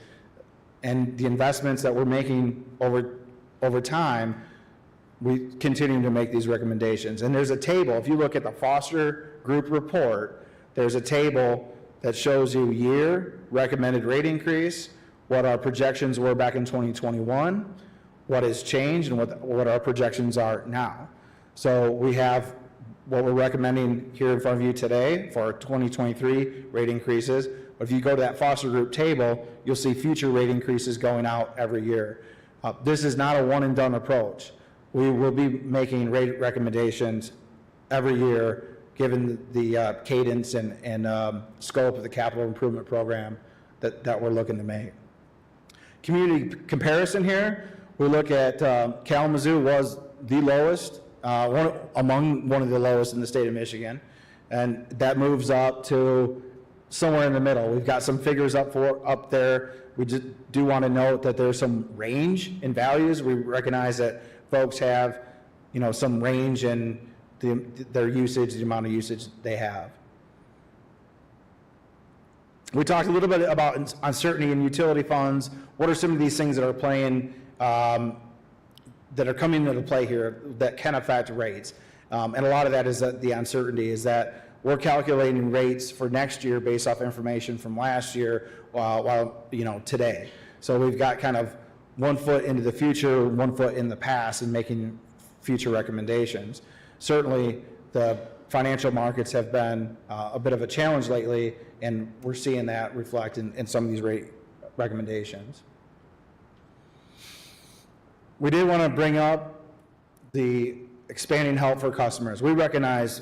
and the investments that we're making over time, we continue to make these recommendations. And there's a table, if you look at the Foster Group report, there's a table that shows you year, recommended rate increase, what our projections were back in 2021, what has changed, and what our projections are now. So we have what we're recommending here in front of you today for our 2023 rate increases. But if you go to that Foster Group table, you'll see future rate increases going out every year. This is not a one and done approach. We will be making rate recommendations every year, given the cadence and scope of the capital improvement program that we're looking to make. Community comparison here, we look at Kalamazoo was the lowest, among one of the lowest in the state of Michigan, and that moves up to somewhere in the middle. We've got some figures up there. We just do want to note that there's some range in values. We recognize that folks have, some range in their usage, the amount of usage they have. We talked a little bit about uncertainty in utility funds. What are some of these things that are playing, that are coming into play here that can affect rates? And a lot of that is that the uncertainty is that we're calculating rates for next year based off information from last year, while today. So we've got kind of 1 foot into the future, 1 foot in the past, and making future recommendations. Certainly, the financial markets have been a bit of a challenge lately, and we're seeing that reflect in some of these rate recommendations. We did want to bring up the expanding help for customers. We recognize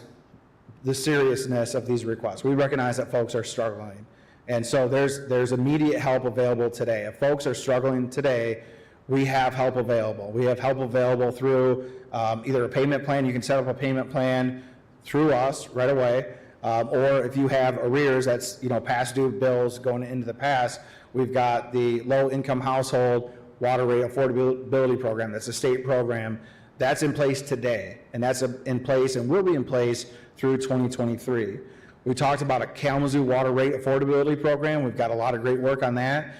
the seriousness of these requests. We recognize that folks are struggling. And so there's immediate help available today. If folks are struggling today, we have help available. We have help available through either a payment plan. You can set up a payment plan through us right away. Or if you have arrears, that's past due bills going into the past, we've got the low income household water rate affordability program. That's a state program That's in place today, and that's in place and will be in place through 2023. We talked about a Kalamazoo water rate affordability program. We've got a lot of great work on that.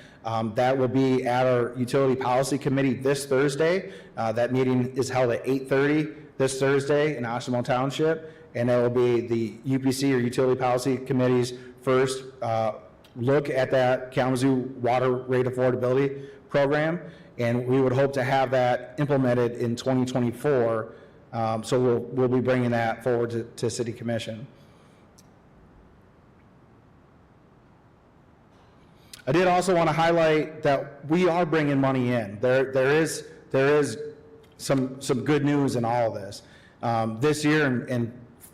That will be at our Utility Policy Committee this Thursday. That meeting is held at 8:30 this Thursday in Oshawa Township, and it will be the UPC or Utility Policy Committee's first look at that Kalamazoo water rate affordability program, and we would hope to have that implemented in 2024. So we'll be bringing that forward to City Commission. I did also want to highlight that we are bringing money in. There is some good news in all of this. This year in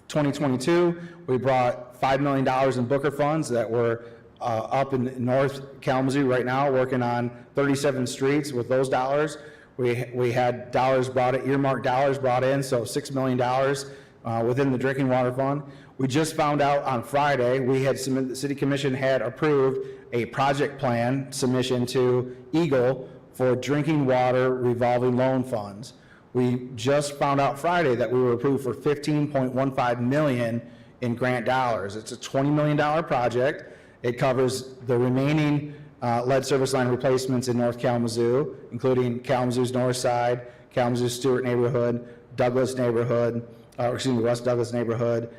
2022, we brought $5 million in Booker funds that were up in North Kalamazoo right now, working on 37 streets with those dollars. We had earmarked dollars brought in, so $6 million within the drinking water fund. We just found out on Friday, the City Commission had approved a project plan submission to Eagle for drinking water revolving loan funds. We just found out Friday that we were approved for $15.15 million in grant dollars. It's a $20 million project. It covers the remaining lead service line replacements in North Kalamazoo, including Kalamazoo's North Side, Kalamazoo Stewart neighborhood, Douglas neighborhood, West Douglas neighborhood,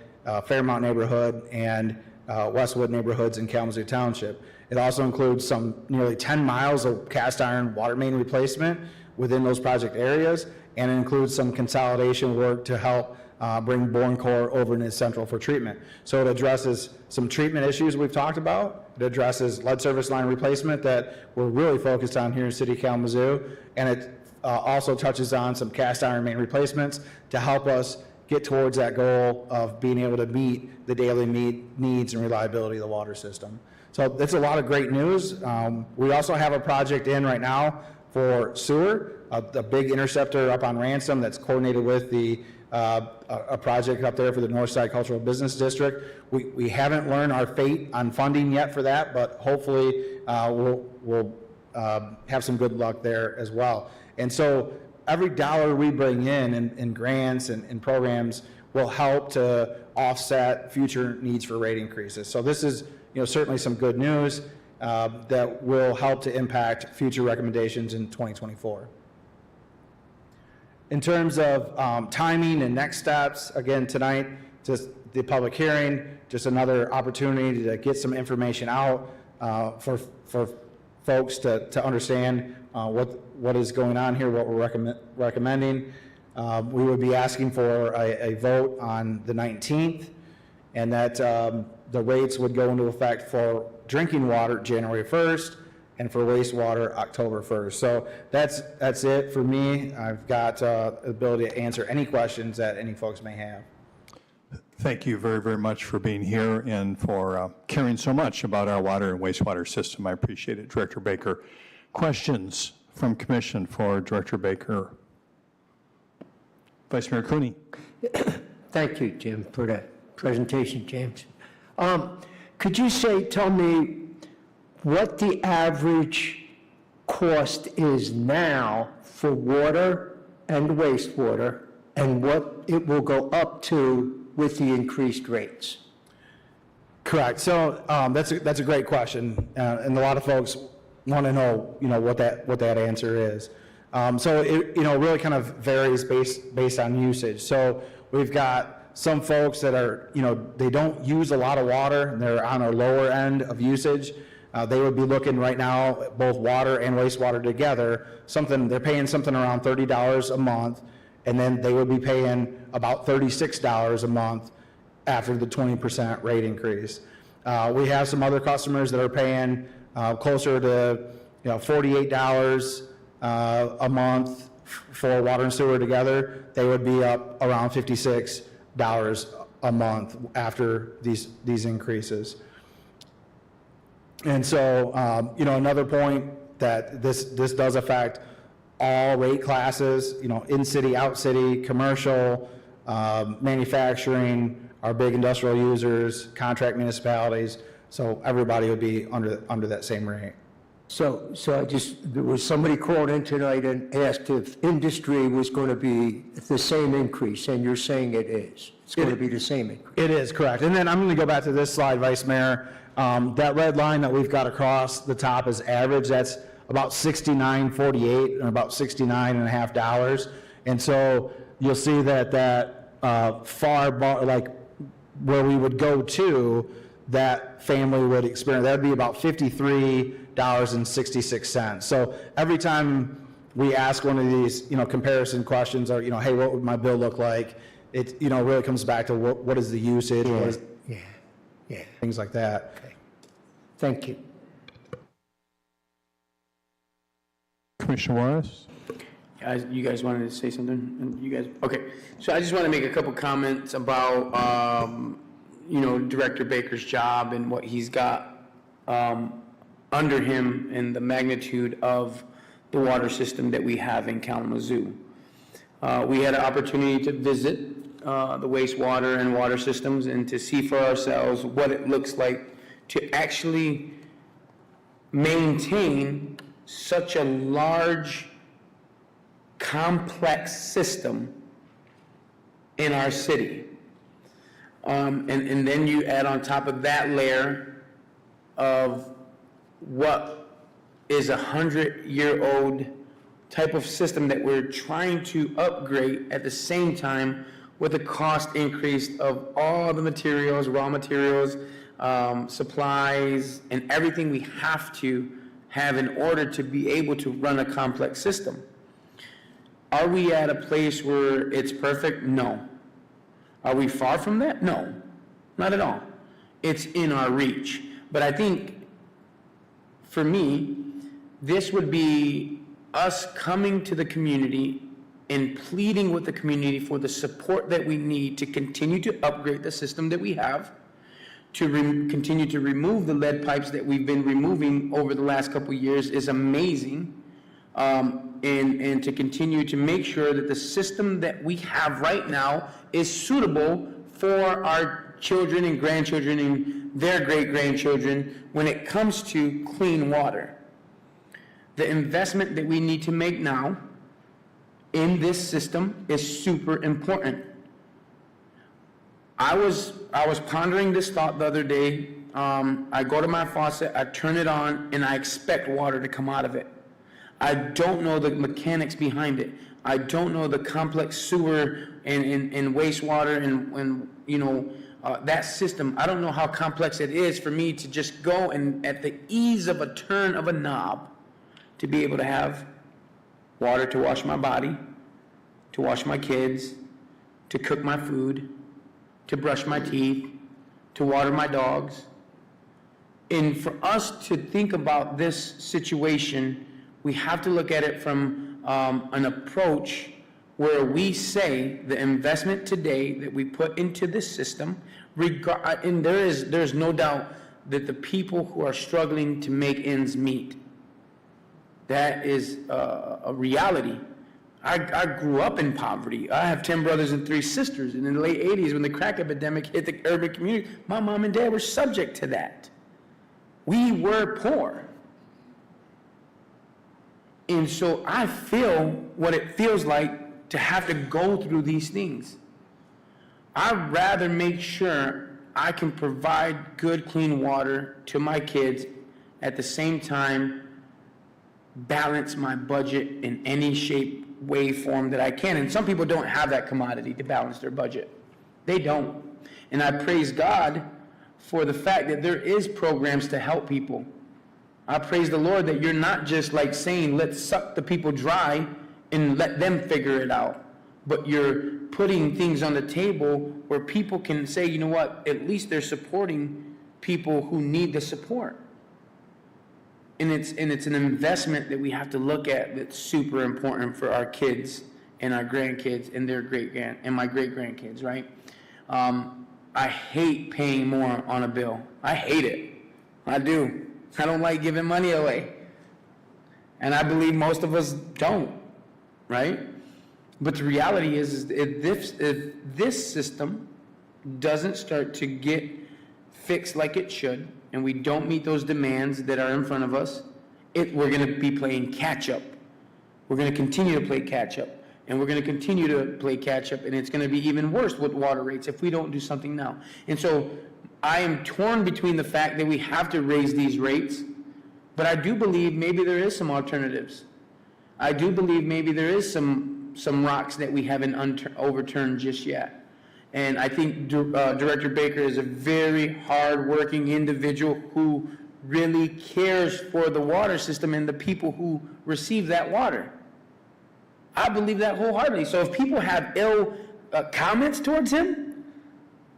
Fairmount neighborhood, and Westwood neighborhoods in Kalamazoo Township. It also includes some nearly 10 miles of cast iron water main replacement within those project areas, and it includes some consolidation work to help bring Bourne Core over into Central for treatment. So it addresses some treatment issues we've talked about. It addresses lead service line replacement that we're really focused on here in City of Kalamazoo, and it also touches on some cast iron main replacements to help us get towards that goal of being able to meet the daily needs and reliability of the water system. So that's a lot of great news. We also have a project in right now for sewer, a big interceptor up on Ransom that's coordinated with a project up there for the Northside Cultural Business District. We haven't learned our fate on funding yet for that, but hopefully we'll have some good luck there as well. And so every dollar we bring in grants and programs will help to offset future needs for rate increases. So this is certainly some good news that will help to impact future recommendations in 2024. In terms of timing and next steps, again, tonight, just the public hearing, just another opportunity to get some information out for folks to understand what is going on here, what we're recommending. We would be asking for a vote on the 19th, and that the rates would go into effect for drinking water January 1st, and for wastewater October 1st. So that's it for me. I've got the ability to answer any questions that any folks may have. Thank you very, very much for being here and for caring so much about our water and wastewater system. I appreciate it, Director Baker. Questions from Commission for Director Baker? Vice Mayor Cooney. Thank you, Jim, for that presentation, James. Could you tell me what the average cost is now for water and wastewater, and what it will go up to with the increased rates? Correct. So that's a great question, and a lot of folks want to know, what that answer is. So it really kind of varies based on usage. So we've got some folks that are they don't use a lot of water, and they're on a lower end of usage. They would be looking right now at both water and wastewater together. They're paying something around $30 a month, and then they would be paying about $36 a month after the 20% rate increase. We have some other customers that are paying closer to $48 a month for water and sewer together. They would be up around $56 a month after these increases. And so, another point that this does affect all rate classes, in city, out city, commercial, manufacturing, our big industrial users, contract municipalities. So everybody would be under that same rate. So there was somebody called in tonight and asked if industry was going to be the same increase, and you're saying it is. It's going to be the same increase. It is, correct. And then I'm going to go back to this slide, Vice Mayor. That red line that we've got across the top is average. That's about $69.48, or about $69.50. And so you'll see that far bar, like where we would go to, that family would experience, that would be about $53.66. So every time we ask one of these, comparison questions, or, hey, what would my bill look like? It, really comes back to what is the usage, what is, things like that. Okay. Thank you. Commissioner Juarez? You guys wanted to say something? You guys, okay. So I just want to make a couple comments about, Director Baker's job and what he's got under him and the magnitude of the water system that we have in Kalamazoo. We had an opportunity to visit the wastewater and water systems and to see for ourselves what it looks like to actually maintain such a large, complex system in our city. And then you add on top of that layer of what is a 100-year-old type of system that we're trying to upgrade at the same time with the cost increase of all the materials, raw materials, supplies, and everything we have to have in order to be able to run a complex system. Are we at a place where it's perfect? No. Are we far from that? No, not at all. It's in our reach. But I think, for me, this would be us coming to the community and pleading with the community for the support that we need to continue to upgrade the system that we have, to continue to remove the lead pipes that we've been removing over the last couple of years is amazing, and to continue to make sure that the system that we have right now is suitable for our children and grandchildren and their great-grandchildren when it comes to clean water. The investment that we need to make now in this system is super important. I was pondering this thought the other day. I go to my faucet, I turn it on, and I expect water to come out of it. I don't know the mechanics behind it. I don't know the complex sewer and wastewater and that system. I don't know how complex it is for me to just go and at the ease of a turn of a knob to be able to have water to wash my body, to wash my kids, to cook my food, to brush my teeth, to water my dogs. And for us to think about this situation, we have to look at it from an approach where we say the investment today that we put into this system, and there's no doubt that the people who are struggling to make ends meet, that is a reality. I grew up in poverty. I have 10 brothers and 3 sisters, and in the late 80s when the crack epidemic hit the urban community, my mom and dad were subject to that. We were poor. And so I feel what it feels like to have to go through these things. I'd rather make sure I can provide good, clean water to my kids, at the same time balance my budget in any shape, way, form that I can. And some people don't have that commodity to balance their budget. They don't. And I praise God for the fact that there is programs to help people. I praise the Lord that you're not just like saying, let's suck the people dry and let them figure it out. But you're putting things on the table where people can say, you know what, at least they're supporting people who need the support. And it's an investment that we have to look at that's super important for our kids and our grandkids and their and my great-grandkids, right? I hate paying more on a bill. I hate it. I do. I don't like giving money away. And I believe most of us don't, right? But the reality is if this system doesn't start to get fixed like it should, and we don't meet those demands that are in front of us, we're going to be playing catch-up. We're going to continue to play catch-up, and we're going to continue to play catch-up, and it's going to be even worse with water rates if we don't do something now. And so I am torn between the fact that we have to raise these rates, but I do believe maybe there is some alternatives. I do believe maybe there is some rocks that we haven't overturned just yet. And I think Director Baker is a very hard-working individual who really cares for the water system and the people who receive that water. I believe that wholeheartedly. So if people have ill comments towards him,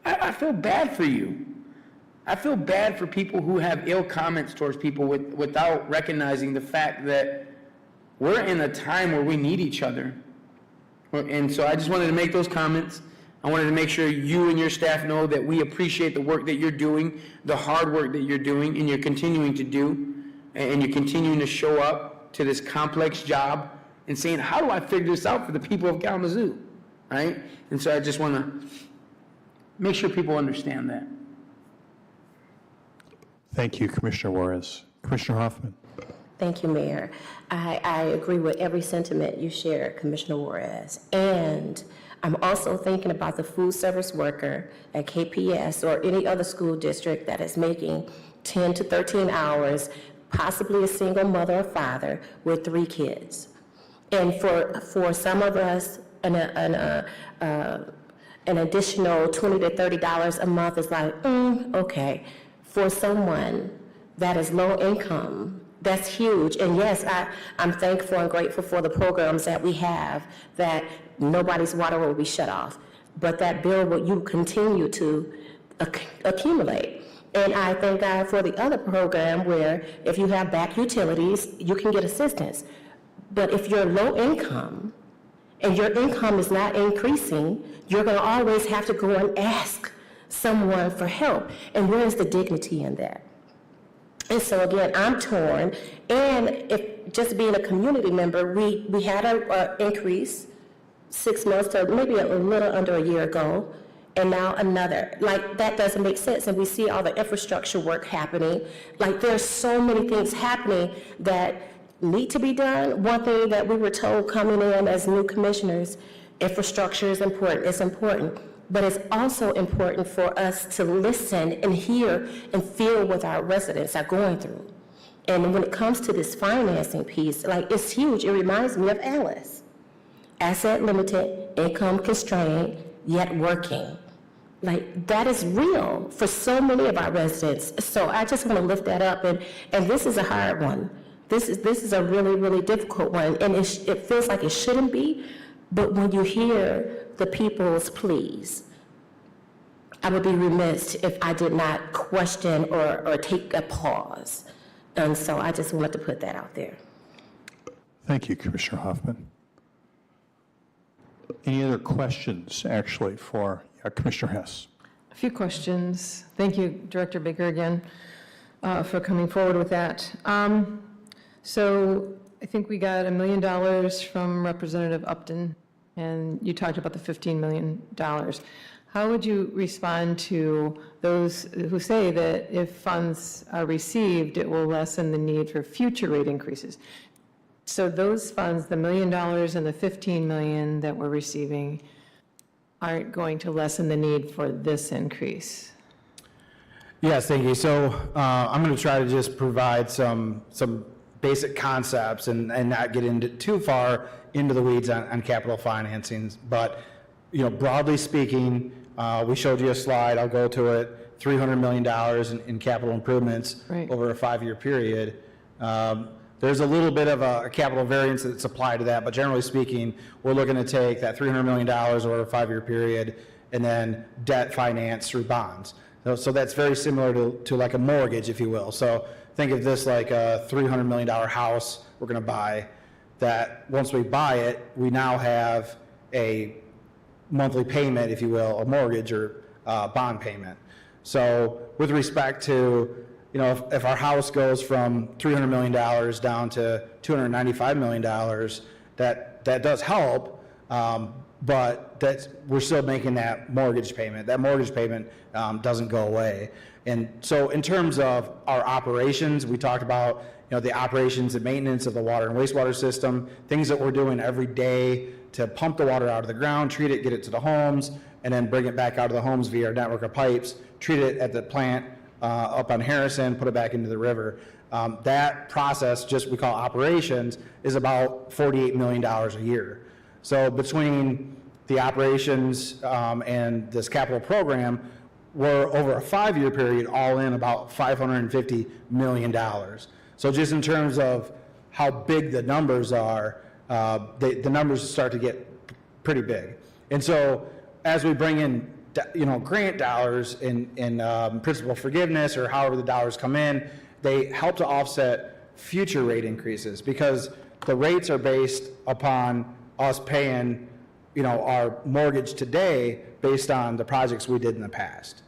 I feel bad for you. I feel bad for people who have ill comments towards people without recognizing the fact that we're in a time where we need each other. And so I just wanted to make those comments. I wanted to make sure you and your staff know that we appreciate the work that you're doing, the hard work that you're doing and you're continuing to do, and you're continuing to show up to this complex job and saying, how do I figure this out for the people of Kalamazoo, right? And so I just want to make sure people understand that. Thank you, Commissioner Juarez. Commissioner Hoffman. Thank you, Mayor. I agree with every sentiment you shared, Commissioner Juarez. And I'm also thinking about the food service worker at KPS or any other school district that is making 10 to 13 hours, possibly a single mother or father with 3 kids. And for some of us, an additional $20 to $30 a month is like, okay. For someone that is low income, that's huge. And yes, I'm thankful and grateful for the programs that we have, that nobody's water will be shut off. But that bill will you continue to accumulate. And I thank God for the other program where if you have back utilities, you can get assistance. But if you're low income and your income is not increasing, you're going to always have to go and ask someone for help. And where is the dignity in that? And so again, I'm torn. And if just being a community member, we had an increase 6 months to maybe a little under a year ago, and now another. Like, that doesn't make sense. And we see all the infrastructure work happening. Like, there's so many things happening that need to be done. One thing that we were told coming in as new commissioners, infrastructure is important. It's important. But it's also important for us to listen and hear and feel what our residents are going through. And when it comes to this financing piece, like, it's huge. It reminds me of Alice. Asset limited, income constrained, yet working. Like, that is real for so many of our residents. So I just want to lift that up. And this is a hard one. This is a really, really difficult one. And it feels like it shouldn't be. But when you hear the people's pleas, I would be remiss if I did not question or take a pause. And so I just wanted to put that out there. Thank you, Commissioner Hoffman. Any other questions, actually, for Commissioner Hess? A few questions. Thank you, Director Baker, again, for coming forward with that. So I think we got $1 million from Representative Upton, and you talked about the $15 million. How would you respond to those who say that if funds are received, it will lessen the need for future rate increases? So those funds, the $1 million and the $15 million that we're receiving, aren't going to lessen the need for this increase? Yes, thank you. So I'm going to try to just provide some basic concepts and not get into too far into the weeds on capital financings. But, broadly speaking, we showed you a slide. I'll go to it. $300 million in capital improvements over a 5-year period. There's a little bit of a capital variance that's applied to that, but generally speaking, we're looking to take that $300 million over a 5-year period and then debt finance through bonds. So that's very similar to like a mortgage, if you will. So think of this like a $300 million house we're going to buy, that once we buy it, we now have a monthly payment, if you will, a mortgage or bond payment. So with respect to, if our house goes from $300 million down to $295 million, that does help, but we're still making that mortgage payment. That mortgage payment doesn't go away. And so in terms of our operations, we talked about, the operations and maintenance of the water and wastewater system, things that we're doing every day to pump the water out of the ground, treat it, get it to the homes, and then bring it back out of the homes via our network of pipes, treat it at the plant up on Harrison, put it back into the river. That process, just we call operations, is about $48 million a year. So between the operations and this capital program, we're over a 5-year period all in about $550 million. So just in terms of how big the numbers are, the numbers start to get pretty big. And so as we bring in grant dollars in principal forgiveness or however the dollars come in, they help to offset future rate increases because the rates are based upon us paying our mortgage today based on the projects we did in the past.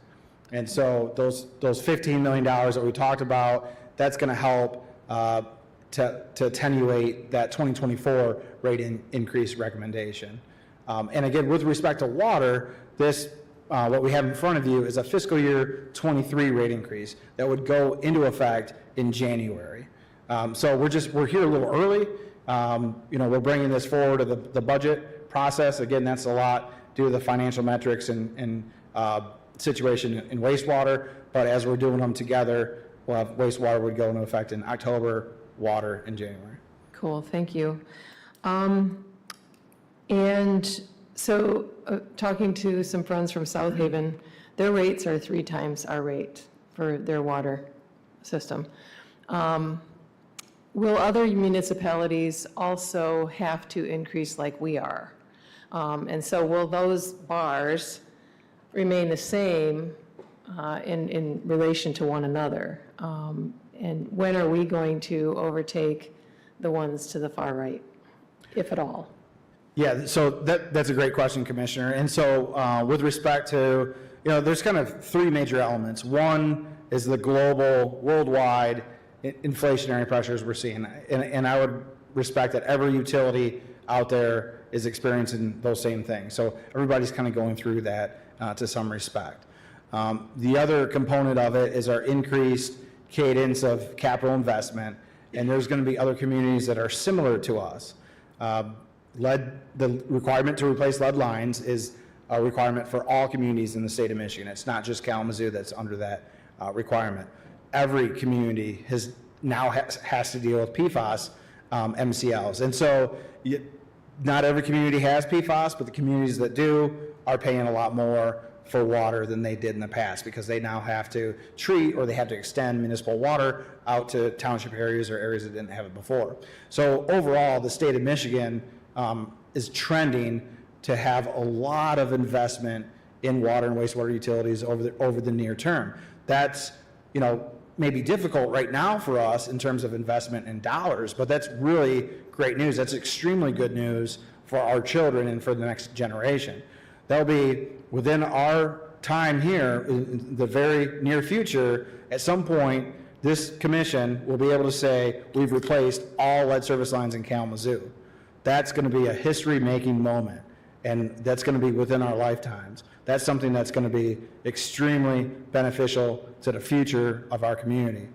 And so those $15 million that we talked about, that's going to help to attenuate that 2024 rate increase recommendation. And again, with respect to water, this what we have in front of you is a fiscal year 23 rate increase that would go into effect in January. So we're here a little early. We're bringing this forward to the budget process. Again, that's a lot due to the financial metrics and situation in wastewater. But as we're doing them together, we'll have wastewater would go into effect in October, water in January. Cool, thank you. And so talking to some friends from South Haven, their rates are 3 times our rate for their water system. Will other municipalities also have to increase like we are? And so will those bars remain the same in relation to one another? And when are we going to overtake the ones to the far right, if at all? Yeah, so that's a great question, Commissioner. And so with respect to, there's kind of 3 major elements. One is the global, worldwide inflationary pressures we're seeing. And I would respect that every utility out there is experiencing those same things. So everybody's kind of going through that to some respect. The other component of it is our increased cadence of capital investment. And there's going to be other communities that are similar to us. The requirement to replace lead lines is a requirement for all communities in the state of Michigan. It's not just Kalamazoo that's under that requirement. Every community has to deal with PFAS MCLs. And so not every community has PFAS, but the communities that do are paying a lot more for water than they did in the past because they now have to treat or they have to extend municipal water out to township areas or areas that didn't have it before. So overall, the state of Michigan is trending to have a lot of investment in water and wastewater utilities over the near term. That's, maybe difficult right now for us in terms of investment in dollars, but that's really great news. That's extremely good news for our children and for the next generation. That'll be within our time here in the very near future. At some point, this commission will be able to say, we've replaced all lead service lines in Kalamazoo. That's going to be a history-making moment, and that's going to be within our lifetimes. That's something that's going to be extremely beneficial to the future of our community.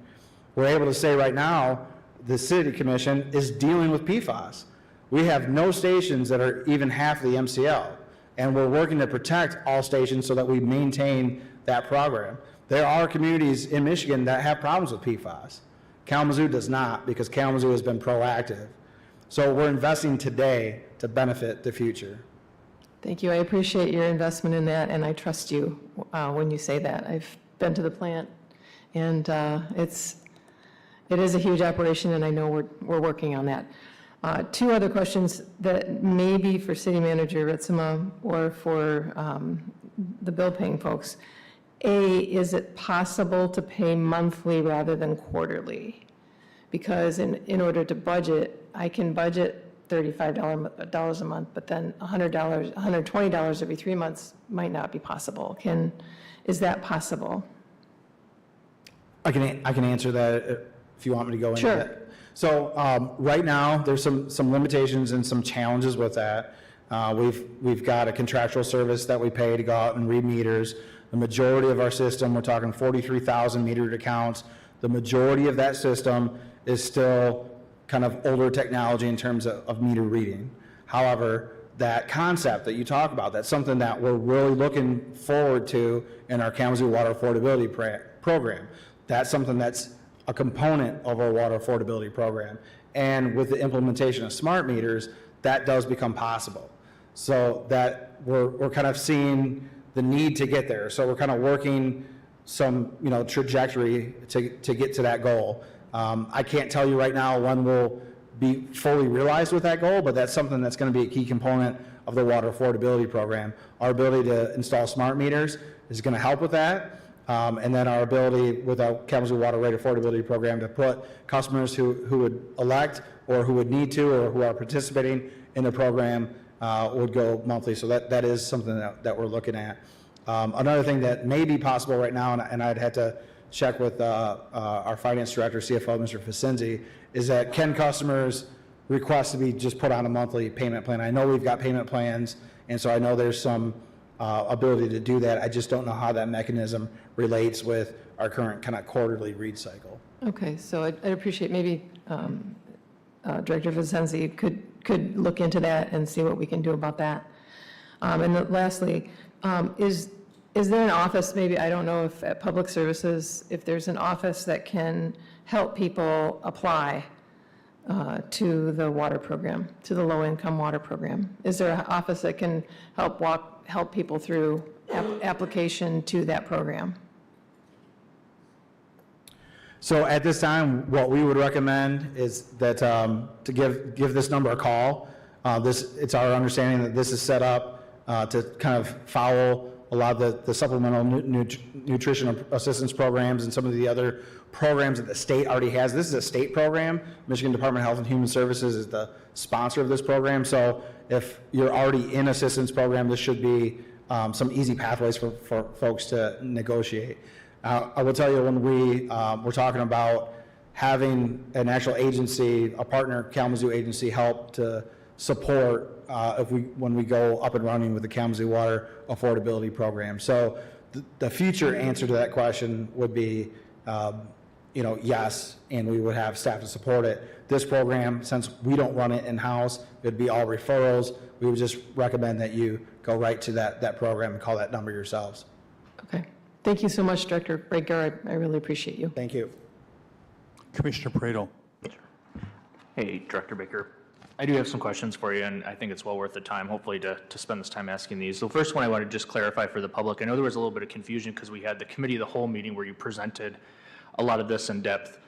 We're able to say right now, the City Commission is dealing with PFAS. We have no stations that are even half the MCL, and we're working to protect all stations so that we maintain that program. There are communities in Michigan that have problems with PFAS. Kalamazoo does not, because Kalamazoo has been proactive. So we're investing today to benefit the future. Thank you. I appreciate your investment in that, and I trust you when you say that. I've been to the plant, and it is a huge operation, and I know we're working on that. 2 other questions that may be for City Manager Ritzema or for the bill-paying folks. A, is it possible to pay monthly rather than quarterly? Because in order to budget, I can budget $35 a month, but then $120 every 3 months might not be possible. Is that possible? I can answer that if you want me to go into Sure. that. So right now, there's some limitations and some challenges with that. We've got a contractual service that we pay to go out and read meters. The majority of our system, we're talking 43,000 metered accounts. The majority of that system is still kind of older technology in terms of meter reading. However, that concept that you talk about, that's something that we're really looking forward to in our Kalamazoo Water Affordability Program. That's something that's a component of our water affordability program. And with the implementation of smart meters, that does become possible. So that we're kind of seeing the need to get there. So we're kind of working some, trajectory to get to that goal. I can't tell you right now when we'll be fully realized with that goal, but that's something that's going to be a key component of the water affordability program. Our ability to install smart meters is going to help with that. And then our ability with our Kalamazoo Water Rate Affordability Program to put customers who would elect or who would need to or who are participating in the program would go monthly. So that is something that we're looking at. Another thing that may be possible right now, and I'd have to check with our finance director, CFO, Mr. Facinzi, is that can customers request to be just put on a monthly payment plan? I know we've got payment plans, and so I know there's some ability to do that. I just don't know how that mechanism relates with our current kind of quarterly read cycle. Okay, so I'd appreciate maybe Director Vicenzi could look into that and see what we can do about that. And then lastly, is there an office, maybe, I don't know if at Public Services, if there's an office that can help people apply to the water program, to the low-income water program? Is there an office that can help people through application to that program? So at this time, what we would recommend is that to give this number a call. It's our understanding that this is set up to kind of follow a lot of the supplemental nutrition assistance programs and some of the other programs that the state already has. This is a state program. Michigan Department of Health and Human Services is the sponsor of this program. So if you're already in assistance program, this should be some easy pathways for folks to negotiate. I will tell you, when we're talking about having an actual agency, a partner Kalamazoo agency, help to support when we go up and running with the Kalamazoo Water Affordability Program. So the future answer to that question would be, yes, and we would have staff to support it. This program, since we don't run it in-house, it would be all referrals. We would just recommend that you go right to that program and call that number yourselves. Okay. Thank you so much, Director Baker. I really appreciate you. Thank you. Commissioner Pradel. Hey, Director Baker. I do have some questions for you, and I think it's well worth the time, hopefully, to spend this time asking these. So the first one I want to just clarify for the public. I know there was a little bit of confusion because we had the committee of the whole meeting where you presented a lot of this in depth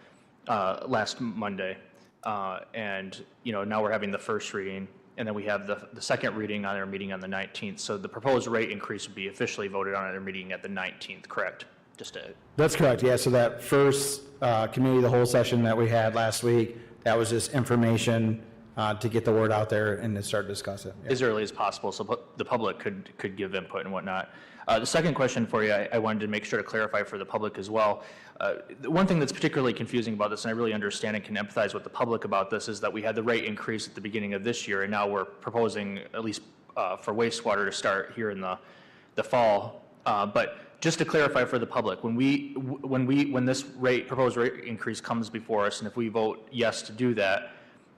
last Monday. And, now we're having the first reading, and then we have the second reading on our meeting on the 19th. So the proposed rate increase would be officially voted on at our meeting at the 19th, correct? That's correct, yeah. So that first committee of the whole session that we had last week, that was just information to get the word out there and to start to discuss it. As early as possible, so the public could give input and whatnot. The second question for you, I wanted to make sure to clarify for the public as well. One thing that's particularly confusing about this, and I really understand and can empathize with the public about this, is that we had the rate increase at the beginning of this year, and now we're proposing, at least for wastewater, to start here in the fall. But just to clarify for the public, when this proposed rate increase comes before us, and if we vote yes to do that,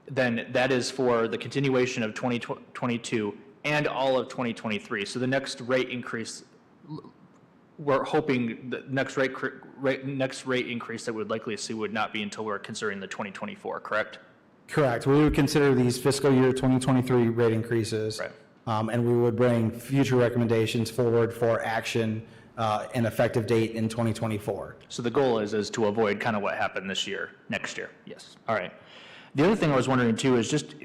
then that is for the continuation of 2022 and all of 2023. So the next rate increase, we're hoping the next rate increase that we would likely see would not be until we're considering the 2024, correct? Correct. We would consider these fiscal year 2023 rate increases, right. And we would bring future recommendations forward for action and effective date in 2024. So the goal is to avoid kind of what happened next year. Yes. All right. The other thing I was wondering too is just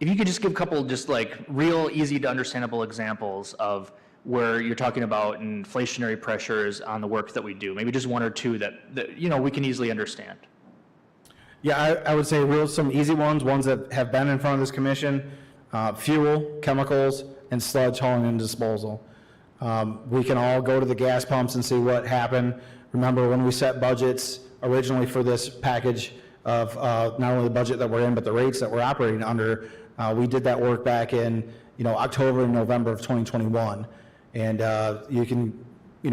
if you could just give a couple just like real easy to understandable examples of where you're talking about inflationary pressures on the work that we do. Maybe just one or two that we can easily understand. Yeah, I would say some easy ones that have been in front of this commission: fuel, chemicals, and sludge hauling and disposal. We can all go to the gas pumps and see what happened. Remember when we set budgets originally for this package of not only the budget that we're in, but the rates that we're operating under. We did that work back in October and November of 2021, and you can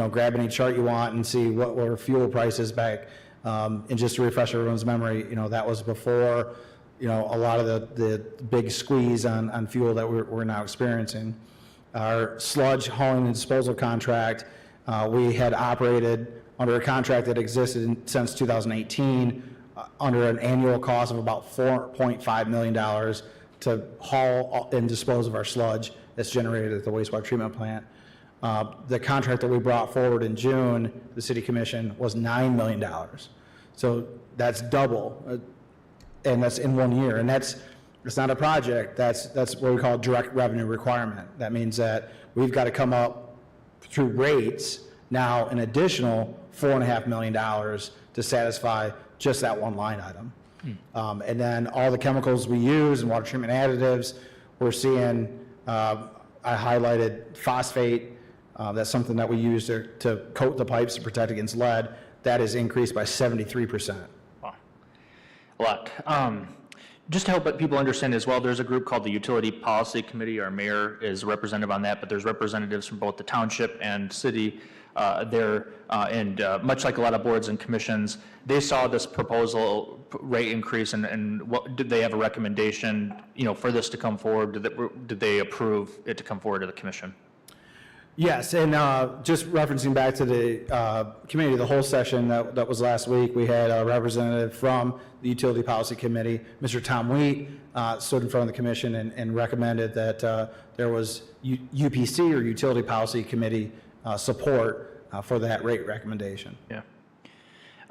grab any chart you want and see what were fuel prices back And just to refresh everyone's memory, that was before, a lot of the big squeeze on fuel that we're now experiencing. Our sludge hauling and disposal contract, we had operated under a contract that existed since 2018 under an annual cost of about $4.5 million to haul and dispose of our sludge that's generated at the wastewater treatment plant. The contract that we brought forward in June, the City Commission, was $9 million. So that's double, and that's in 1 year. And it's not a project, that's what we call direct revenue requirement. That means that we've got to come up through rates now an additional $4.5 million to satisfy just that one line item. And then all the chemicals we use and water treatment additives, we're seeing, I highlighted phosphate, that's something that we use to coat the pipes to protect against lead. That is increased by 73%. Wow, a lot. Just to help people understand as well, there's a group called the Utility Policy Committee. Our mayor is a representative on that, but there's representatives from both the township and city there, and much like a lot of boards and commissions, they saw this proposal rate increase, and what did they have a recommendation, for this to come forward? Did they approve it to come forward to the commission? Yes, and just referencing back to the committee, the whole session that was last week, we had a representative from the Utility Policy Committee, Mr. Tom Wheat, stood in front of the commission and recommended that there was UPC, or Utility Policy Committee, support for that rate recommendation. Yeah.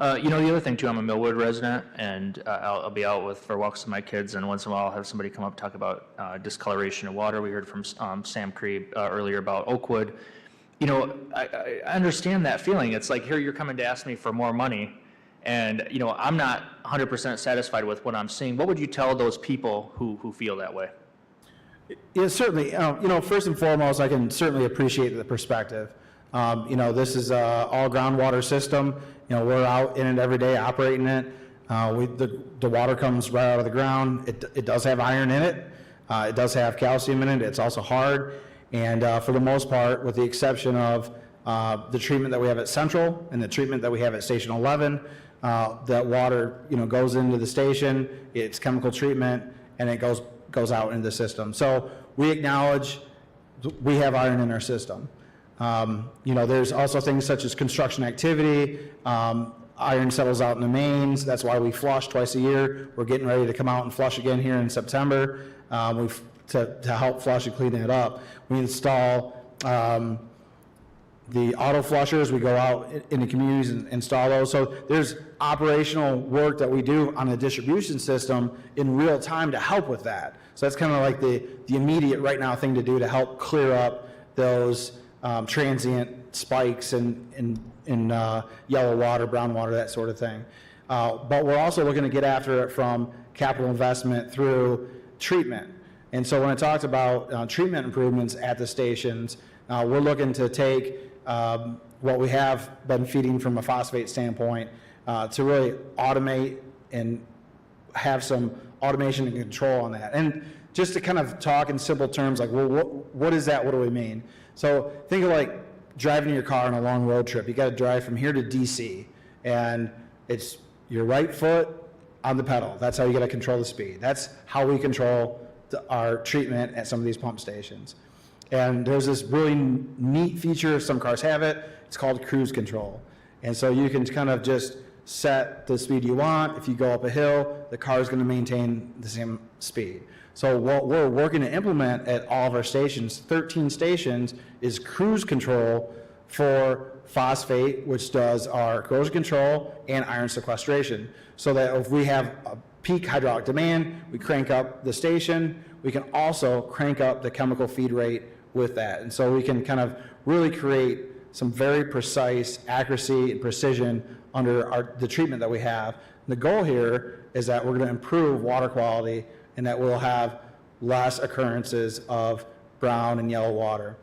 The other thing too, I'm a Millwood resident, and I'll be out for walks with my kids, and once in a while I'll have somebody come up talk about discoloration of water. We heard from Sam Creed earlier about Oakwood. I understand that feeling. It's like, here you're coming to ask me for more money, and I'm not 100% satisfied with what I'm seeing. What would you tell those people who feel that way? Yeah, certainly. First and foremost, I can certainly appreciate the perspective. This is all groundwater system. We're out in it every day operating it. The water comes right out of the ground. It does have iron in it. It does have calcium in it. It's also hard. And for the most part, with the exception of the treatment that we have at Central and the treatment that we have at Station 11, that water goes into the station, it's chemical treatment, and it goes out into the system. So we acknowledge we have iron in our system. There's also things such as construction activity. Iron settles out in the mains. That's why we flush twice a year. We're getting ready to come out and flush again here in September to help flush and clean that up. We install the auto flushers. We go out in the communities and install those. So there's operational work that we do on the distribution system in real time to help with that. So that's kind of like the immediate right now thing to do to help clear up those transient spikes in yellow water, brown water, that sort of thing. But we're also looking to get after it from capital investment through treatment. And so when I talked about treatment improvements at the stations, we're looking to take what we have been feeding from a phosphate standpoint to really automate and have some automation and control on that. And just to kind of talk in simple terms, like, well, what is that? What do we mean? So think of like driving your car on a long road trip. You got to drive from here to DC, and it's your right foot on the pedal. That's how you got to control the speed. That's how we control our treatment at some of these pump stations. And there's this really neat feature, some cars have it, it's called cruise control. And so you can kind of just set the speed you want. If you go up a hill, the car is going to maintain the same speed. So what we're working to implement at all of our stations, 13 stations, is cruise control for phosphate, which does our corrosion control and iron sequestration. So that if we have a peak hydraulic demand, we crank up the station, we can also crank up the chemical feed rate with that. And so we can kind of really create some very precise accuracy and precision under the treatment that we have. And the goal here is that we're going to improve water quality and that we'll have less occurrences of brown and yellow water.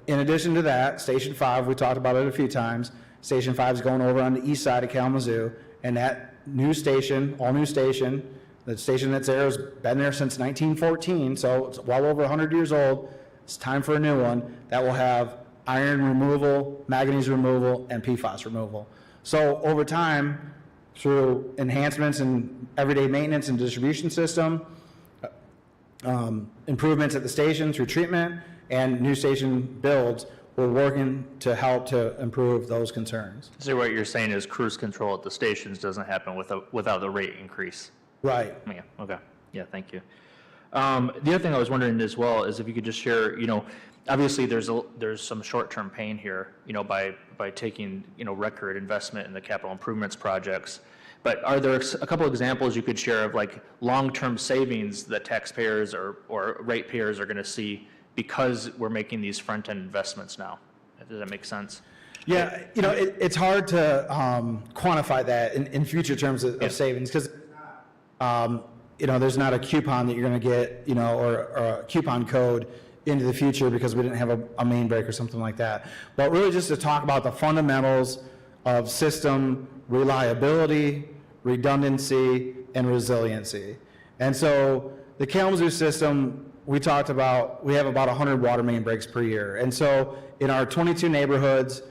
In addition to that, Station 5, we talked about it a few times, Station 5 is going over on the east side of Kalamazoo, and that new station, all new station, the station that's there has been there since 1914, so it's well over 100 years old. It's time for a new one that will have iron removal, manganese removal, and PFAS removal. So over time, through enhancements in everyday maintenance and distribution system, improvements at the station through treatment, and new station builds. We're working to help to improve those concerns. So what you're saying is cruise control at the stations doesn't happen without a rate increase? Right. Yeah, okay. Yeah, thank you. The other thing I was wondering as well is if you could just share, obviously there's some short-term pain here, by taking, record investment in the capital improvements projects. But are there a couple examples you could share of like long-term savings that taxpayers or ratepayers are going to see because we're making these front-end investments now? Does that make sense? Yeah, it's hard to quantify that in future terms of savings because, there's not a coupon that you're going to get, or a coupon code into the future because we didn't have a main break or something like that. But really just to talk about the fundamentals of system reliability, redundancy, and resiliency. And so the Kalamazoo system, we talked about, we have about 100 water main breaks per year. And so in our 22 neighborhoods,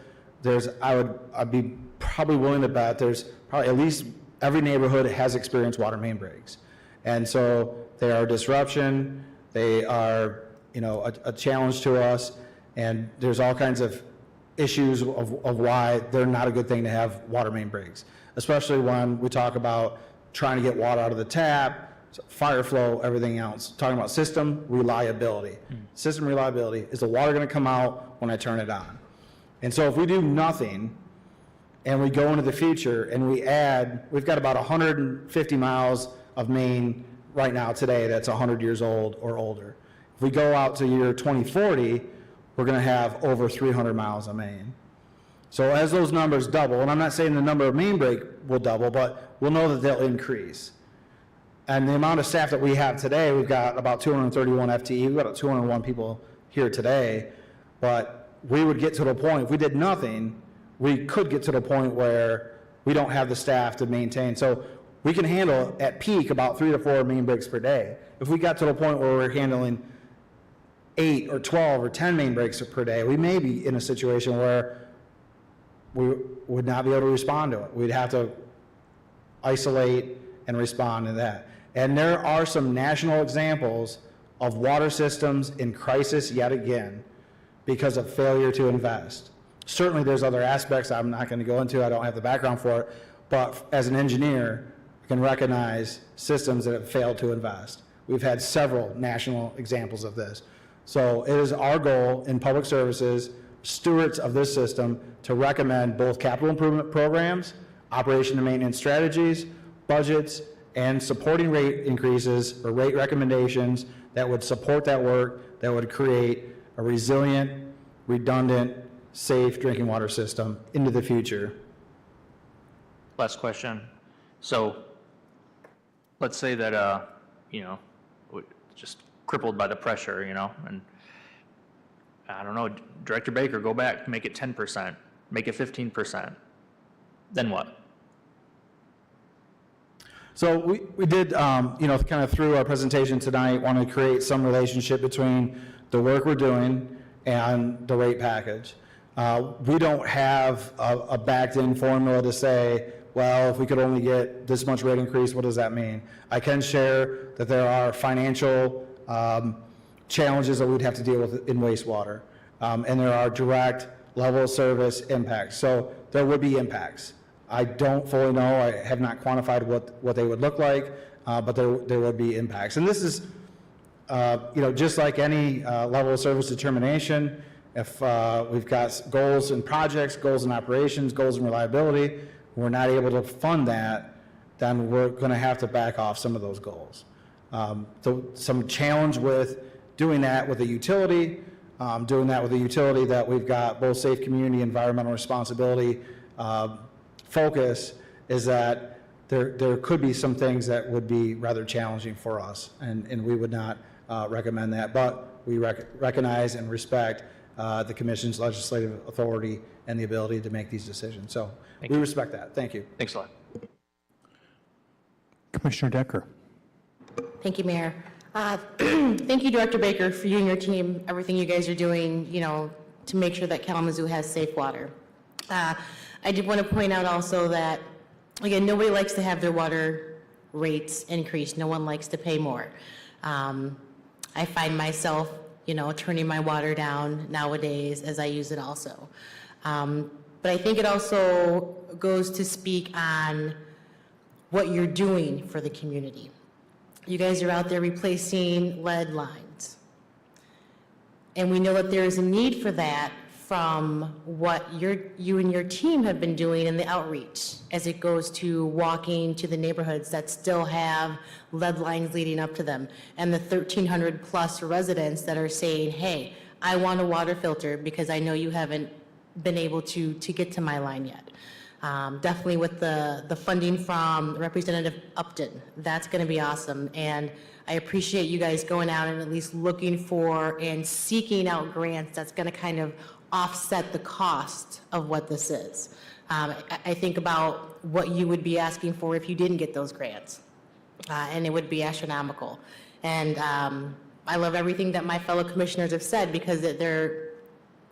I'd be probably willing to bet there's probably at least every neighborhood has experienced water main breaks. And so they are a disruption, they are, a challenge to us, and there's all kinds of issues of why they're not a good thing to have water main breaks, especially when we talk about trying to get water out of the tap, fire flow, everything else. Talking about system reliability. System reliability, is the water going to come out when I turn it on? And so if we do nothing and we go into the future and we've got about 150 miles of main right now today that's 100 years old or older. If we go out to year 2040, we're going to have over 300 miles of main. So as those numbers double, and I'm not saying the number of main break will double, but we'll know that they'll increase. And the amount of staff that we have today, we've got about 231 FTE, we've got 201 people here today, but we would get to the point, if we did nothing, we could get to the point where we don't have the staff to maintain. So we can handle at peak about 3 to 4 main breaks per day. If we got to the point where we're handling 8 or 12 or 10 main breaks per day, we may be in a situation where we would not be able to respond to it. We'd have to isolate and respond to that. And there are some national examples of water systems in crisis yet again because of failure to invest. Certainly there's other aspects I'm not going to go into, I don't have the background for it, but as an engineer, I can recognize systems that have failed to invest. We've had several national examples of this. So it is our goal in public services, stewards of this system, to recommend both capital improvement programs, operation and maintenance strategies, budgets, and supporting rate increases or rate recommendations that would support that work, that would create a resilient, redundant, safe drinking water system into the future. Last question. So let's say that, just crippled by the pressure, and I don't know, Director Baker, go back, make it 10%, make it 15%. Then what? So we did, kind of through our presentation tonight, want to create some relationship between the work we're doing and the rate package. We don't have a backed-in formula to say, well, if we could only get this much rate increase, what does that mean? I can share that there are financial challenges that we'd have to deal with in wastewater, and there are direct level of service impacts. So there would be impacts. I don't fully know, I have not quantified what they would look like, but there would be impacts. And this is, just like any level of service determination, if we've got goals and projects, goals and operations, goals and reliability, we're not able to fund that, then we're going to have to back off some of those goals. Some challenge with doing that with a utility, that we've got both safe community, environmental responsibility focus, is that there could be some things that would be rather challenging for us, and we would not recommend that. But we recognize and respect the Commission's legislative authority and the ability to make these decisions. So we respect that. Thank you. Thanks a lot. Commissioner Decker. Thank you, Mayor. Thank you, Director Baker, for you and your team, everything you guys are doing, to make sure that Kalamazoo has safe water. I did want to point out also that again, nobody likes to have their water rates increased. No one likes to pay more. I find myself, turning my water down nowadays as I use it also. But I think it also goes to speak on what you're doing for the community. You guys are out there replacing lead lines. And we know that there is a need for that from what you and your team have been doing in the outreach as it goes to walking to the neighborhoods that still have lead lines leading up to them, and the 1,300 plus residents that are saying, hey, I want a water filter because I know you haven't been able to get to my line yet. Definitely with the funding from Representative Upton, that's going to be awesome. And I appreciate you guys going out and at least looking for and seeking out grants that's going to kind of offset the cost of what this is. I think about what you would be asking for if you didn't get those grants, and it would be astronomical. And I love everything that my fellow commissioners have said because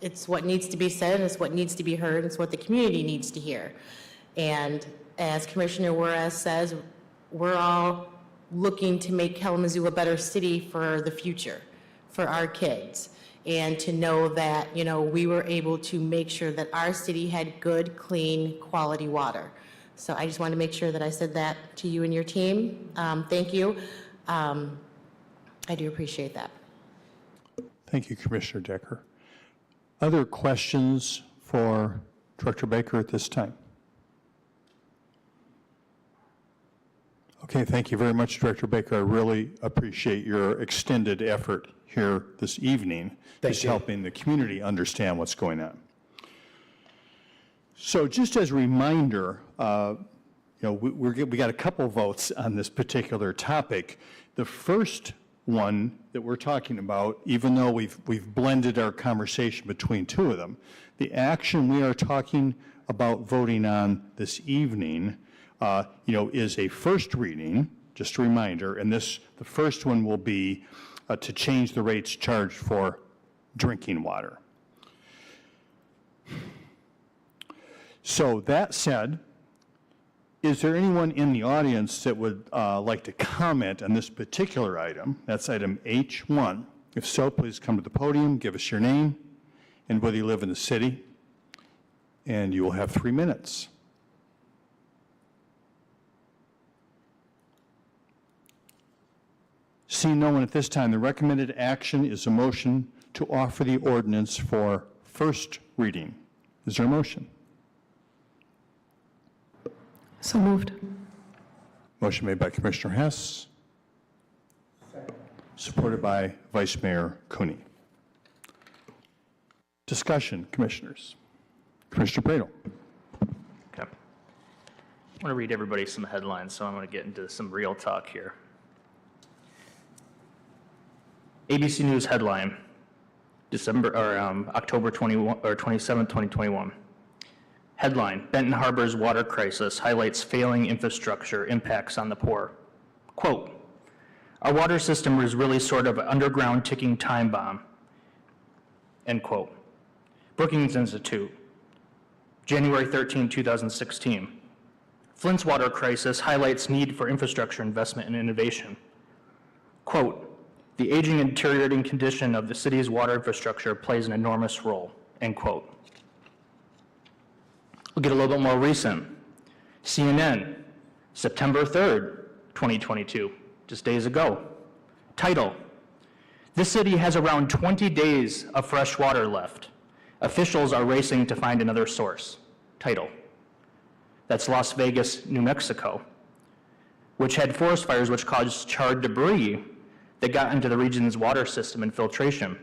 it's what needs to be said, and it's what needs to be heard, it's what the community needs to hear. And as Commissioner Juarez says, we're all looking to make Kalamazoo a better city for the future, for our kids, and to know that, we were able to make sure that our city had good, clean, quality water. So I just wanted to make sure that I said that to you and your team. Thank you. I do appreciate that. Thank you, Commissioner Decker. Other questions for Director Baker at this time? Okay, thank you very much, Director Baker. I really appreciate your extended effort here this evening, just helping the community understand what's going on. So just as a reminder, we got a couple votes on this particular topic. The first one that we're talking about, even though we've blended our conversation between two of them, the action we are talking about voting on this evening, is a first reading, just a reminder, and the first one will be to change the rates charged for drinking water. So that said, is there anyone in the audience that would like to comment on this particular item? That's item H1. If so, please come to the podium, give us your name, and whether you live in the city, and you will have 3 minutes. Seeing no one at this time, the recommended action is a motion to offer the ordinance for first reading. Is there a motion? So moved. Motion made by Commissioner Hess, supported by Vice Mayor Cooney. Discussion, commissioners. Commissioner Pradel. Okay. I want to read everybody some headlines, so I'm going to get into some real talk here. ABC News headline, October 27, 2021. Headline, Benton Harbor's water crisis highlights failing infrastructure impacts on the poor. Quote, our water system is really sort of an underground ticking time bomb. End quote. Brookings Institute, January 13, 2016. Flint's water crisis highlights need for infrastructure investment and innovation. Quote, the aging and deteriorating condition of the city's water infrastructure plays an enormous role, end quote. We'll get a little bit more recent. CNN, September 3rd, 2022, just days ago. Title, this city has around 20 days of fresh water left. Officials are racing to find another source. Title, that's Las Vegas, New Mexico, which had forest fires which caused charred debris that got into the region's water system and filtration.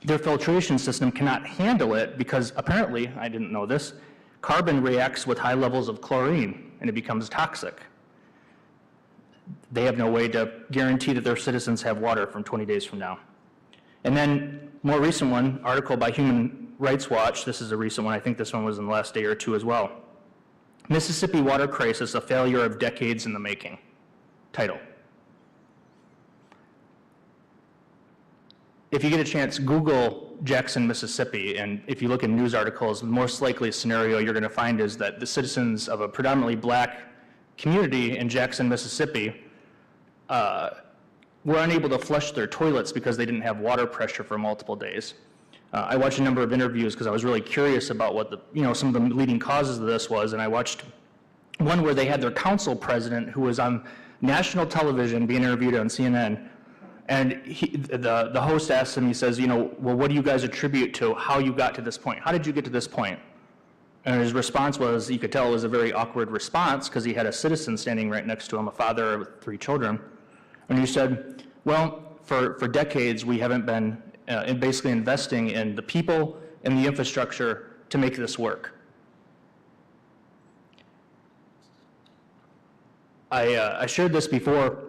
Their filtration system cannot handle it because apparently, I didn't know this, carbon reacts with high levels of chlorine and it becomes toxic. They have no way to guarantee that their citizens have water from 20 days from now. And then more recent one, article by Human Rights Watch, this is a recent one, I think this one was in the last day or two as well. Mississippi water crisis, a failure of decades in the making. Title. If you get a chance, Google Jackson, Mississippi, and if you look in news articles, the most likely scenario you're going to find is that the citizens of a predominantly black community in Jackson, Mississippi, were unable to flush their toilets because they didn't have water pressure for multiple days. I watched a number of interviews because I was really curious about what some of the leading causes of this was, and I watched one where they had their council president who was on national television being interviewed on CNN, and the host asked him, he says, well, what do you guys attribute to how you got to this point? How did you get to this point? And his response was, you could tell it was a very awkward response because he had a citizen standing right next to him, a father with 3 children. And he said, well, for decades we haven't been basically investing in the people and the infrastructure to make this work. I shared this before,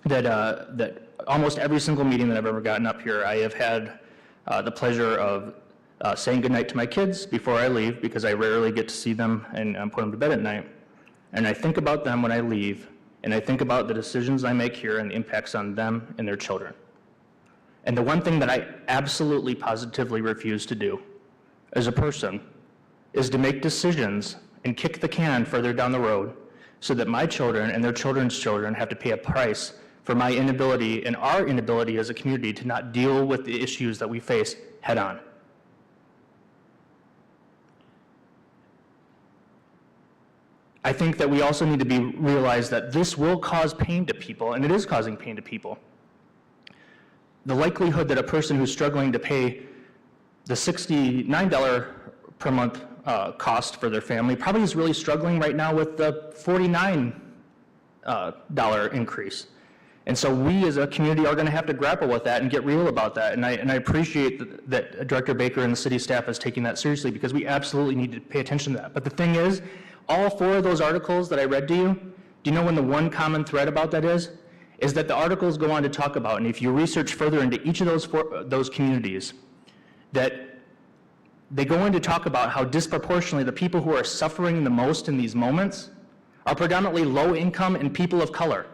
that almost every single meeting that I've ever gotten up here, I have had the pleasure of saying goodnight to my kids before I leave, because I rarely get to see them and put them to bed at night. And I think about them when I leave, and I think about the decisions I make here and the impacts on them and their children. And the one thing that I absolutely positively refuse to do as a person is to make decisions and kick the can further down the road so that my children and their children's children have to pay a price for my inability and our inability as a community to not deal with the issues that we face head on. I think that we also need to realize that this will cause pain to people, and it is causing pain to people. The likelihood that a person who's struggling to pay the $69 per month cost for their family probably is really struggling right now with the $49 increase. And so we as a community are going to have to grapple with that and get real about that. And I appreciate that Director Baker and the city staff is taking that seriously, because we absolutely need to pay attention to that. But the thing is, all 4 of those articles that I read to you, do you know when the one common thread about that is that the articles go on to talk about, and if you research further into each of those communities, that they go in to talk about how disproportionately the people who are suffering the most in these moments are predominantly low income and people of color.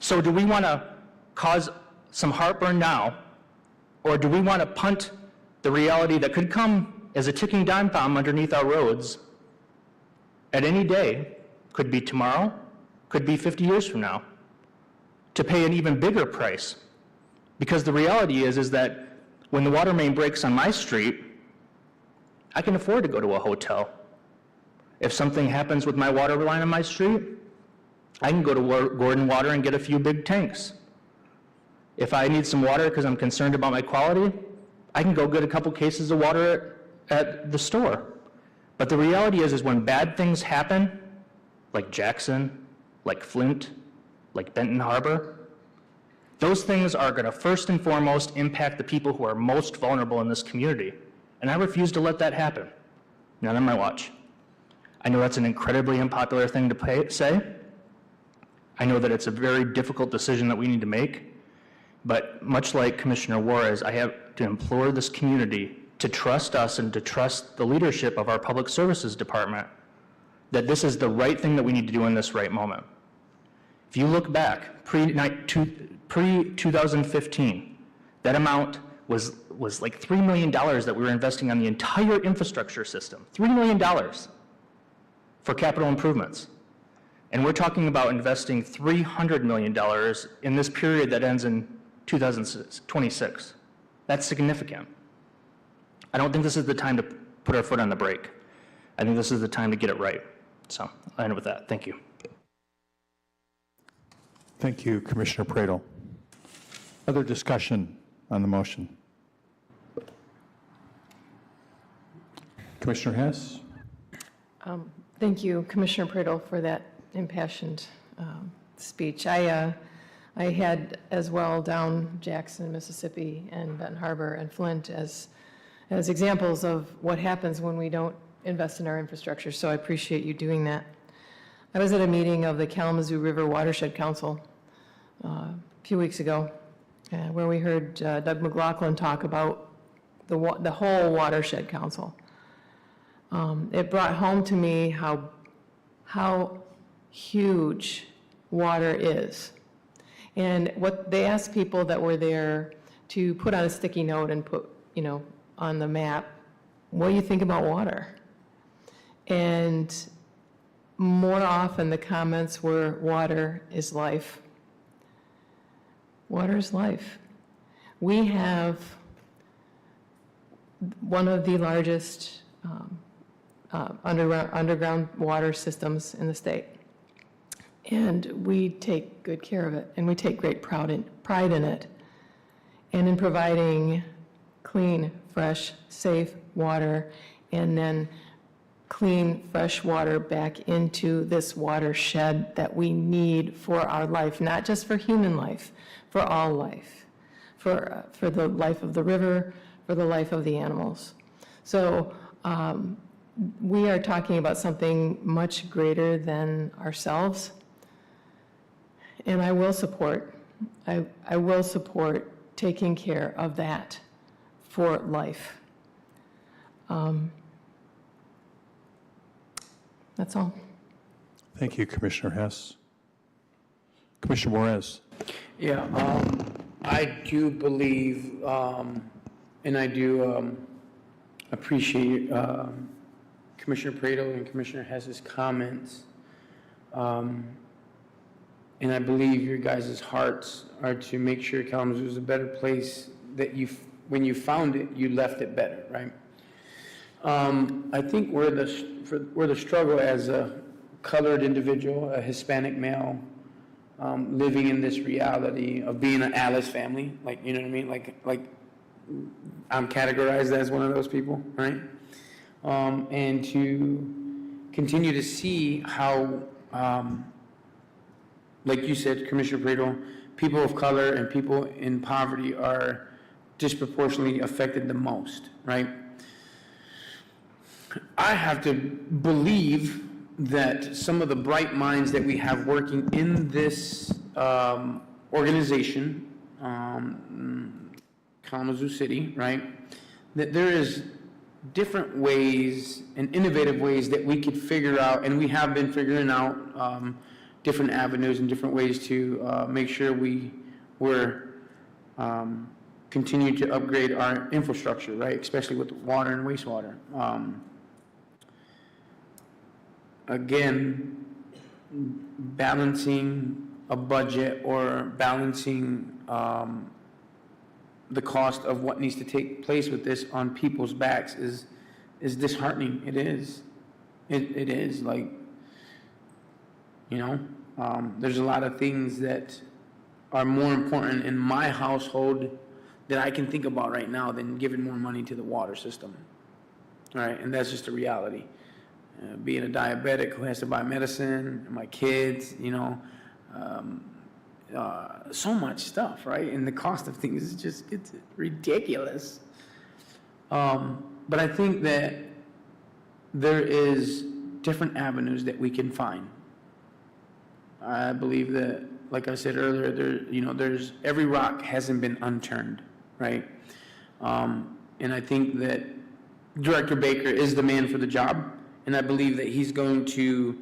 So do we want to cause some heartburn now, or do we want to punt the reality that could come as a ticking time bomb underneath our roads at any day, could be tomorrow, could be 50 years from now, to pay an even bigger price? Because the reality is that when the water main breaks on my street, I can afford to go to a hotel. If something happens with my water line on my street, I can go to Gordon Water and get a few big tanks. If I need some water because I'm concerned about my quality, I can go get a couple cases of water at the store. But the reality is when bad things happen, like Jackson, like Flint, like Benton Harbor, those things are going to first and foremost impact the people who are most vulnerable in this community. And I refuse to let that happen. Not on my watch. I know that's an incredibly unpopular thing to say. I know that it's a very difficult decision that we need to make. But much like Commissioner Juarez, I have to implore this community to trust us and to trust the leadership of our Public Services Department that this is the right thing that we need to do in this right moment. If you look back, pre-2015, that amount was like $3 million that we were investing on the entire infrastructure system. $3 million for capital improvements. And we're talking about investing $300 million in this period that ends in 2026. That's significant. I don't think this is the time to put our foot on the brake. I think this is the time to get it right. So I'll end with that. Thank you. Thank you, Commissioner Pradel. Other discussion on the motion? Commissioner Hess? Thank you, Commissioner Pradel, for that impassioned speech. I had as well down Jackson, Mississippi, and Benton Harbor and Flint as examples of what happens when we don't invest in our infrastructure, so I appreciate you doing that. I was at a meeting of the Kalamazoo River Watershed Council a few weeks ago, where we heard Doug McLaughlin talk about the whole Watershed Council. It brought home to me how huge water is. And what they asked people that were there to put on a sticky note and put, on the map, what do you think about water? And more often the comments were, water is life. Water is life. We have one of the largest underground water systems in the state. And we take good care of it, and we take great pride in it, and in providing clean, fresh, safe water, and then clean, fresh water back into this watershed that we need for our life, not just for human life, for all life, for the life of the river, for the life of the animals. So we are talking about something much greater than ourselves, and I will support taking care of that for life. That's all. Thank you, Commissioner Hess. Commissioner Juarez. Yeah, I do believe, and I do appreciate Commissioner Prado and Commissioner Hess's comments. And I believe your guys' hearts are to make sure Kalamazoo is a better place, that when you found it, you left it better, right? I think where the struggle as a colored individual, a Hispanic male, living in this reality of being an Alice family, like, you know what I mean? Like I'm categorized as one of those people, right? And to continue to see how, like you said, Commissioner Prado, people of color and people in poverty are disproportionately affected the most, right? I have to believe that some of the bright minds that we have working in this organization, Kalamazoo City, right, that there is different ways and innovative ways that we could figure out, and we have been figuring out different avenues and different ways to make sure we're continue to upgrade our infrastructure, right, especially with water and wastewater. Again, balancing a budget or balancing the cost of what needs to take place with this on people's backs is disheartening. It is. It is, like, there's a lot of things that are more important in my household that I can think about right now than giving more money to the water system. All right, and that's just a reality. Being a diabetic who has to buy medicine, my kids, so much stuff, right? And the cost of things is just, it's ridiculous. But I think that there is different avenues that we can find. I believe that, like I said earlier, there's every rock hasn't been unturned, right? And I think that Director Baker is the man for the job, and I believe that he's going to,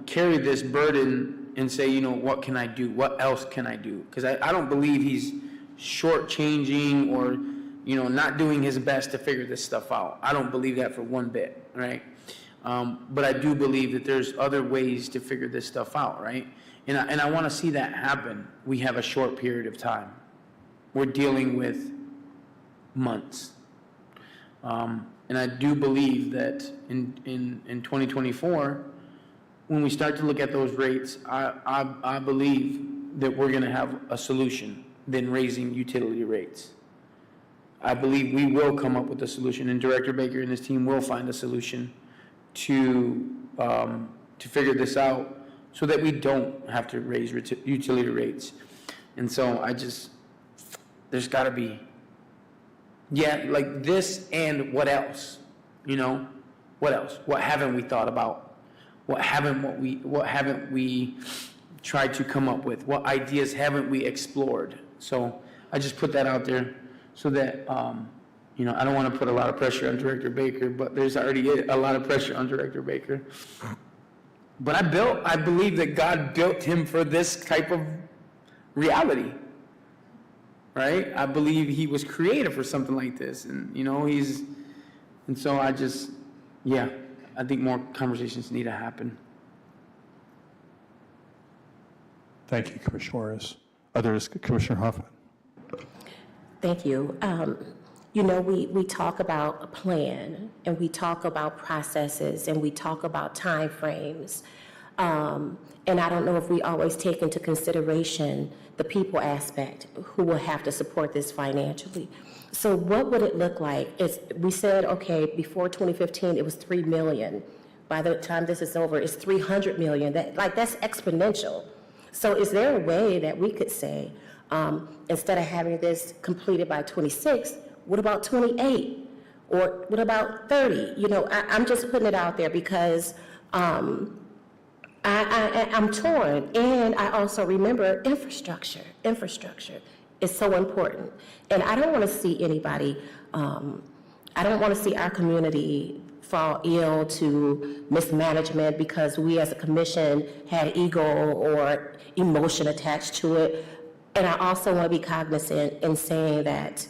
carry this burden and say, what can I do? What else can I do? Because I don't believe he's shortchanging or, not doing his best to figure this stuff out. I don't believe that for one bit, right? But I do believe that there's other ways to figure this stuff out, right? And I want to see that happen. We have a short period of time. We're dealing with months. And I do believe that in 2024, when we start to look at those rates, I believe that we're going to have a solution than raising utility rates. I believe we will come up with a solution, and Director Baker and his team will find a solution to figure this out so that we don't have to raise utility rates. And so there's got to be, like this, and what else? What else? What haven't we thought about? What haven't we tried to come up with? What ideas haven't we explored? So I just put that out there so that I don't want to put a lot of pressure on Director Baker, but there's already a lot of pressure on Director Baker. But I believe that God built him for this type of reality, right? I believe he was creative for something like this, and and so I just, yeah, I think more conversations need to happen. Thank you, Commissioner Juarez. Others, Commissioner Hoffman. Thank you. We talk about a plan, and we talk about processes, and we talk about timeframes. And I don't know if we always take into consideration the people aspect who will have to support this financially. So what would it look like? We said, okay, before 2015, it was $3 million. By the time this is over, it's $300 million. That's exponential. So is there a way that we could say, instead of having this completed by 26, what about 28? Or what about 30? I'm just putting it out there because I'm torn. And I also remember infrastructure. Infrastructure is so important. And I don't want to see anybody, I don't want to see our community fall ill to mismanagement because we as a commission had ego or emotion attached to it. And I also want to be cognizant in saying that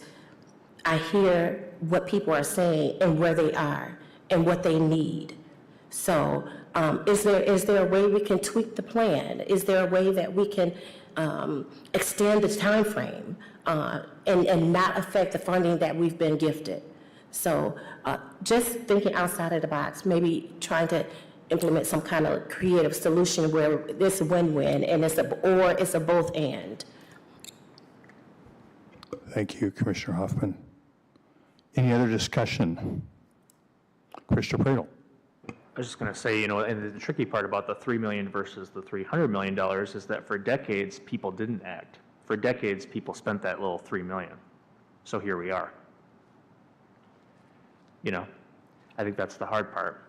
I hear what people are saying and where they are and what they need. So is there a way we can tweak the plan? Is there a way that we can extend the time frame and not affect the funding that we've been gifted? So just thinking outside of the box, maybe trying to implement some kind of creative solution where it's a win-win and it's a both and. Thank you, Commissioner Hoffman. Any other discussion? Commissioner Pradel. I was just going to say, and the tricky part about the $3 million versus the $300 million is that for decades, people didn't act. For decades, people spent that little $3 million. So here we are. I think that's the hard part.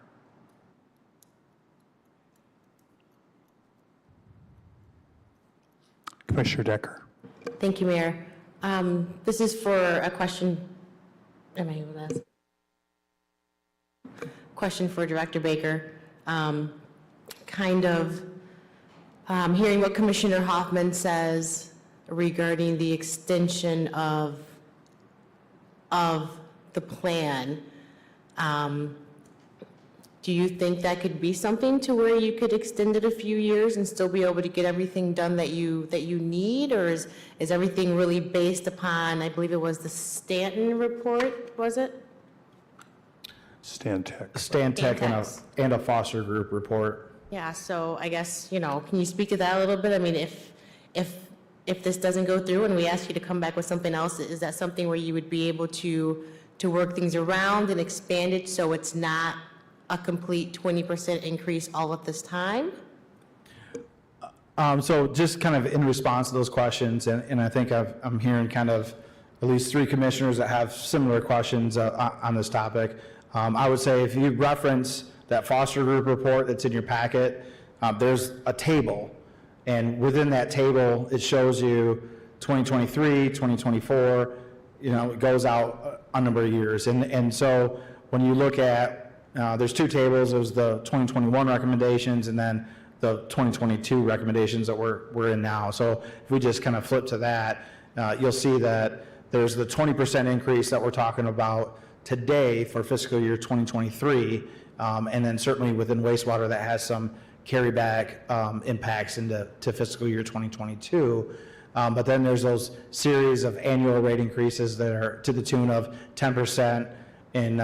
Commissioner Decker. Thank you, Mayor. This is for a question. Am I able to ask? Question for Director Baker. Hearing what Commissioner Hoffman says regarding the extension of the plan. Do you think that could be something to where you could extend it a few years and still be able to get everything done that you need, or is everything really based upon, I believe it was the Stanton report, was it? Stantec and a Foster Group report. Yeah, so I guess, can you speak to that a little bit? I mean, if this doesn't go through and we ask you to come back with something else, is that something where you would be able to work things around and expand it so it's not a complete 20% increase all at this time? So just kind of in response to those questions, and I think I'm hearing kind of at least 3 commissioners that have similar questions on this topic. I would say if you reference that Foster Group report that's in your packet, there's a table, and within that table, it shows you 2023, 2024, it goes out a number of years. And so when you look at, there's 2 tables, there's the 2021 recommendations and then the 2022 recommendations that we're in now. So if we just kind of flip to that, you'll see that there's the 20% increase that we're talking about today for fiscal year 2023, and then certainly within wastewater that has some carryback impacts into fiscal year 2022. But then there's those series of annual rate increases that are to the tune of 10% in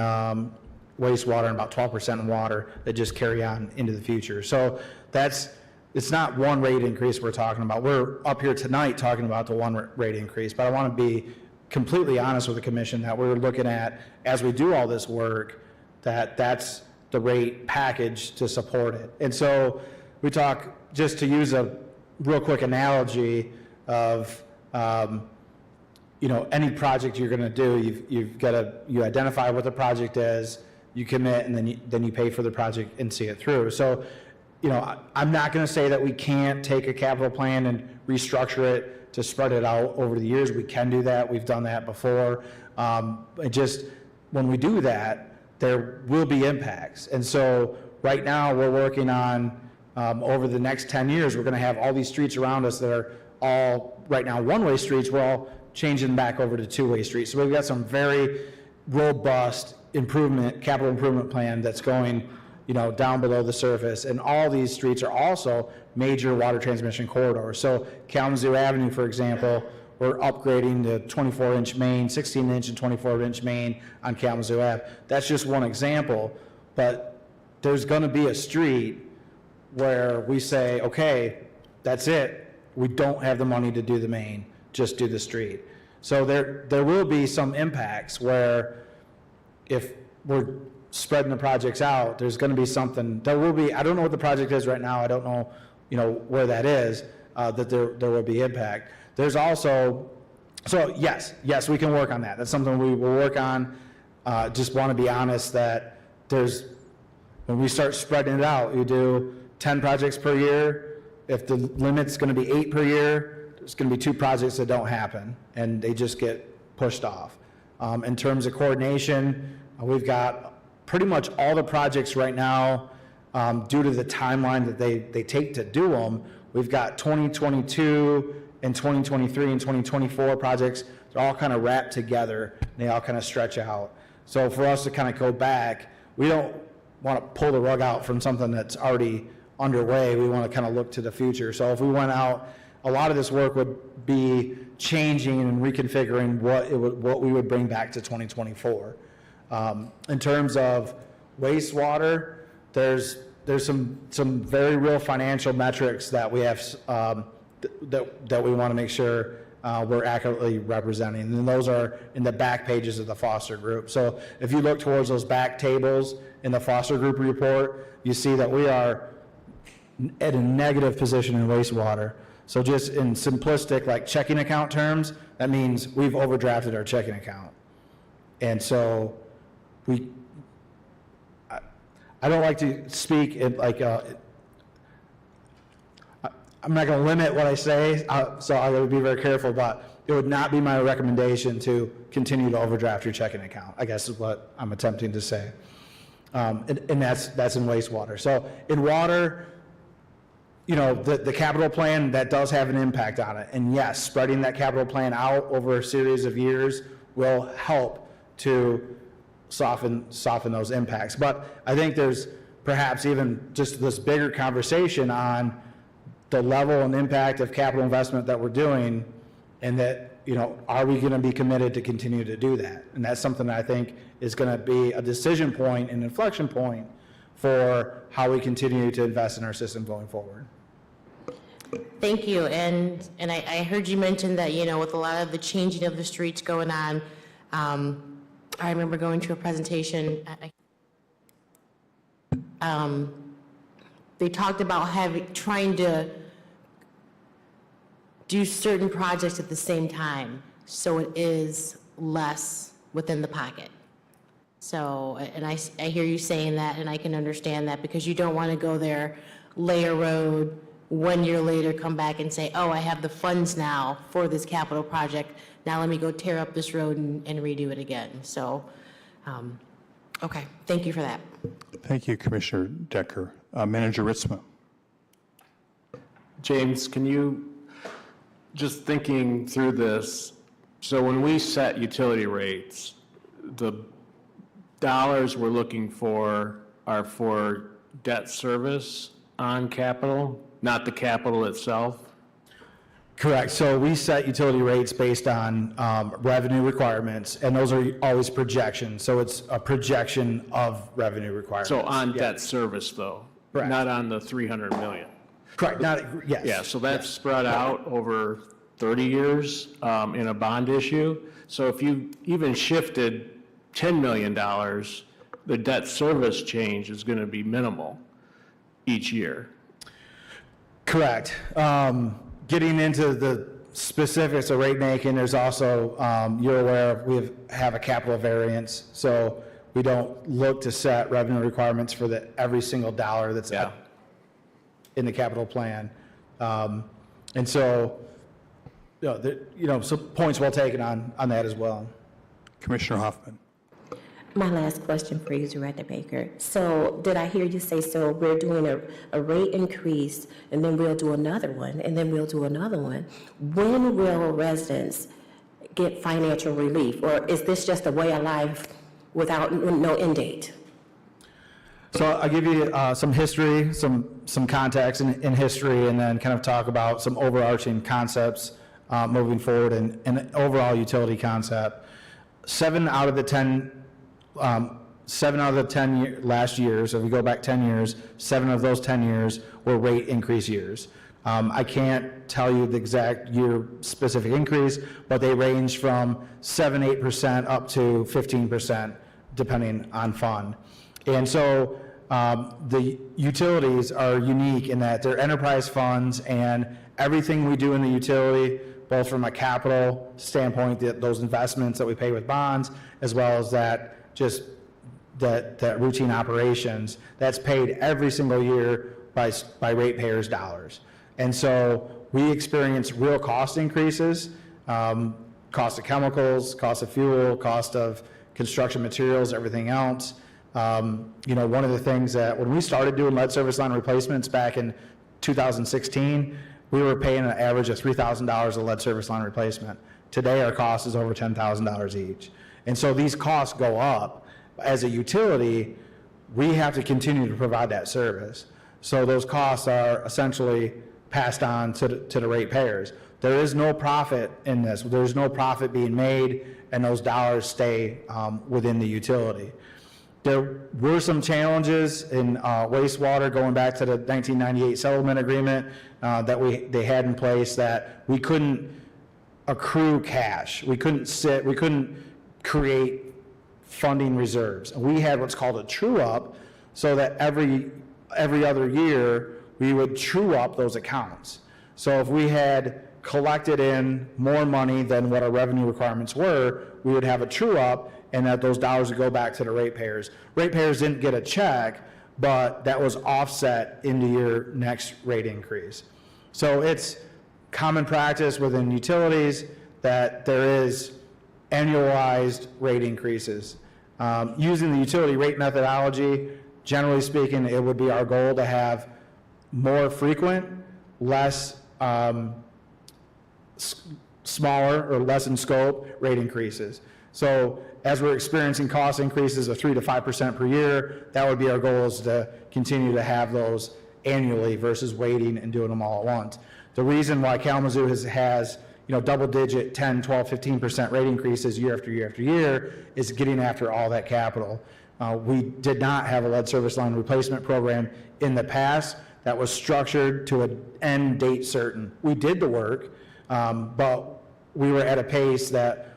wastewater and about 12% in water that just carry on into the future. So it's not one rate increase we're talking about. We're up here tonight talking about the one rate increase, but I want to be completely honest with the commission that we're looking at, as we do all this work, that's the rate package to support it. And so we talk, just to use a real quick analogy of, any project you're going to do, you identify what the project is, you commit, and then you pay for the project and see it through. So, I'm not going to say that we can't take a capital plan and restructure it to spread it out over the years. We can do that. We've done that before. When we do that, there will be impacts. And so right now we're working on, over the next 10 years, we're going to have all these streets around us that are all right now one-way streets. We're all changing back over to two-way streets. So we've got some very robust capital improvement plan that's going, down below the surface. And all these streets are also major water transmission corridors. So Kalamazoo Avenue, for example, we're upgrading the 24-inch main, 16-inch and 24-inch main on Kalamazoo Ave. That's just one example, but there's going to be a street where we say, okay, that's it. We don't have the money to do the main, just do the street. So there will be some impacts where if we're spreading the projects out, there's going to be something, there will be, I don't know what the project is right now, I don't know, where that is, that there will be impact. There's also, so yes, we can work on that. That's something we will work on. Just want to be honest that when we start spreading it out, you do 10 projects per year. If the limit's going to be 8 per year, there's going to be 2 projects that don't happen, and they just get pushed off. In terms of coordination, we've got pretty much all the projects right now, due to the timeline that they take to do them. We've got 2022 and 2023 and 2024 projects. They're all kind of wrapped together, and they all kind of stretch out. So for us to kind of go back, we don't want to pull the rug out from something that's already underway. We want to kind of look to the future. So if we went out, a lot of this work would be changing and reconfiguring what we would bring back to 2024. In terms of wastewater, there's some very real financial metrics that we have that we want to make sure we're accurately representing, and those are in the back pages of the Foster Group. So if you look towards those back tables in the Foster Group report, you see that we are at a negative position in wastewater. So just in simplistic, like checking account terms, that means we've overdrafted our checking account. And so I don't like to speak in like, I'm not going to limit what I say, so I got to be very careful, but it would not be my recommendation to continue to overdraft your checking account, I guess is what I'm attempting to say. And that's in wastewater. So in water, the capital plan, that does have an impact on it. And yes, spreading that capital plan out over a series of years will help to soften those impacts. But I think there's perhaps even just this bigger conversation on the level and impact of capital investment that we're doing, and that, are we going to be committed to continue to do that? And that's something that I think is going to be a decision point, an inflection point for how we continue to invest in our system going forward. Thank you. And I heard you mention that, with a lot of the changing of the streets going on, I remember going to a presentation. They talked about trying to do certain projects at the same time, so it is less within the pocket. So, and I hear you saying that, and I can understand that, because you don't want to go there, lay a road, 1 year later come back and say, oh, I have the funds now for this capital project, now let me go tear up this road and redo it again. So, okay, thank you for that. Thank you, Commissioner Decker. Manager Ritzma. James, can you, just thinking through this, so when we set utility rates, the dollars we're looking for are for debt service on capital, not the capital itself? Correct. So we set utility rates based on revenue requirements, and those are always projections. So it's a projection of revenue requirements. So on debt service, though? Correct. Not on the 300 million? Correct. Yes. Yeah, so that's spread out over 30 years in a bond issue. So if you even shifted $10 million, the debt service change is going to be minimal each year. Correct. Getting into the specifics of rate making, there's also, you're aware, we have a capital variance, so we don't look to set revenue requirements for every single dollar that's in the capital plan. And so, so points well taken on that as well. Commissioner Hoffman. My last question for you, Director Baker. So did I hear you say, so we're doing a rate increase, and then we'll do another one, and then we'll do another one? When will residents get financial relief? Or is this just a way of life without no end date? So I'll give you some history, some context in history, and then kind of talk about some overarching concepts moving forward and an overall utility concept. 7 out of the 10 last years, if we go back 10 years, 7 of those 10 years were rate increase years. I can't tell you the exact year specific increase, but they range from 7-8% up to 15%, depending on fund. And so the utilities are unique in that they're enterprise funds, and everything we do in the utility, both from a capital standpoint, those investments that we pay with bonds, as well as that routine operations, that's paid every single year by ratepayers' dollars. And so we experience real cost increases, cost of chemicals, cost of fuel, cost of construction materials, everything else. One of the things that when we started doing lead service line replacements back in 2016, we were paying an average of $3,000 of lead service line replacement. Today, our cost is over $10,000 each. And so these costs go up. As a utility, we have to continue to provide that service. So those costs are essentially passed on to the ratepayers. There is no profit in this. There's no profit being made, and those dollars stay within the utility. There were some challenges in wastewater going back to the 1998 settlement agreement that they had in place, that we couldn't accrue cash. We couldn't create funding reserves. And we had what's called a true-up, so that every other year we would true up those accounts. So if we had collected in more money than what our revenue requirements were, we would have a true-up, and that those dollars would go back to the ratepayers. Ratepayers didn't get a check, but that was offset into your next rate increase. So it's common practice within utilities that there is annualized rate increases. Using the utility rate methodology, generally speaking, it would be our goal to have more frequent, less smaller or less in scope rate increases. So as we're experiencing cost increases of 3 to 5% per year, that would be our goal, is to continue to have those annually versus waiting and doing them all at once. The reason why Kalamazoo has double-digit 10, 12, 15% rate increases year after year after year is getting after all that capital. We did not have a lead service line replacement program in the past that was structured to an end date certain. We did the work, but we were at a pace that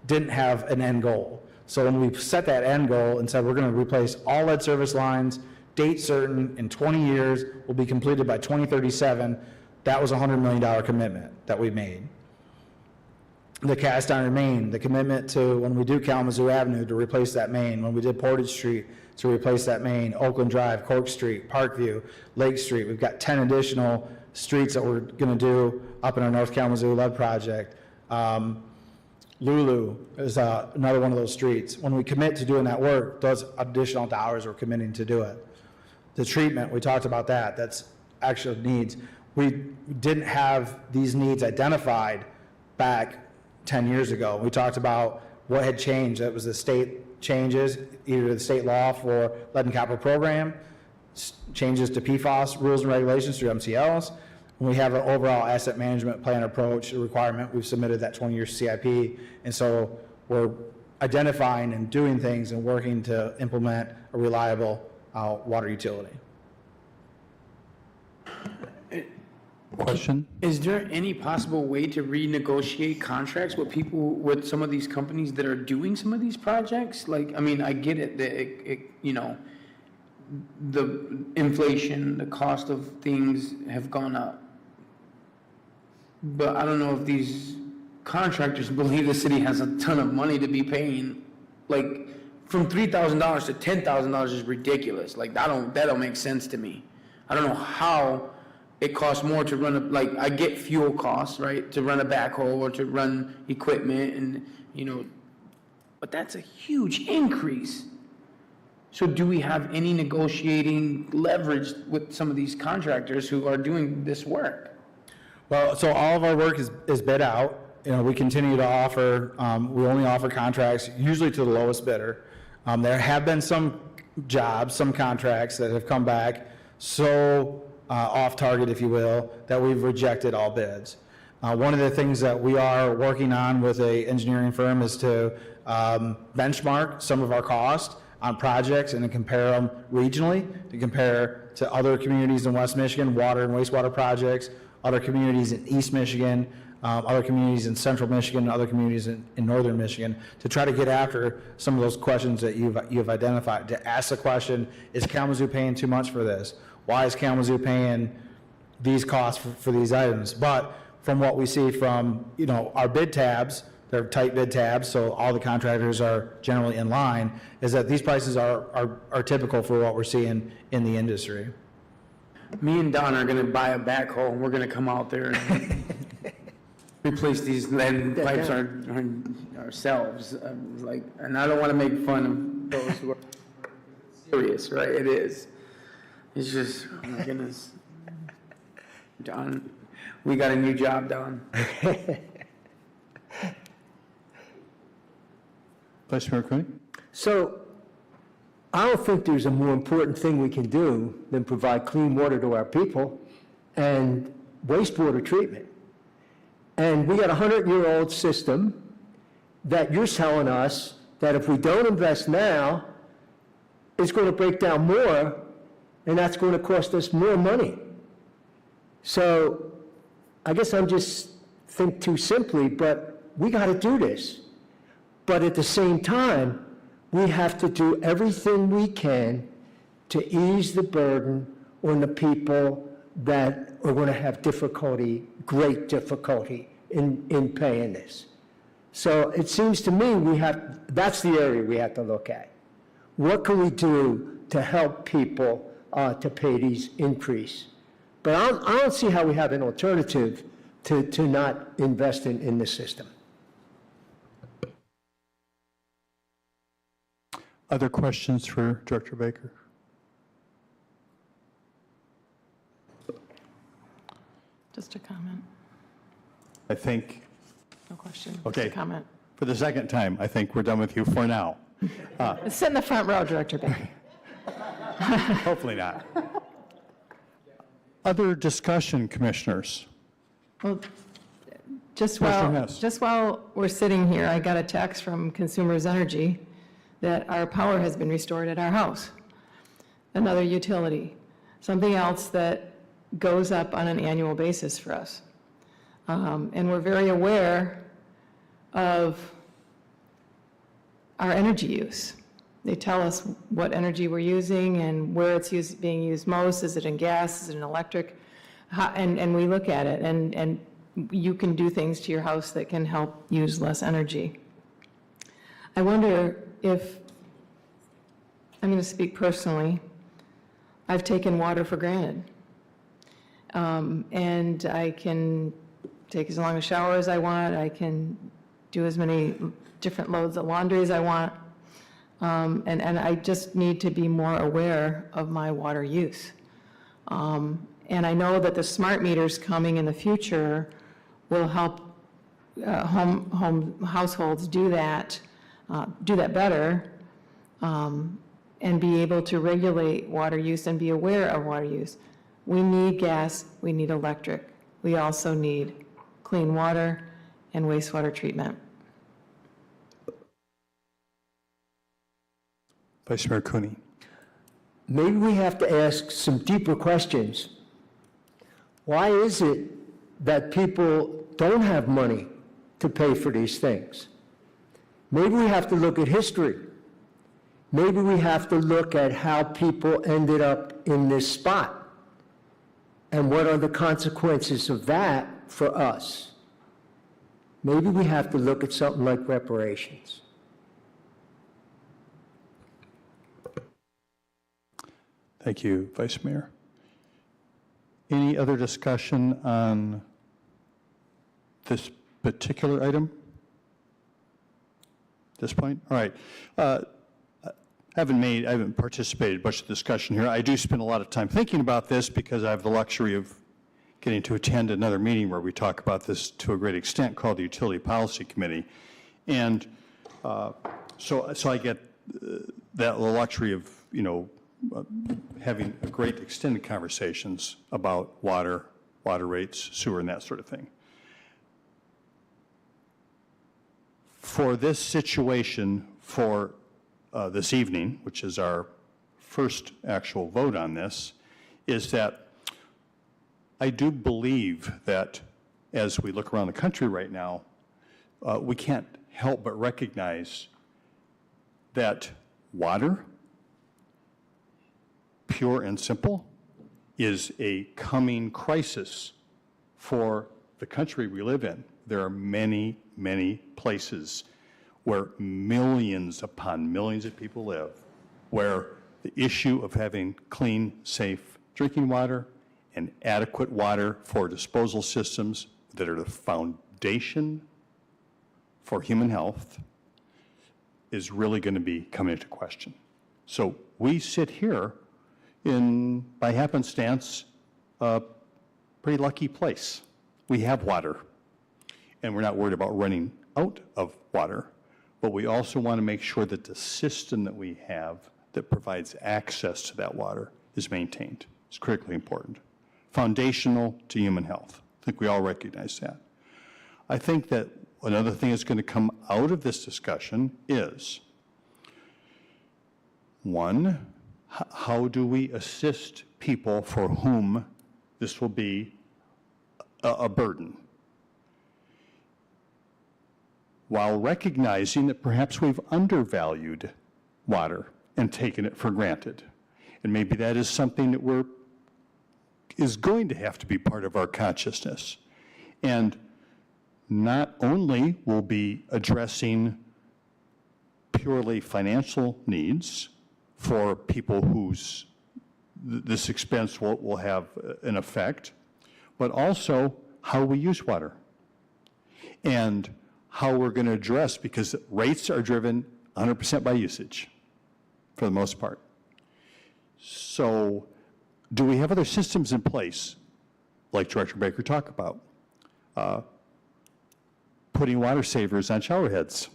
didn't have an end goal. So when we set that end goal and said we're going to replace all lead service lines, date certain, in 20 years, will be completed by 2037, that was a $100 million commitment that we made. The cast iron main, the commitment to, when we do Kalamazoo Avenue, to replace that main, when we did Portage Street, to replace that main, Oakland Drive, Cork Street, Parkview, Lake Street. We've got 10 additional streets that we're going to do up in our North Kalamazoo lead project. Lulu is another one of those streets. When we commit to doing that work, those additional dollars we're committing to do it. The treatment, we talked about that. That's actual needs. We didn't have these needs identified back 10 years ago. We talked about what had changed. That was the state changes, either the state law for lead and copper program, changes to PFAS rules and regulations through MCLs. When we have an overall asset management plan approach requirement, we've submitted that 20-year CIP, and so we're identifying and doing things and working to implement a reliable water utility. Question? Is there any possible way to renegotiate contracts with some of these companies that are doing some of these projects? Like, I mean, I get it that the inflation, the cost of things have gone up. But I don't know if these contractors believe the city has a ton of money to be paying. Like, from $3,000 to $10,000 is ridiculous. Like, that don't make sense to me. I don't know how it costs more to run I get fuel costs, right, to run a backhoe or to run equipment, and but that's a huge increase. So do we have any negotiating leverage with some of these contractors who are doing this work? Well, so all of our work is bid out, we continue to offer, we only offer contracts usually to the lowest bidder. There have been some jobs, some contracts that have come back so off target, if you will, that we've rejected all bids. One of the things that we are working on with an engineering firm is to benchmark some of our costs on projects and to compare them regionally, to compare to other communities in West Michigan, water and wastewater projects, other communities in East Michigan, other communities in Central Michigan, other communities in Northern Michigan, to try to get after some of those questions that you've identified. To ask the question, is Kalamazoo paying too much for this? Why is Kalamazoo paying these costs for these items? But from what we see from, our bid tabs, they're tight bid tabs, so all the contractors are generally in line, is that these prices are typical for what we're seeing in the industry. Me and Don are gonna buy a backhoe, and we're gonna come out there and replace these lead pipes ourselves. And I don't wanna make fun of those who are serious, right? It is. It's just, oh my goodness. Don, we got a new job, Don. Vice Mayor Cooney? So I don't think there's a more important thing we can do than provide clean water to our people and wastewater treatment. And we got a 100-year-old system that you're telling us that if we don't invest now, it's going to break down more, and that's going to cost us more money. So I guess I'm just think too simply, but we got to do this. But at the same time, we have to do everything we can to ease the burden on the people that are going to have difficulty, great difficulty in paying this. So it seems to me that's the area we have to look at. What can we do to help people to pay these increase? But I don't see how we have an alternative to not invest in the system. Other questions for Director Baker? Just a comment. I think, No question. Just okay, a comment. for the second time, I think we're done with you for now. Sit in the front row, Director Baker. Hopefully not. Other discussion, commissioners? Well, just Commissioner Hess. while we're sitting here, I got a text from Consumers Energy that our power has been restored at our house. Another utility, something else that goes up on an annual basis for us. And we're very aware of our energy use. They tell us what energy we're using and where it's being used most. Is it in gas? Is it in electric? And we look at it, and you can do things to your house that can help use less energy. I wonder if, I'm going to speak personally, I've taken water for granted. And I can take as long a shower as I want. I can do as many different loads of laundry as I want. And I just need to be more aware of my water use. And I know that the smart meters coming in the future will help households do that better, and be able to regulate water use and be aware of water use. We need gas, we need electric. We also need clean water and wastewater treatment. Vice Mayor Cooney. Maybe we have to ask some deeper questions. Why is it that people don't have money to pay for these things? Maybe we have to look at history. Maybe we have to look at how people ended up in this spot and what are the consequences of that for us. Maybe we have to look at something like reparations. Thank you, Vice Mayor. Any other discussion on this particular item? At this point? All right. I haven't participated in much of the discussion here. I do spend a lot of time thinking about this because I have the luxury of getting to attend another meeting where we talk about this to a great extent called the Utility Policy Committee. And so I get that luxury of, having great extended conversations about water rates, sewer, and that sort of thing. For this situation, for this evening, which is our first actual vote on this, is that I do believe that as we look around the country right now, we can't help but recognize that water, pure and simple, is a coming crisis for the country we live in. There are many, many places where millions upon millions of people live, where the issue of having clean, safe drinking water and adequate water for disposal systems that are the foundation for human health is really going to be coming into question. So we sit here in, by happenstance, a pretty lucky place. We have water, and we're not worried about running out of water, but we also want to make sure that the system that we have that provides access to that water is maintained. It's critically important. Foundational to human health. I think we all recognize that. I think that another thing that's going to come out of this discussion is, one, how do we assist people for whom this will be a burden, while recognizing that perhaps we've undervalued water and taken it for granted. And maybe that is something that is going to have to be part of our consciousness. And not only will be addressing purely financial needs for people whose this expense will have an effect, but also how we use water and how we're going to address, because rates are driven 100% by usage for the most part. So do we have other systems in place, like Director Baker talked about, putting water savers on shower heads,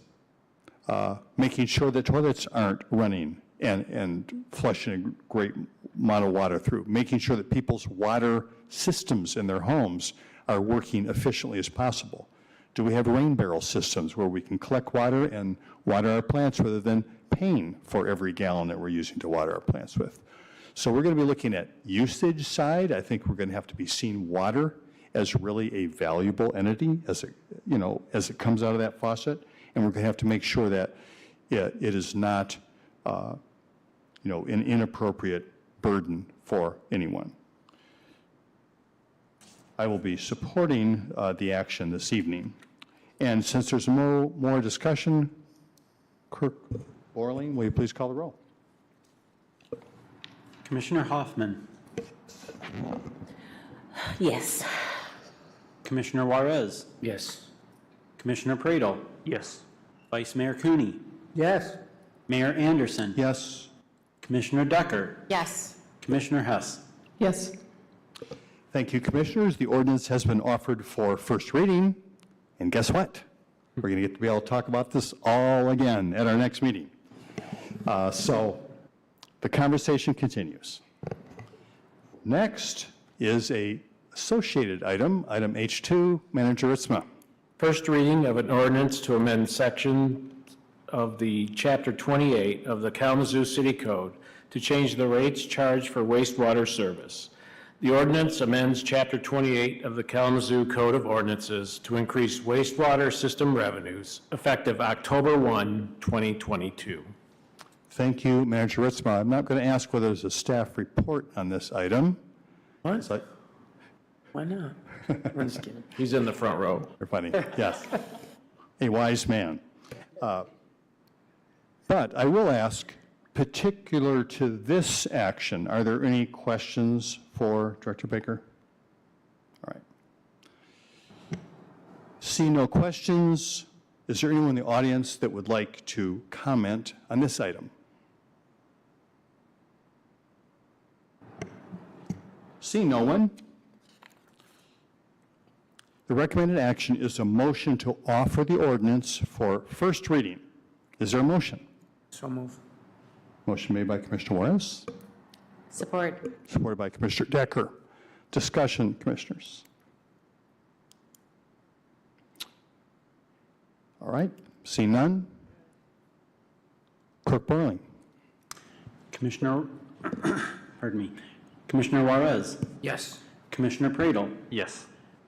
making sure that toilets aren't running and flushing a great amount of water through, making sure that people's water systems in their homes are working efficiently as possible. Do we have rain barrel systems where we can collect water and water our plants rather than paying for every gallon that we're using to water our plants with? So we're going to be looking at usage side. I think we're going to have to be seeing water as really a valuable entity as it comes out of that faucet, and we're going to have to make sure that it is not an inappropriate burden for anyone. I will be supporting the action this evening. And since there's more discussion, Clerk Borling, will you please call the roll? Commissioner Hoffman. Yes. Commissioner Juarez. Yes. Commissioner Pradel. Yes. Vice Mayor Cooney. Yes. Mayor Anderson. Yes. Commissioner Decker. Yes. Commissioner Hess. Yes. Thank you, Commissioners. The ordinance has been offered for first reading, and guess what? We're going to get to be able to talk about this all again at our next meeting. So the conversation continues. Next is a associated item, item H2, Manager Ritzma. First reading of an ordinance to amend section of the Chapter 28 of the Kalamazoo City Code to change the rates charged for wastewater service. The ordinance amends Chapter 28 of the Kalamazoo Code of Ordinances to increase wastewater system revenues effective October 1, 2022. Thank you, Manager Ritzma. I'm not going to ask whether there's a staff report on this item. What? Why not? I'm just kidding. He's in the front row. You're funny, yes. A wise man. But I will ask, particular to this action, are there any questions for Director Baker? All right. See no questions. Is there anyone in the audience that would like to comment on this item? See no one. The recommended action is a motion to offer the ordinance for first reading. Is there a motion? So move. Motion made by Commissioner Juarez, Support. supported by Commissioner Decker. Discussion, Commissioners. All right, see none. Clerk Borling. Commissioner, pardon me, Commissioner Juarez, Yes. Commissioner Pradel, Yes.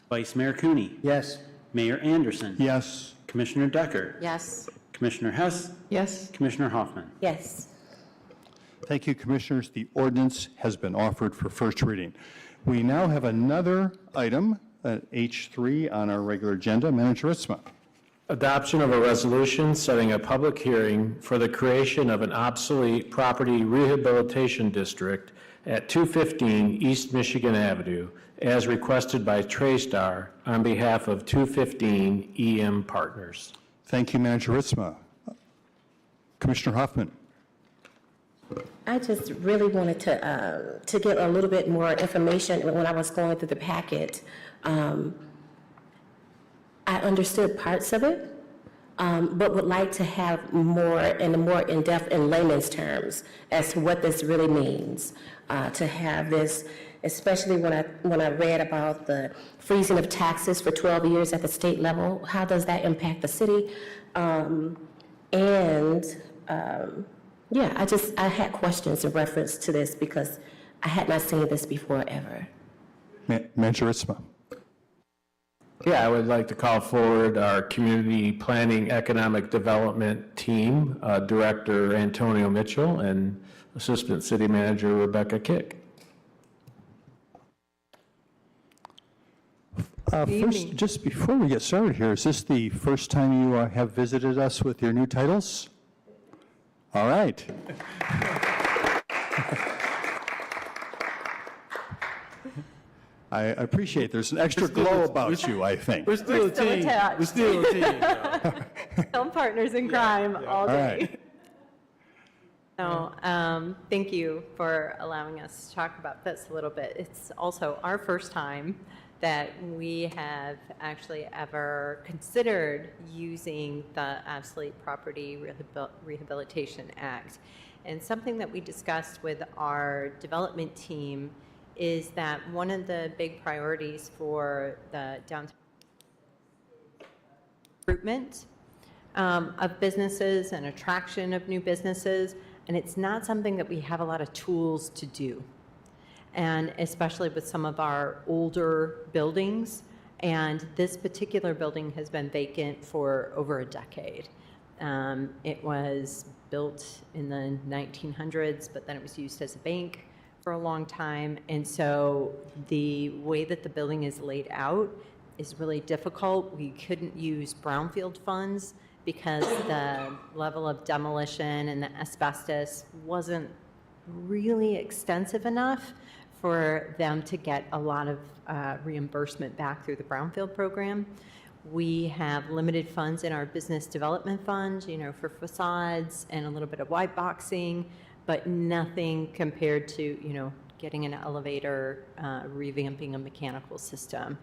Vice Mayor Cooney, Yes. Mayor Anderson, Yes. Commissioner Decker, Yes. Commissioner Hess, Yes. Commissioner Hoffman. Yes. Thank you, Commissioners. The ordinance has been offered for first reading. We now have another item, H3 on our regular agenda. Manager Ritzma. Adoption of a resolution setting a public hearing for the creation of an obsolete property rehabilitation district at 215 East Michigan Avenue, as requested by TraStar on behalf of 215 EM Partners. Thank you, Manager Ritzma. Commissioner Hoffman. I just really wanted to get a little bit more information when I was going through the packet. I understood parts of it, but would like to have more in-depth in layman's terms as to what this really means, to have this, especially when I read about the freezing of taxes for 12 years at the state level. How does that impact the city? Yeah, I had questions in reference to this because I had not seen this before ever. Manager Ritzma. Yeah, I would like to call forward our Community Planning Economic Development Team, Director Antonio Mitchell and Assistant City Manager Rebecca Kick. First, just before we get started here, is this the first time you have visited us with your new titles? All right. I appreciate there's an extra glow about you, I think. We're still a team. We're still a team. Still partners in crime all day. right. So, thank you for allowing us to talk about this a little bit. It's also our first time that we have actually ever considered using the Obsolete Property Rehabilitation Act. And something that we discussed with our development team is that one of the big priorities for the downtown recruitment of businesses and attraction of new businesses, and it's not something that we have a lot of tools to do. And especially with some of our older buildings, and this particular building has been vacant for over a decade. It was built in the 1900s, but then it was used as a bank for a long time, and so the way that the building is laid out is really difficult. We couldn't use brownfield funds because the level of demolition and the asbestos wasn't really extensive enough for them to get a lot of reimbursement back through the brownfield program. We have limited funds in our business development fund, for facades and a little bit of white boxing, but nothing compared to, getting an elevator, revamping a mechanical system,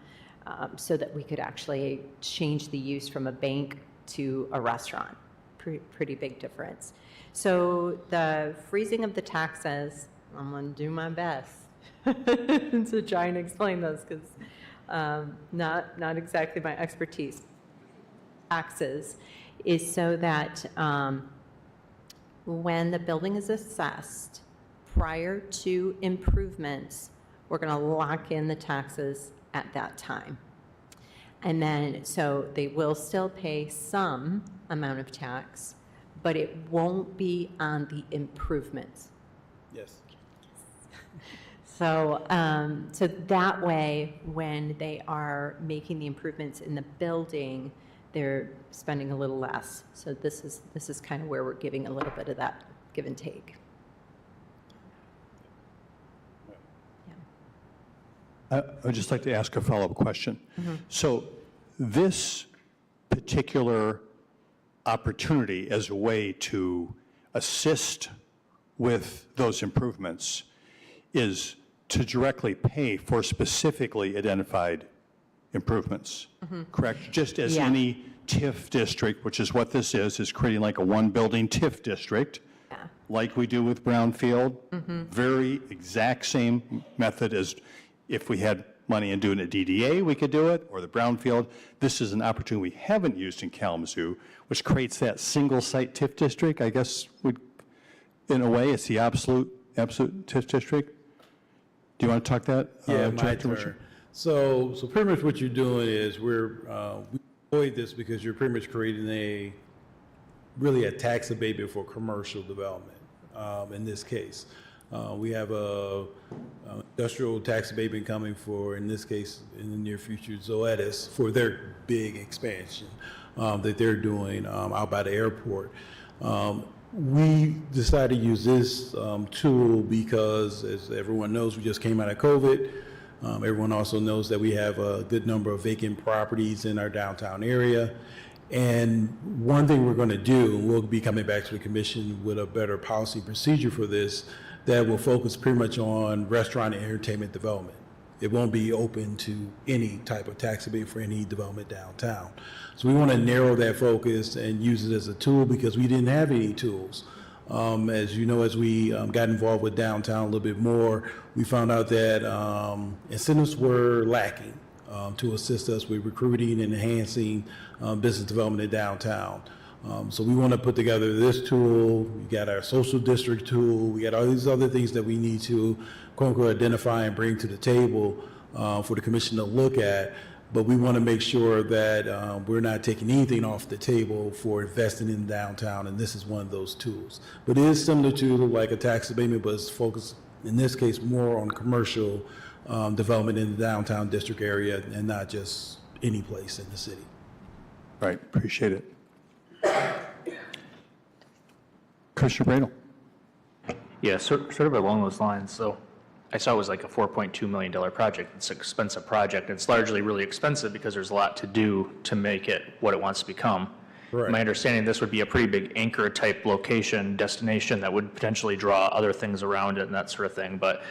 so that we could actually change the use from a bank to a restaurant. Pretty big difference. So the freezing of the taxes, I'm going to do my best to try and explain this because not exactly my expertise. Taxes is so that when the building is assessed prior to improvements, we're going to lock in the taxes at that time. And then, so they will still pay some amount of tax, but it won't be on the improvements. Yes. So, so that way, when they are making the improvements in the building, they're spending a little less. So this is kind of where we're giving a little bit of that give and take. I would just like to ask a follow-up question. Mm-hmm. So this particular opportunity as a way to assist with those improvements is to directly pay for specifically identified improvements, correct? Just as Yeah. any TIF district, which is what this is creating like a one-building TIF district, like we do with Brownfield. Very exact same method as if we had money and doing a DDA, we could do it, or the Brownfield. This is an opportunity we haven't used in Kalamazoo, which creates that single-site TIF district. I guess would, in a way, it's the absolute TIF district. Do you want to talk that? Yeah, my Director turn. Richard? So pretty much what you're doing is we avoid this because you're pretty much creating really a tax abatement for commercial development. In this case, we have a industrial tax abatement coming for, in this case, in the near future, Zoetis for their big expansion that they're doing out by the airport. We decided to use this tool because, as everyone knows, we just came out of COVID. Everyone also knows that we have a good number of vacant properties in our downtown area. And one thing we're going to do, and we'll be coming back to the commission with a better policy procedure for this, that will focus pretty much on restaurant and entertainment development. It won't be open to any type of tax abatement for any development downtown. So we want to narrow that focus and use it as a tool because we didn't have any tools. As you know, as we got involved with downtown a little bit more, we found out that incentives were lacking to assist us with recruiting and enhancing business development in downtown. So we want to put together this tool. We got our social district tool. We got all these other things that we need to, quote unquote, identify and bring to the table for the commission to look at. But we want to make sure that we're not taking anything off the table for investing in downtown, and this is one of those tools. But it is similar to like a tax abatement, but it's focused, in this case, more on commercial development in the downtown district area and not just any place in the city. Right, appreciate it. Commissioner Bradel. Yeah, sort of along those lines. So I saw it was like a $4.2 million project. It's an expensive project. It's largely really expensive because there's a lot to do to make it what it wants to become. Right. My understanding, this would be a pretty big anchor type location, destination that would potentially draw other things around it and that sort of thing. But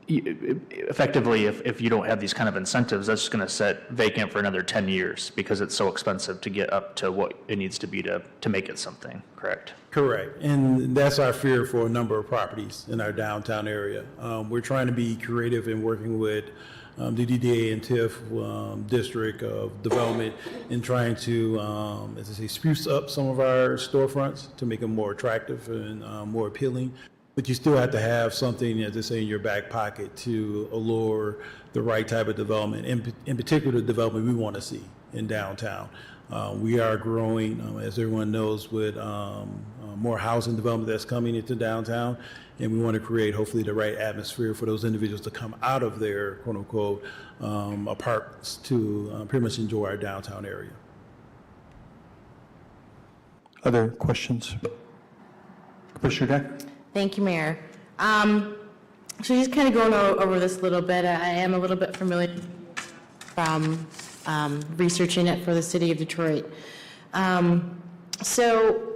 effectively, if you don't have these kind of incentives, that's just going to sit vacant for another 10 years because it's so expensive to get up to what it needs to be to make it something, correct? Correct. And that's our fear for a number of properties in our downtown area. We're trying to be creative in working with the DDA and TIF district of development in trying to, as I say, spruce up some of our storefronts to make them more attractive and more appealing. But you still have to have something, as I say, in your back pocket to allure the right type of development, in particular the development we want to see in downtown. We are growing, as everyone knows, with more housing development that's coming into downtown, and we want to create hopefully the right atmosphere for those individuals to come out of their quote unquote apartments to pretty much enjoy our downtown area. Other questions? Commissioner Deck? Thank you, Mayor. So just kind of going over this a little bit, I am a little bit familiar from researching it for the city of Detroit. So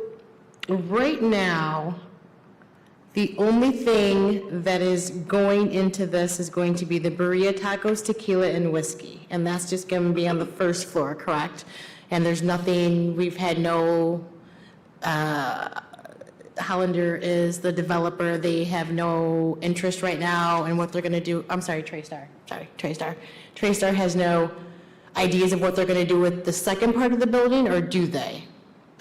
right now, the only thing that is going into this is going to be the burrito tacos, tequila, and whiskey. And that's just going to be on the first floor, correct? And there's nothing, we've had no, Hollander is the developer. They have no interest right now in what they're going to do. I'm sorry, TraStar. TraStar has no ideas of what they're going to do with the second part of the building, or do they?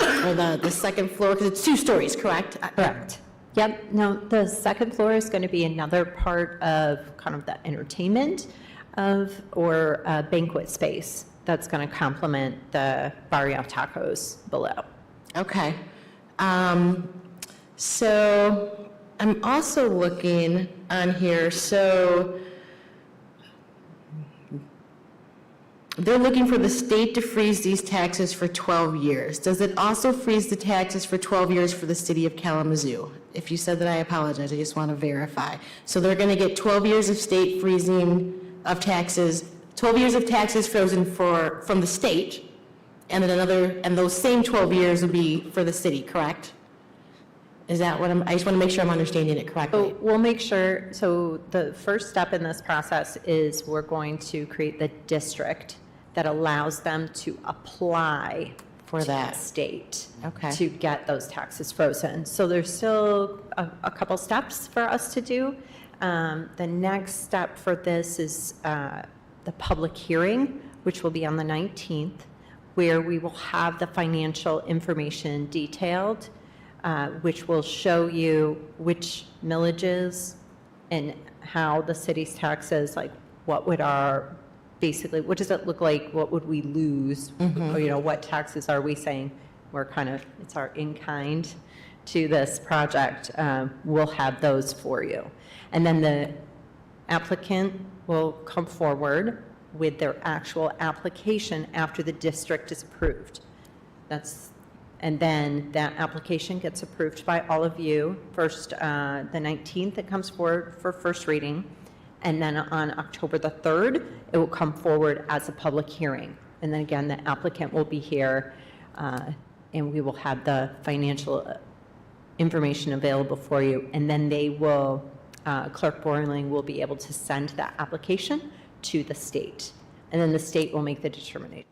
Or the second floor, because it's 2 stories, correct? Correct. Yep, no, the second floor is going to be another part of kind of the entertainment or banquet space that's going to complement the Barrio Tacos below. Okay. So I'm also looking on here, so they're looking for the state to freeze these taxes for 12 years. Does it also freeze the taxes for 12 years for the city of Kalamazoo? If you said that, I apologize. I just want to verify. So they're going to get 12 years of state freezing of taxes, 12 years of taxes frozen from the state, and then and those same 12 years would be for the city, correct? Is that what I just want to make sure I'm understanding it correctly. So we'll make sure, so the first step in this process is we're going to create the district that allows them to apply for that state. Okay. To get those taxes frozen. So there's still a couple steps for us to do. The next step for this is the public hearing, which will be on the 19th, where we will have the financial information detailed, which will show you which millages and how the city's taxes, like what would our, basically, what does it look like? What would we lose? Or, you know, what taxes are we saying we're kind of, it's our in-kind to this project? We'll have those for you. And then the applicant will come forward with their actual application after the district is approved. And then that application gets approved by all of you. First, the 19th, it comes forward for first reading. And then on October the 3rd, it will come forward as a public hearing. And then again, the applicant will be here, and we will have the financial information available for you. And then they will, Clerk Borling will be able to send that application to the state. And then the state will make the determination.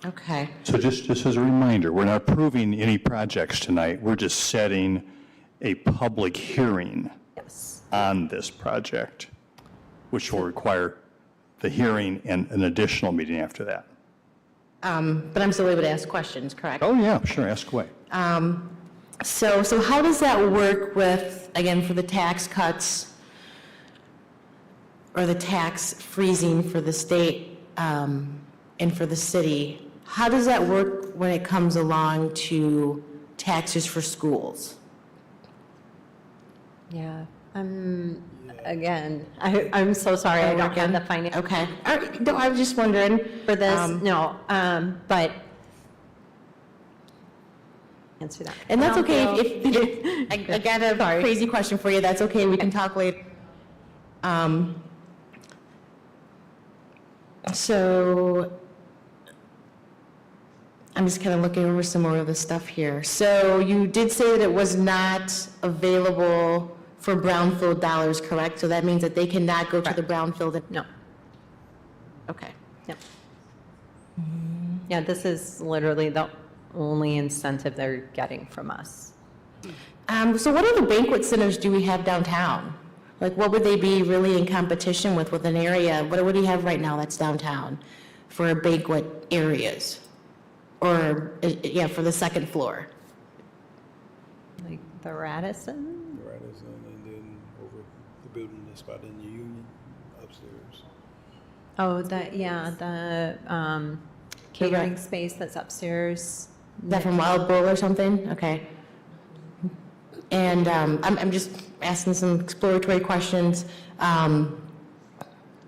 Okay. So just as a reminder, we're not approving any projects tonight. We're just setting a public hearing on this project, which will require the hearing and an additional meeting after that. But I'm still able to ask questions, correct? Oh, yeah, sure, ask away. So how does that work with, again, for the tax cuts or the tax freezing for the state and for the city? How does that work when it comes along to taxes for schools? Yeah, again, I'm so sorry, I don't have the finance. Okay. All right. No, I was just wondering. For this, no, but answer that. And that's okay if I got a crazy question for you. That's okay. We can talk later. So I'm just kind of looking over some more of the stuff here. So you did say that it was not available for brownfield dollars, correct? So that means that they cannot go to the brownfield? No. Okay. Yep. Yeah, this is literally the only incentive they're getting from us. So what other banquet centers do we have downtown? Like, what would they be really in competition with an area? What do you have right now that's downtown for banquet areas? Or, yeah, for the second floor? Like the Radisson? The Radisson, and then over the building that's about in the Union upstairs. Oh, the catering space that's upstairs. Is that from Wild Bull or something? Okay. And I'm just asking some exploratory questions.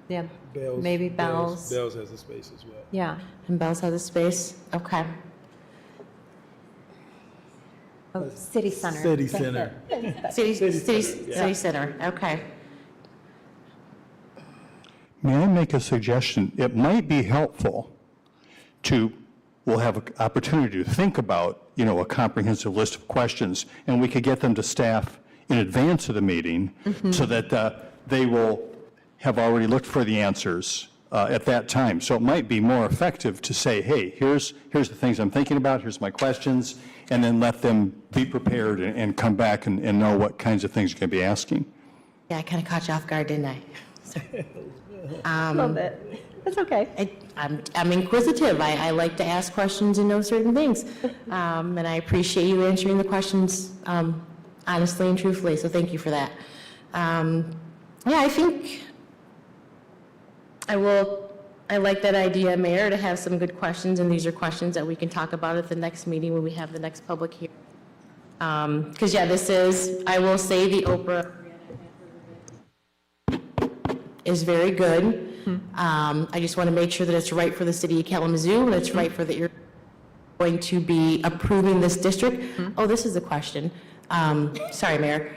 Yeah, Bell's, maybe Bell's. Bell's has a space as well. Yeah. And Bell's has a space? Okay. Oh, City Center. City Center. City Center, okay. May I make a suggestion? It might be helpful we'll have an opportunity to think about, a comprehensive list of questions, and we could get them to staff in advance of the meeting so that they will have already looked for the answers at that time. So it might be more effective to say, hey, here's the things I'm thinking about, here's my questions, and then let them be prepared and come back and know what kinds of things you're going to be asking. Yeah, I kind of caught you off guard, didn't I? A little bit. That's okay. I'm inquisitive. I like to ask questions and know certain things. And I appreciate you answering the questions honestly and truthfully, so thank you for that. Yeah, I think I like that idea, Mayor, to have some good questions, and these are questions that we can talk about at the next meeting when we have the next public hearing. Because, yeah, I will say the Oprah is very good. I just want to make sure that it's right for the city of Kalamazoo, and it's right for that you're going to be approving this district. Oh, this is a question. Sorry, Mayor.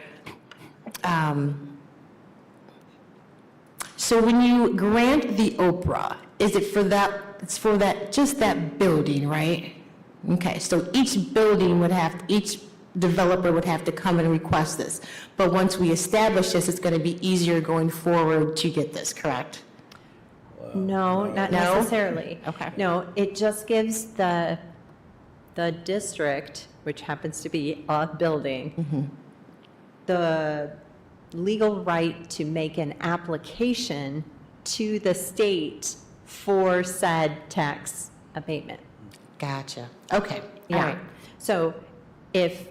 So when you grant the Oprah, is it for that, it's for that, just that building, right? Okay, so each building would have, developer would have to come and request this. But once we establish this, it's going to be easier going forward to get this, correct? No, not No? necessarily. Okay. No, it just gives the district, which happens to be a building, the legal right to make an application to the state for said tax abatement. Gotcha. Okay. All Yeah. right. So if,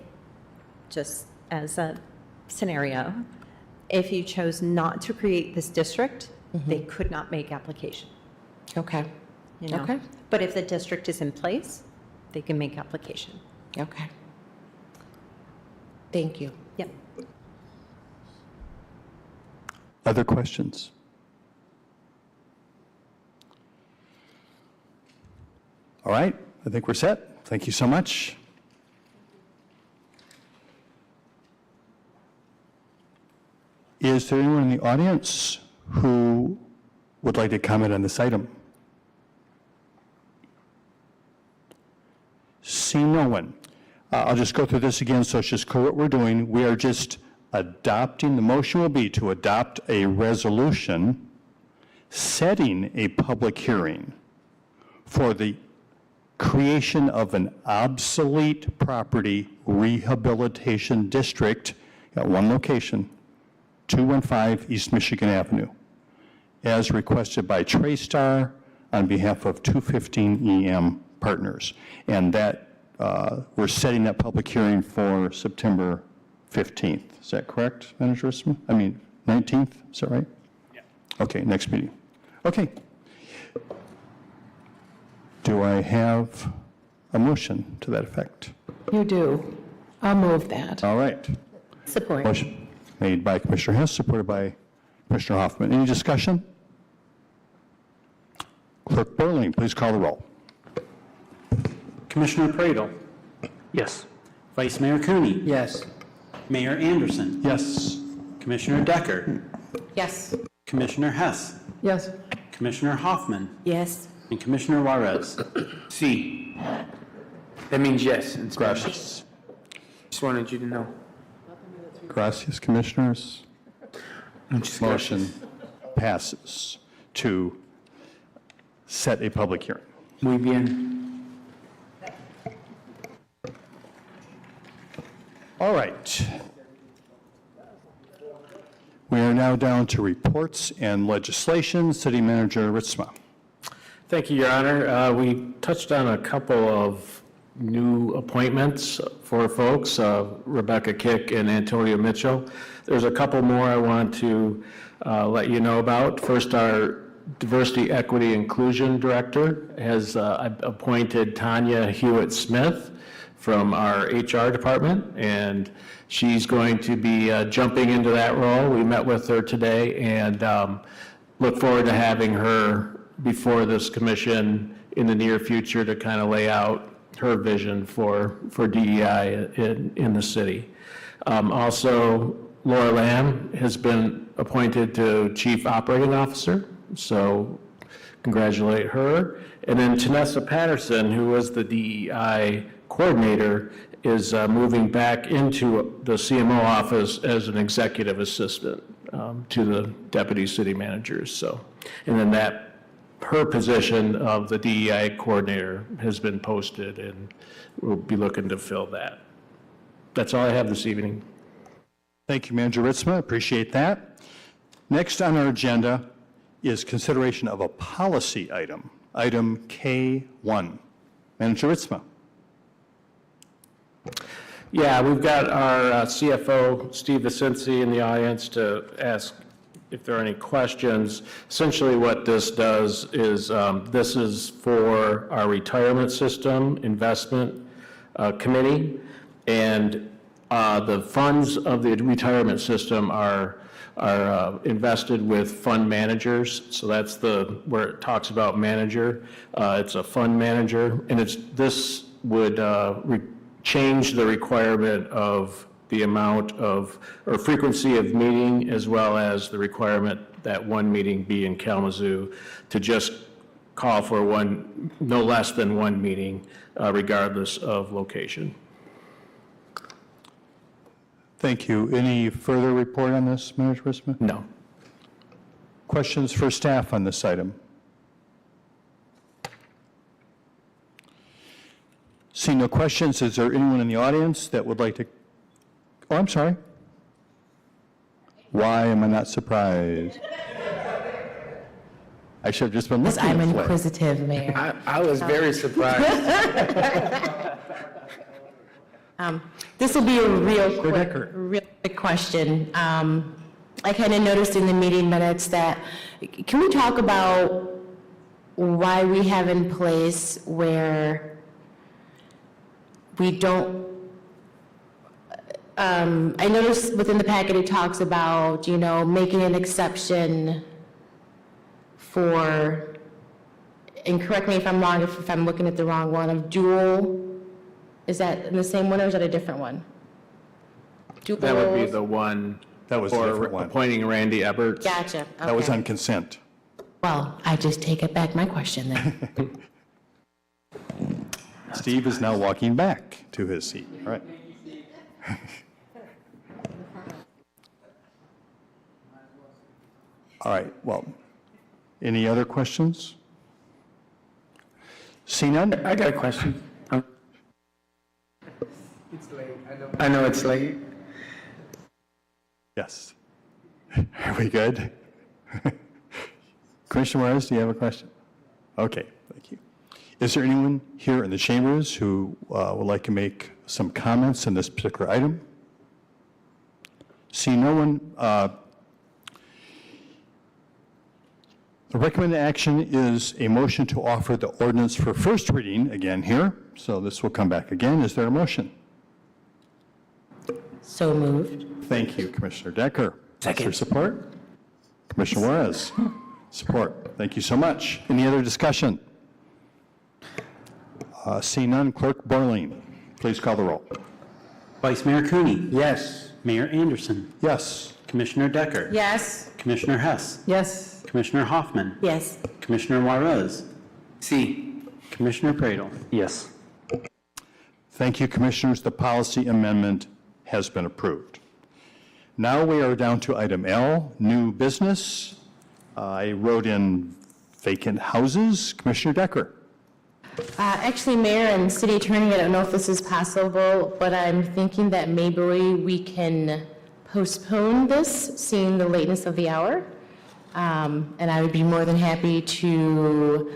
just as a scenario, if you chose not to create this district, they could not make application. Okay. You know? Okay. But if the district is in place, they can make application. Okay. Thank you. Yep. Other questions? All right, I think we're set. Thank you so much. Is there anyone in the audience who would like to comment on this item? Seeing no one. I'll just go through this again, so it's just clear what we're doing. We are just adopting, the motion will be to adopt a resolution setting a public hearing for the creation of an obsolete property rehabilitation district at one location, 215 East Michigan Avenue, as requested by Traystar on behalf of 215 EM Partners. And that we're setting that public hearing for September 15th. Is that correct, Manager Rissman? I mean, 19th, is that right? Yeah. Okay, next meeting. Okay. Do I have a motion to that effect? You do. I'll move that. All right. Support. Motion made by Commissioner Hess, supported by Commissioner Hoffman. Any discussion? Clerk Berling, please call the roll. Commissioner Pradel, Yes. Vice Mayor Cooney, Yes. Mayor Anderson, Yes. Commissioner Decker, Yes. Commissioner Hess, Yes. Commissioner Hoffman, Yes. and Commissioner Juarez. C. That means yes. in Spanish. Gracias. Just wanted you to know. Gracias, Commissioners. Muchas Motion gracias. passes to set a public hearing. Muy bien. All right. We are now down to reports and legislation. City Manager Ritzma. Thank you, Your Honor. We touched on a couple of new appointments for folks, Rebecca Kick and Antonio Mitchell. There's a couple more I want to let you know about. First, our Diversity, Equity, Inclusion Director has appointed Tanya Hewitt-Smith from our HR department, and she's going to be jumping into that role. We met with her today and look forward to having her before this commission in the near future to kind of lay out her vision for DEI in the city. Also, Laura Lamb has been appointed to Chief Operating Officer, so congratulate her. And then Tanessa Patterson, who was the DEI coordinator, is moving back into the CMO office as an executive assistant to the deputy city managers. So, and then her position of the DEI coordinator has been posted, and we'll be looking to fill that. That's all I have this evening. Thank you, Manager Ritzma. Appreciate that. Next on our agenda is consideration of a policy item, item K1. Manager Ritzma. Yeah, we've got our CFO, Steve Vicenzi, in the audience to ask if there are any questions. Essentially what this does is, this is for our retirement system investment committee, and the funds of the retirement system are invested with fund managers. So that's where it talks about manager. It's a fund manager, and this would change the requirement of the amount of, or frequency of meeting, as well as the requirement that one meeting be in Kalamazoo, to just call for no less than one meeting, regardless of location. Thank you. Any further report on this, Manager Risman? No. Questions for staff on this item? Seeing no questions, is there anyone in the audience that would like to? Oh, I'm sorry. Why am I not surprised? I should have just been looking. I'm this way. inquisitive, Mayor. I was very surprised. This will be a real quick question. I kind of noticed in the meeting minutes that, can we talk about why we have in place where we don't, I noticed within the packet it talks about, making an exception for, and correct me if I'm wrong, if I'm looking at the wrong one, of dual, is that in the same one or is that a different one? Dual. That would be the one That was a for different one. appointing Randy Eberts. Gotcha. That was Okay. on consent. Well, I just take it back my question then. Steve is now walking back to his seat. All right. All right, well, any other questions? See none? I got a question. I know it's late. Yes. Are we good? Commissioner Morales, do you have a question? Okay, thank you. Is there anyone here in the chambers who would like to make some comments on this particular item? See no one. The recommended action is a motion to offer the ordinance for first reading again here. So this will come back again. Is there a motion? So moved. Thank you, Commissioner Decker. Second. Is there support? Commissioner Juarez. Support. Thank you so much. Any other discussion? Seeing none, Clerk Borling, please call the roll. Vice Mayor Cooney. Yes. Mayor Anderson. Yes. Commissioner Decker. Yes. Commissioner Hess. Yes. Commissioner Hoffman. Yes. Commissioner Juarez. C. Commissioner Pradel. Yes. Thank you, Commissioners. The policy amendment has been approved. Now we are down to item L, new business. I wrote in vacant houses. Commissioner Decker. Actually, Mayor and City Attorney, I don't know if this is possible, but I'm thinking that maybe we can postpone this, seeing the lateness of the hour. And I would be more than happy to,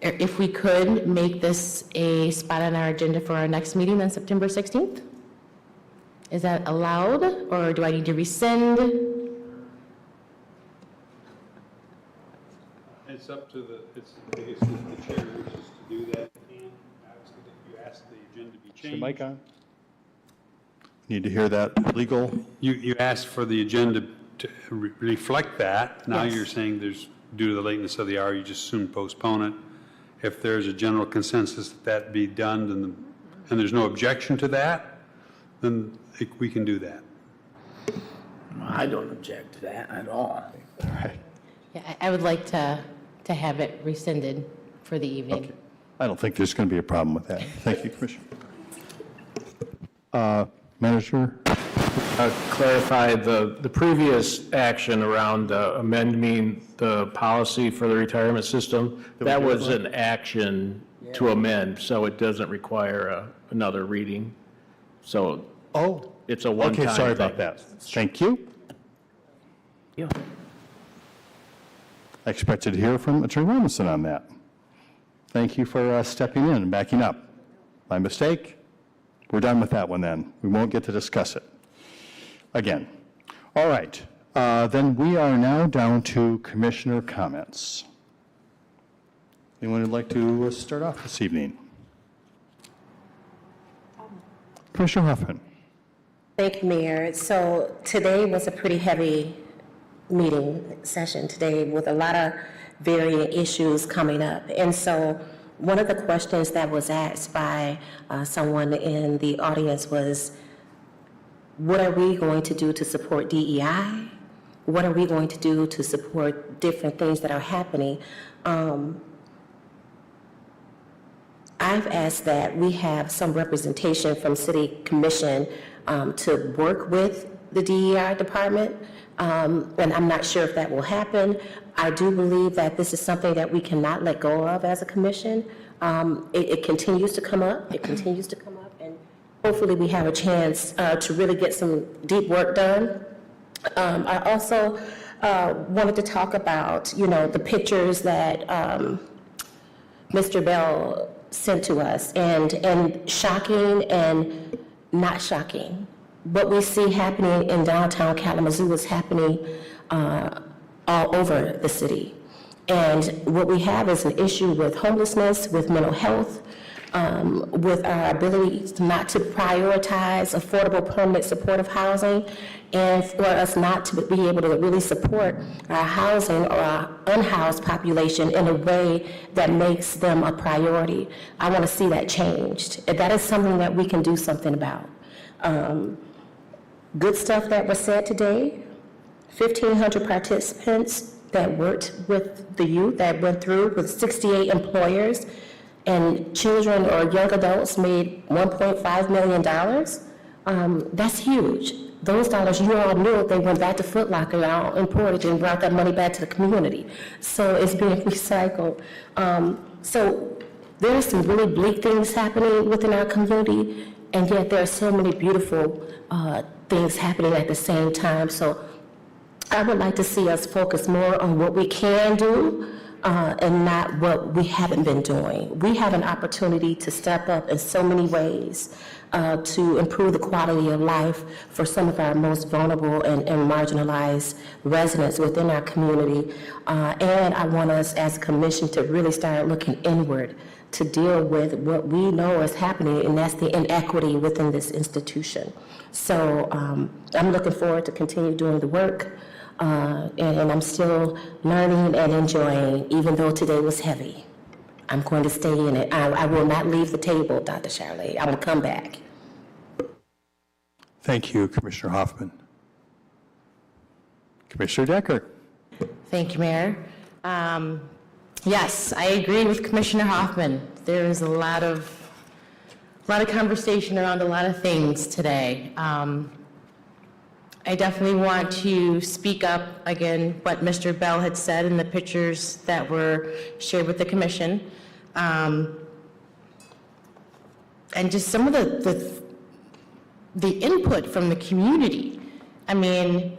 if we could, make this a spot on our agenda for our next meeting on September 16th. Is that allowed, or do I need to rescind? It's up to the, I guess the chair wishes to do that. And obviously, you asked the agenda to be Is the changed. mic on? Need to hear that legal? You asked for the agenda to reflect that. Now Yes. you're saying there's, due to the lateness of the hour, you just soon postpone it. If there's a general consensus that that be done, then and there's no objection to that, then we can do that. I don't object to that at all. All right. Yeah, I would like to have it rescinded for the evening. Okay. I don't think there's going to be a problem with that. Thank you, Commissioner. Manager? Clarify the previous action around amending the policy for the retirement system. That was an action to amend, so it doesn't require another reading. So it's a one-time Okay, sorry thing. about that. Thank you. Yeah. I expected to hear from Attorney Robinson on that. Thank you for stepping in and backing up. My mistake? We're done with that one then. We won't get to discuss it again. All right, then we are now down to commissioner comments. Anyone would like to start off this evening? Commissioner Hoffman. Thank you, Mayor. So today was a pretty heavy meeting session today with a lot of varying issues coming up. And so one of the questions that was asked by someone in the audience was, what are we going to do to support DEI? What are we going to do to support different things that are happening? I've asked that we have some representation from City Commission to work with the DEI department, and I'm not sure if that will happen. I do believe that this is something that we cannot let go of as a commission. It continues to come up, and hopefully we have a chance to really get some deep work done. I also wanted to talk about, the pictures that Mr. Bell sent to us, and shocking and not shocking. What we see happening in downtown Kalamazoo is happening all over the city. And what we have is an issue with homelessness, with mental health, with our ability not to prioritize affordable permanent supportive housing, and for us not to be able to really support our housing or our unhoused population in a way that makes them a priority. I want to see that changed. And that is something that we can do something about. Good stuff that was said today. 1,500 participants that worked with the youth that went through with 68 employers, and children or young adults made $1.5 million. That's huge. Those dollars, you all knew they went back to Foot Locker out in Portage and brought that money back to the community. So it's being recycled. So there are some really bleak things happening within our community, and yet there are so many beautiful things happening at the same time. So I would like to see us focus more on what we can do and not what we haven't been doing. We have an opportunity to step up in so many ways to improve the quality of life for some of our most vulnerable and marginalized residents within our community. And I want us as a commission to really start looking inward to deal with what we know is happening, and that's the inequity within this institution. So I'm looking forward to continue doing the work. And I'm still learning and enjoying, even though today was heavy. I'm going to stay in it. I will not leave the table, Dr. Charlotte. I will come back. Thank you, Commissioner Hoffman. Commissioner Decker. Thank you, Mayor. Yes, I agree with Commissioner Hoffman. There is a lot of conversation around a lot of things today. I definitely want to speak up again what Mr. Bell had said in the pictures that were shared with the commission. And just some of the input from the community. I mean,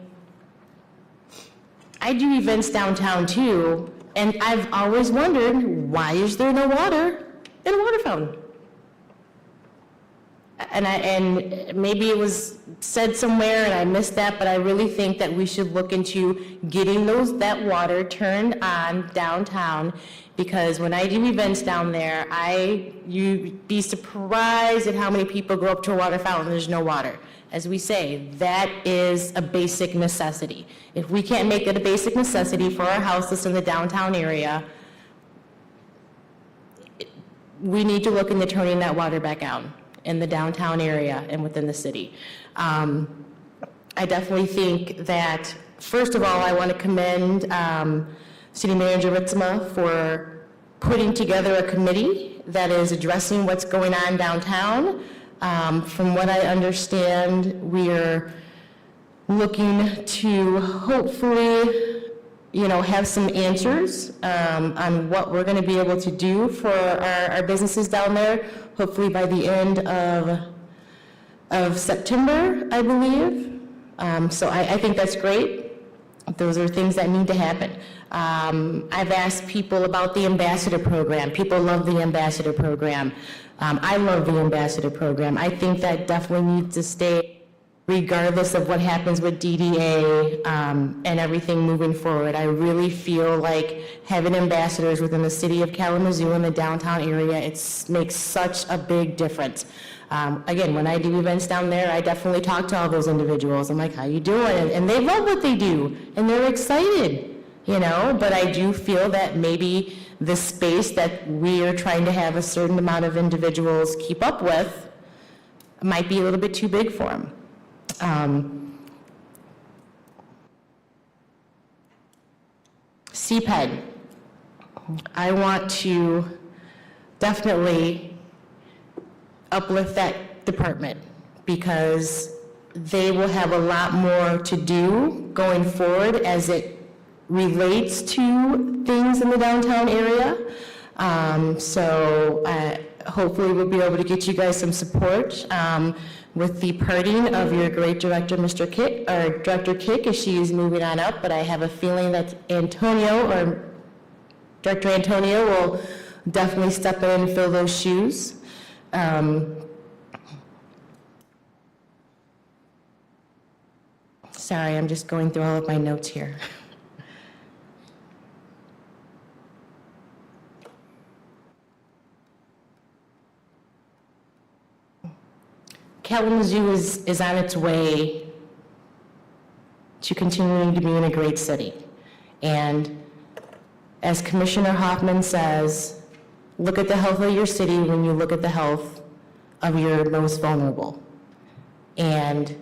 I do events downtown too, and I've always wondered, why is there no water in a water fountain? And maybe it was said somewhere and I missed that, but I really think that we should look into getting that water turned on downtown, because when I do events down there, you'd be surprised at how many people go up to a water fountain and there's no water. As we say, that is a basic necessity. If we can't make it a basic necessity for our houses in the downtown area, we need to look into turning that water back on in the downtown area and within the city. I definitely think that, first of all, I want to commend City Manager Ritzema for putting together a committee that is addressing what's going on downtown. From what I understand, we're looking to hopefully, have some answers on what we're going to be able to do for our businesses down there, hopefully by the end of September, I believe. So I think that's great. Those are things that need to happen. I've asked people about the ambassador program. People love the ambassador program. I love the ambassador program. I think that definitely needs to stay regardless of what happens with DDA and everything moving forward. I really feel like having ambassadors within the city of Kalamazoo in the downtown area, it makes such a big difference. Again, when I do events down there, I definitely talk to all those individuals. I'm like, how you doing? And they love what they do, and they're excited, but I do feel that maybe the space that we are trying to have a certain amount of individuals keep up with might be a little bit too big for them. CPED. I want to definitely uplift that department, because they will have a lot more to do going forward as it relates to things in the downtown area. Hopefully we'll be able to get you guys some support with the parting of your great director, Mr. Kick, or Director Kick, as she is moving on up. But I have a feeling that Antonio, or Director Antonio, will definitely step in and fill those shoes. Sorry, I'm just going through all of my notes here. Kalamazoo is on its way to continuing to be in a great city. And as Commissioner Hoffman says, look at the health of your city when you look at the health of your most vulnerable. And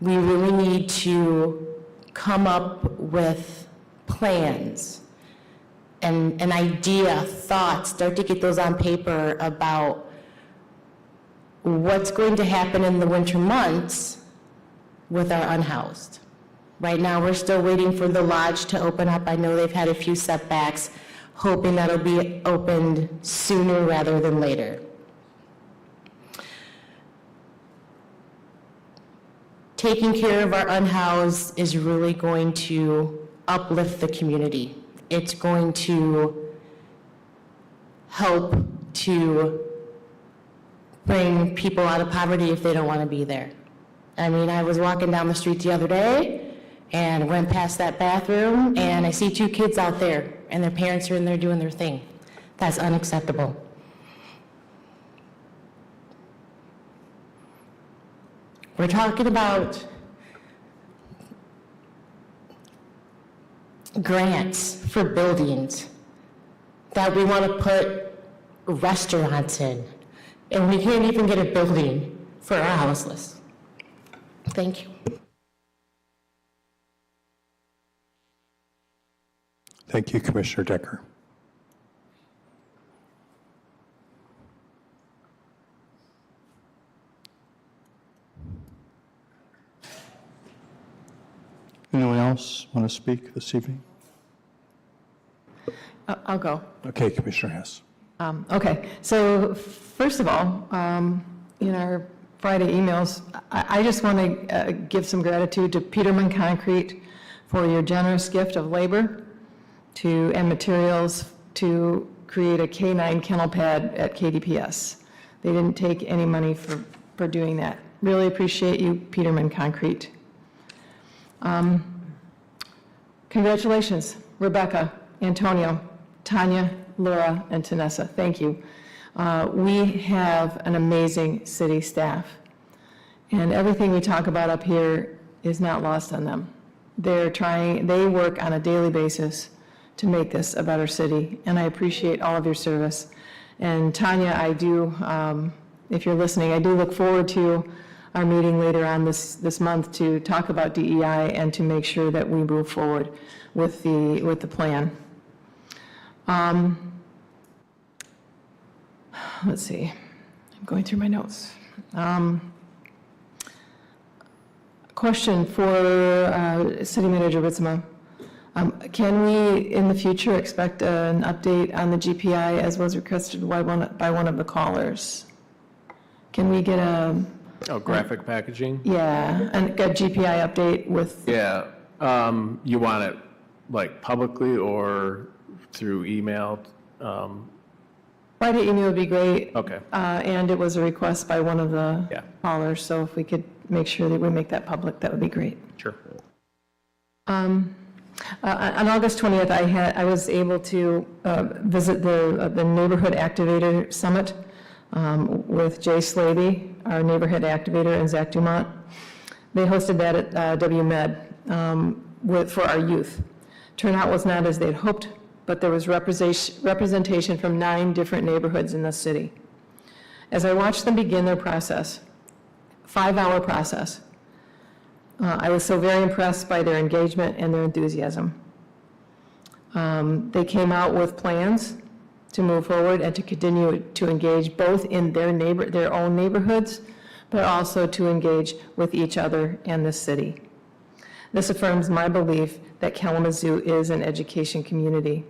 we really need to come up with plans and an idea, thoughts, start to get those on paper about what's going to happen in the winter months with our unhoused. Right now, we're still waiting for the lodge to open up. I know they've had a few setbacks, hoping that'll be opened sooner rather than later. Taking care of our unhoused is really going to uplift the community. It's going to help to bring people out of poverty if they don't want to be there. I mean, I was walking down the street the other day and went past that bathroom and I see 2 kids out there and their parents are in there doing their thing. That's unacceptable. We're talking about grants for buildings that we want to put restaurants in, and we can't even get a building for our houseless. Thank you. Thank you, Commissioner Decker. Anyone else want to speak this evening? I'll go. Okay, Commissioner Hess. Okay, so first of all, in our Friday emails, I just want to give some gratitude to Peterman Concrete for your generous gift of labor and materials to create a K9 kennel pad at KDPS. They didn't take any money for doing that. Really appreciate you, Peterman Concrete. Congratulations, Rebecca, Antonio, Tanya, Laura, and Tanessa. Thank you. We have an amazing city staff, and everything we talk about up here is not lost on them. They work on a daily basis to make this a better city, and I appreciate all of your service. And Tanya, I do, if you're listening, I do look forward to our meeting later on this month to talk about DEI and to make sure that we move forward with the plan. Let's see, I'm going through my notes. Question for City Manager Ritzma. Can we, in the future, expect an update on the GPI as was requested by one of the callers? Can we get graphic packaging? Yeah, and a GPI update with... Yeah, you want it like publicly or through email? Friday email would be great. Okay. And it was a request by one of the callers, so if we could make sure that we make that public, that would be great. Sure. On August 20th, I was able to visit the Neighborhood Activator Summit with Jay Slavey, our neighborhood activator, and Zach Dumont. They hosted that at WMed for our youth. Turnout was not as they'd hoped, but there was representation from 9 different neighborhoods in the city. As I watched them begin their process, 5-hour process, I was so very impressed by their engagement and their enthusiasm. They came out with plans to move forward and to continue to engage both in their own neighborhoods, but also to engage with each other and the city. This affirms my belief that Kalamazoo is an education community.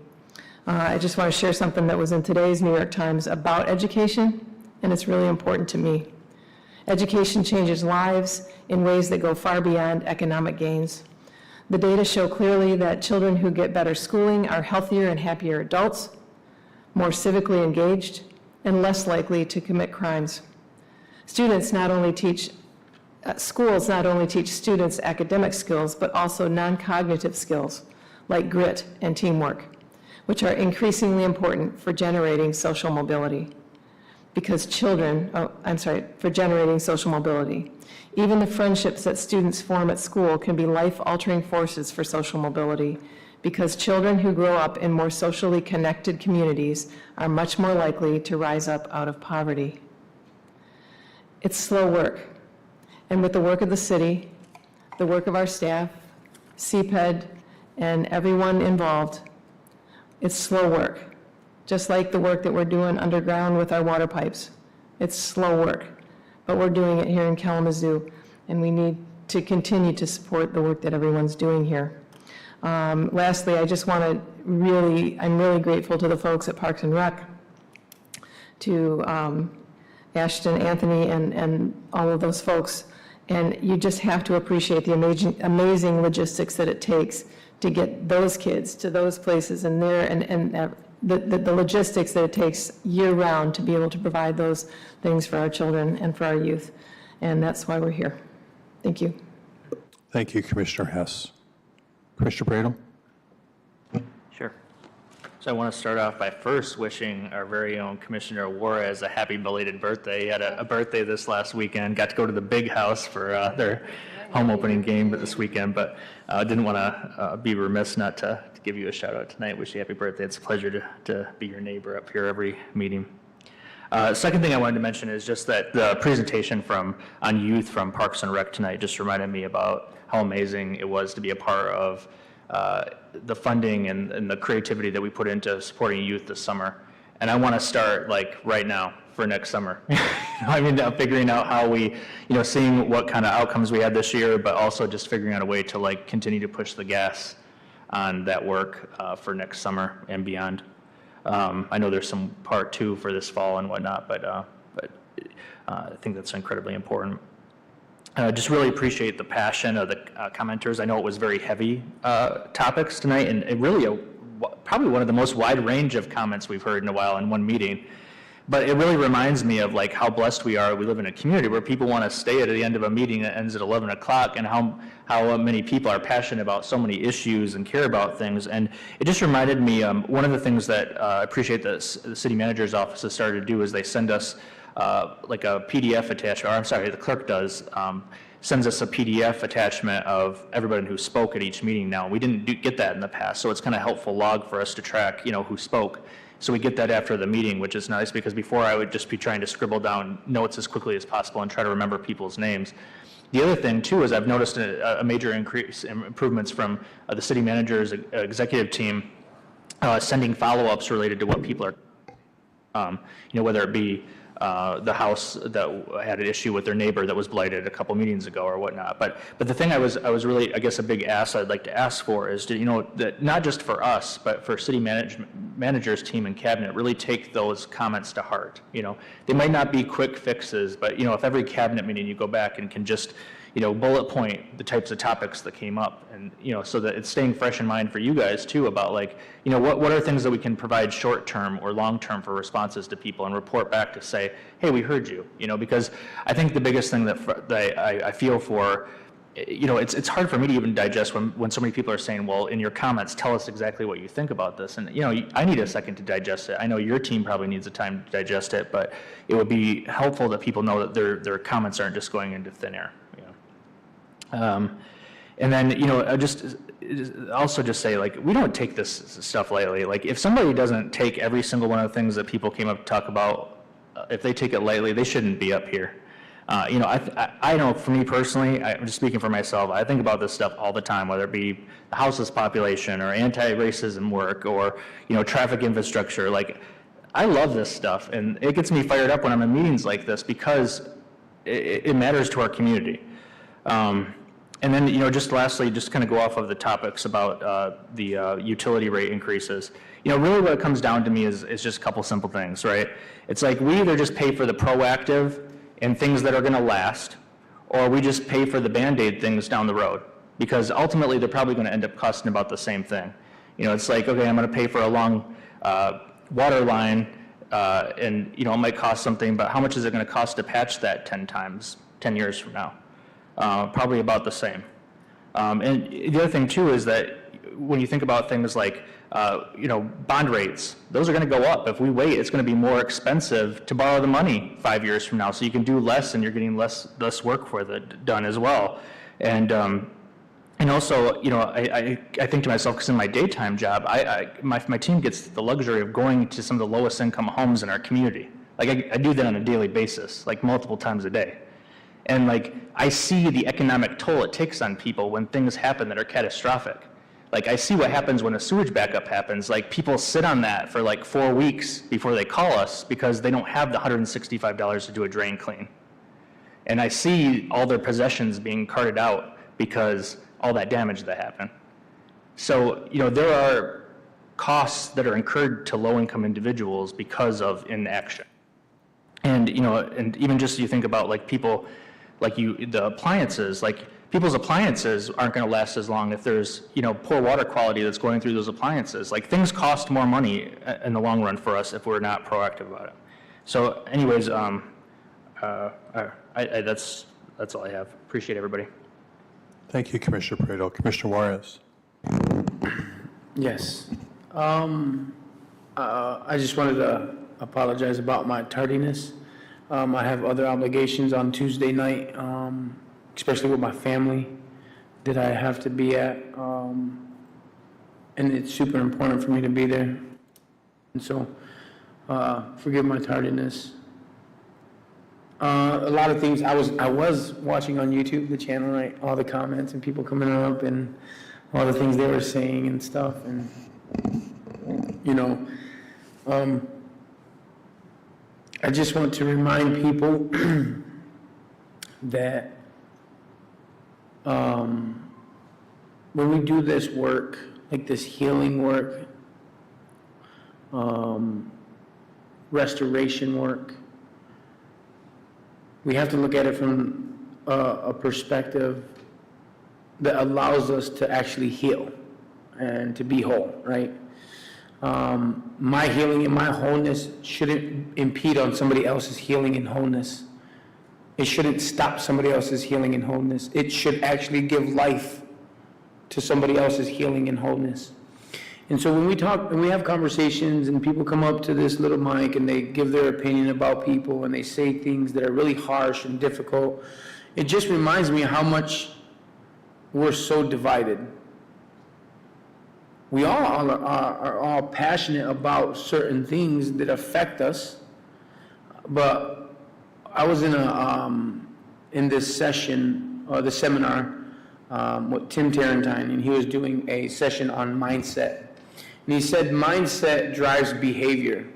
I just want to share something that was in today's New York Times about education, and it's really important to me. Education changes lives in ways that go far beyond economic gains. The data show clearly that children who get better schooling are healthier and happier adults, more civically engaged, and less likely to commit crimes. Schools not only teach students academic skills, but also non-cognitive skills like grit and teamwork, which are increasingly important for generating social mobility. For generating social mobility. Even the friendships that students form at school can be life-altering forces for social mobility, because children who grow up in more socially connected communities are much more likely to rise up out of poverty. It's slow work, and with the work of the city, the work of our staff, CPED, and everyone involved, it's slow work, just like the work that we're doing underground with our water pipes. It's slow work, but we're doing it here in Kalamazoo, and we need to continue to support the work that everyone's doing here. Lastly, I just want to I'm really grateful to the folks at Parks and Rec, to Ashton, Anthony, and all of those folks. And you just have to appreciate the amazing logistics that it takes to get those kids to those places and the logistics that it takes year-round to be able to provide those things for our children and for our youth. And that's why we're here. Thank you. Thank you, Commissioner Hess. Commissioner Bradel? Sure. So I want to start off by first wishing our very own Commissioner Juarez a happy belated birthday. He had a birthday this last weekend, got to go to the Big House for their home opening game this weekend, but didn't want to be remiss not to give you a shout out tonight. Wish you a happy birthday. It's a pleasure to be your neighbor up here every meeting. Second thing I wanted to mention is just that the presentation on youth from Parks and Rec tonight just reminded me about how amazing it was to be a part of the funding and the creativity that we put into supporting youth this summer. And I want to start right now for next summer. I mean, figuring out how we, seeing what kind of outcomes we had this year, but also just figuring out a way to continue to push the gas on that work for next summer and beyond. I know there's some part 2 for this fall and whatnot, but I think that's incredibly important. Just really appreciate the passion of the commenters. I know it was very heavy topics tonight, and it really probably one of the most wide range of comments we've heard in a while in one meeting. But it really reminds me of how blessed we are. We live in a community where people want to stay at the end of a meeting that ends at 11 o'clock, and how many people are passionate about so many issues and care about things. And it just reminded me, one of the things that I appreciate the city manager's office has started to do is they send us a PDF attachment, or I'm sorry, the clerk does, sends us a PDF attachment of everybody who spoke at each meeting now. We didn't get that in the past, so it's kind of helpful log for us to track, who spoke. So we get that after the meeting, which is nice, because before I would just be trying to scribble down notes as quickly as possible and try to remember people's names. The other thing too is I've noticed a major increase in improvements from the city manager's executive team sending follow-ups related to what people are, whether it be the house that had an issue with their neighbor that was blighted a couple meetings ago or whatnot. But the thing I was really, I guess, a big ask I'd like to ask for is to, that not just for us, but for city manager's team and cabinet, really take those comments to heart. They might not be quick fixes, but if every cabinet meeting you go back and can just, bullet point the types of topics that came up, and so that it's staying fresh in mind for you guys too about what are things that we can provide short term or long term for responses to people, and report back to say, hey, we heard you. Because I think the biggest thing that I feel for, it's hard for me to even digest when so many people are saying, well, in your comments, tell us exactly what you think about this. And I need a second to digest it. I know your team probably needs a time to digest it, but it would be helpful that people know that their comments aren't just going into thin air. And then, I also just say, we don't take this stuff lightly. If somebody doesn't take every single one of the things that people came up to talk about, if they take it lightly, they shouldn't be up here. I know for me personally, I'm just speaking for myself, I think about this stuff all the time, whether it be the houseless population or anti-racism work or, traffic infrastructure. I love this stuff, and it gets me fired up when I'm in meetings like this, because it matters to our community. And then, just lastly, just kind of go off of the topics about the utility rate increases. Really what it comes down to me is just a couple simple things, right? It's like we either just pay for the proactive and things that are going to last, or we just pay for the Band-Aid things down the road, because ultimately they're probably going to end up costing about the same thing. It's like, okay, I'm going to pay for a long water line, and it might cost something, but how much is it going to cost to patch that 10 years from now? Probably about the same. And the other thing too is that when you think about things like, bond rates, those are going to go up. If we wait, it's going to be more expensive to borrow the money 5 years from now. So you can do less, and you're getting less work for it done as well. And also, I think to myself, because in my daytime job, my team gets the luxury of going to some of the lowest income homes in our community. Like I do that on a daily basis, like multiple times a day. And like, I see the economic toll it takes on people when things happen that are catastrophic. Like, I see what happens when a sewage backup happens. Like, people sit on that for like 4 weeks before they call us because they don't have the $165 to do a drain clean. And I see all their possessions being carted out because all that damage that happened. So, there are costs that are incurred to low-income individuals because of inaction. And, and even just you think about like people, like the appliances, like people's appliances aren't going to last as long if there's, poor water quality that's going through those appliances. Like, things cost more money in the long run for us if we're not proactive about it. So anyways, that's all I have. Appreciate everybody. Thank you, Commissioner Prado. Commissioner Juarez. Yes. I just wanted to apologize about my tardiness. I have other obligations on Tuesday night, especially with my family that I have to be at. And it's super important for me to be there. And so, forgive my tardiness. A lot of things, I was watching on YouTube, the channel, right? All the comments and people coming up and all the things they were saying and stuff. And, I just want to remind people that when we do this work, like this healing work, restoration work, we have to look at it from a perspective that allows us to actually heal and to be whole, right? My healing and my wholeness shouldn't impede on somebody else's healing and wholeness. It shouldn't stop somebody else's healing and wholeness. It should actually give life to somebody else's healing and wholeness. And so when we talk and we have conversations and people come up to this little mic and they give their opinion about people and they say things that are really harsh and difficult, it just reminds me how much we're so divided. We all are all passionate about certain things that affect us, but I was in this session, the seminar, with Tim Tarantine, and he was doing a session on mindset. And he said mindset drives behavior.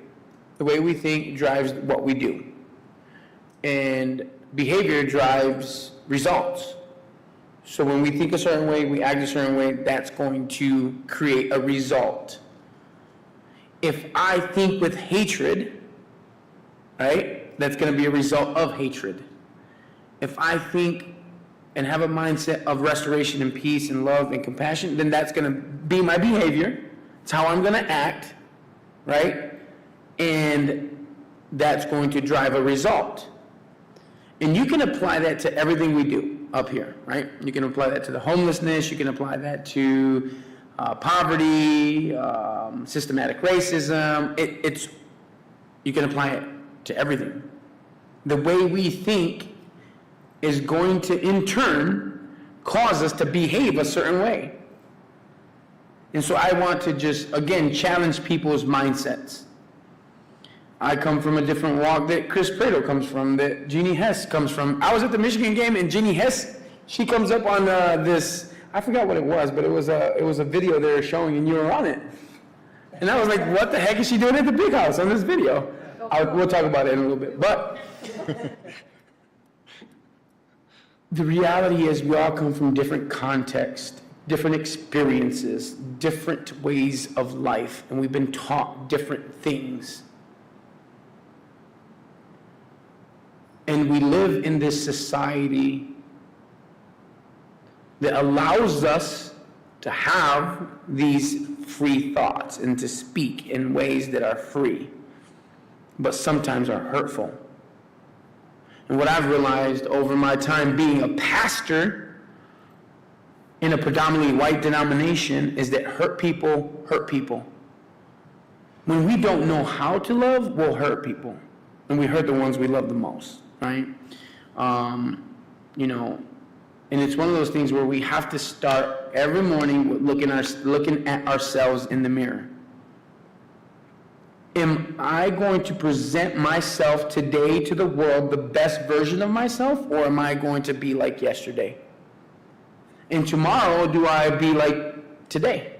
The way we think drives what we do. And behavior drives results. So when we think a certain way, we act a certain way, that's going to create a result. If I think with hatred, right, that's going to be a result of hatred. If I think and have a mindset of restoration and peace and love and compassion, then that's going to be my behavior. It's how I'm going to act, right? And that's going to drive a result. And you can apply that to everything we do up here, right? You can apply that to the homelessness, you can apply that to poverty, systematic racism. You can apply it to everything. The way we think is going to, in turn, cause us to behave a certain way. And so I want to just, again, challenge people's mindsets. I come from a different walk that Chris Prado comes from, that Jeannie Hess comes from. I was at the Michigan game, and Jeannie Hess, she comes up on this, I forgot what it was, but it was a video they were showing, and you were on it. And I was like, what the heck is she doing at the big house on this video? We'll talk about it in a little bit. But the reality is we all come from different contexts, different experiences, different ways of life, and we've been taught different things. And we live in this society that allows us to have these free thoughts and to speak in ways that are free, but sometimes are hurtful. And what I've realized over my time being a pastor in a predominantly white denomination is that hurt people hurt people. When we don't know how to love, we'll hurt people. And we hurt the ones we love the most, right? You know, and it's one of those things where we have to start every morning with looking at ourselves in the mirror. Am I going to present myself today to the world the best version of myself, or am I going to be like yesterday? And tomorrow, do I be like today?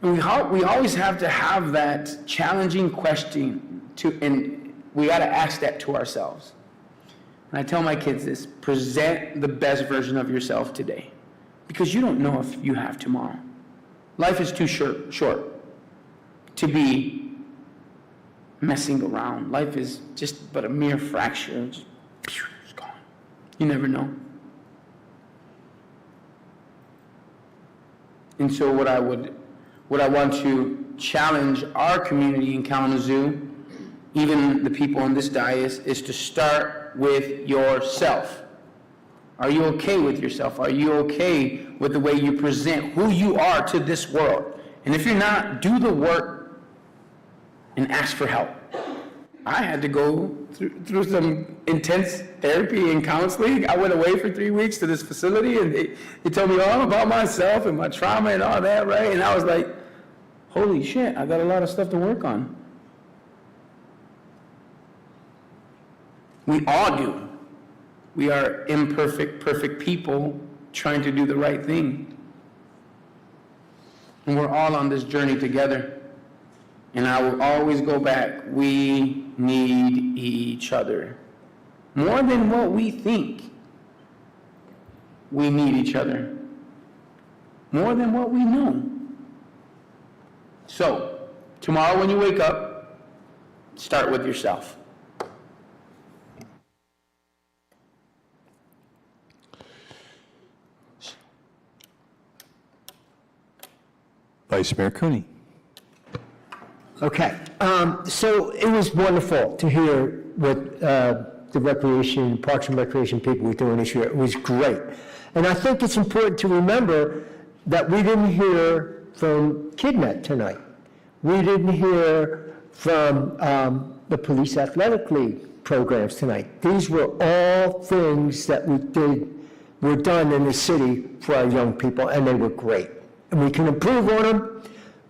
And we always have to have that challenging question and we got to ask that to ourselves. And I tell my kids this: present the best version of yourself today, because you don't know if you have tomorrow. Life is too short to be messing around. Life is just but a mere fracture. Just, it's gone. You never know. And so what I want to challenge our community in Kalamazoo, even the people on this dais, is to start with yourself. Are you okay with yourself? Are you okay with the way you present who you are to this world? And if you're not, do the work and ask for help. I had to go through some intense therapy and counseling. I went away for 3 weeks to this facility, and they told me all about myself and my trauma and all that, right? And I was like, holy shit, I got a lot of stuff to work on. We all do. We are imperfect, perfect people trying to do the right thing. And we're all on this journey together. And I will always go back. We need each other. More than what we think. We need each other. More than what we know. So, tomorrow when you wake up, start with yourself. Vice Mayor Cooney. Okay, so it was wonderful to hear what the Parks and Recreation people were doing this year. It was great. And I think it's important to remember that we didn't hear from KidNet tonight. We didn't hear from the Police Athletic League programs tonight. These were all things that were done in the city for our young people, and they were great. And we can improve on them.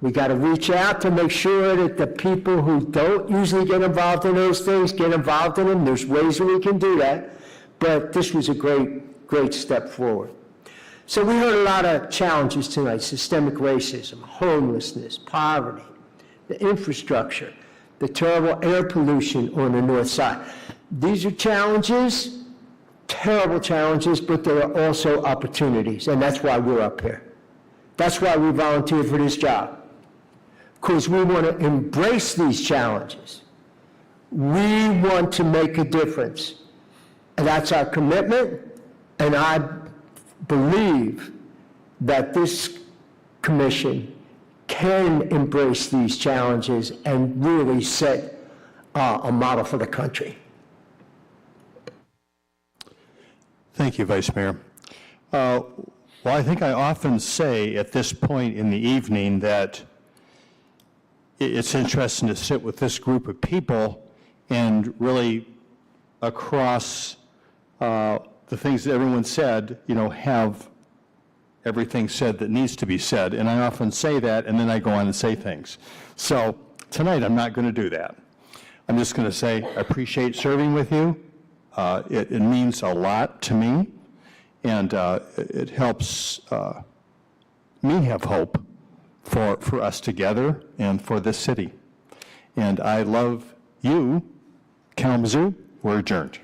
We got to reach out to make sure that the people who don't usually get involved in those things get involved in them. There's ways that we can do that, but this was a great step forward. So we heard a lot of challenges tonight: systemic racism, homelessness, poverty, the infrastructure, the terrible air pollution on the north side. These are challenges, terrible challenges, but there are also opportunities, and that's why we're up here. That's why we volunteered for this job, because we want to embrace these challenges. We want to make a difference, and that's our commitment, and I believe that this commission can embrace these challenges and really set a model for the country. Thank you, Vice Mayor. Well, I think I often say at this point in the evening that it's interesting to sit with this group of people and really across the things that everyone said, have everything said that needs to be said. And I often say that, and then I go on and say things. So tonight, I'm not going to do that. I'm just going to say I appreciate serving with you. It means a lot to me. And it helps me have hope for us together and for this city. And I love you, Kalamazoo. We're adjourned.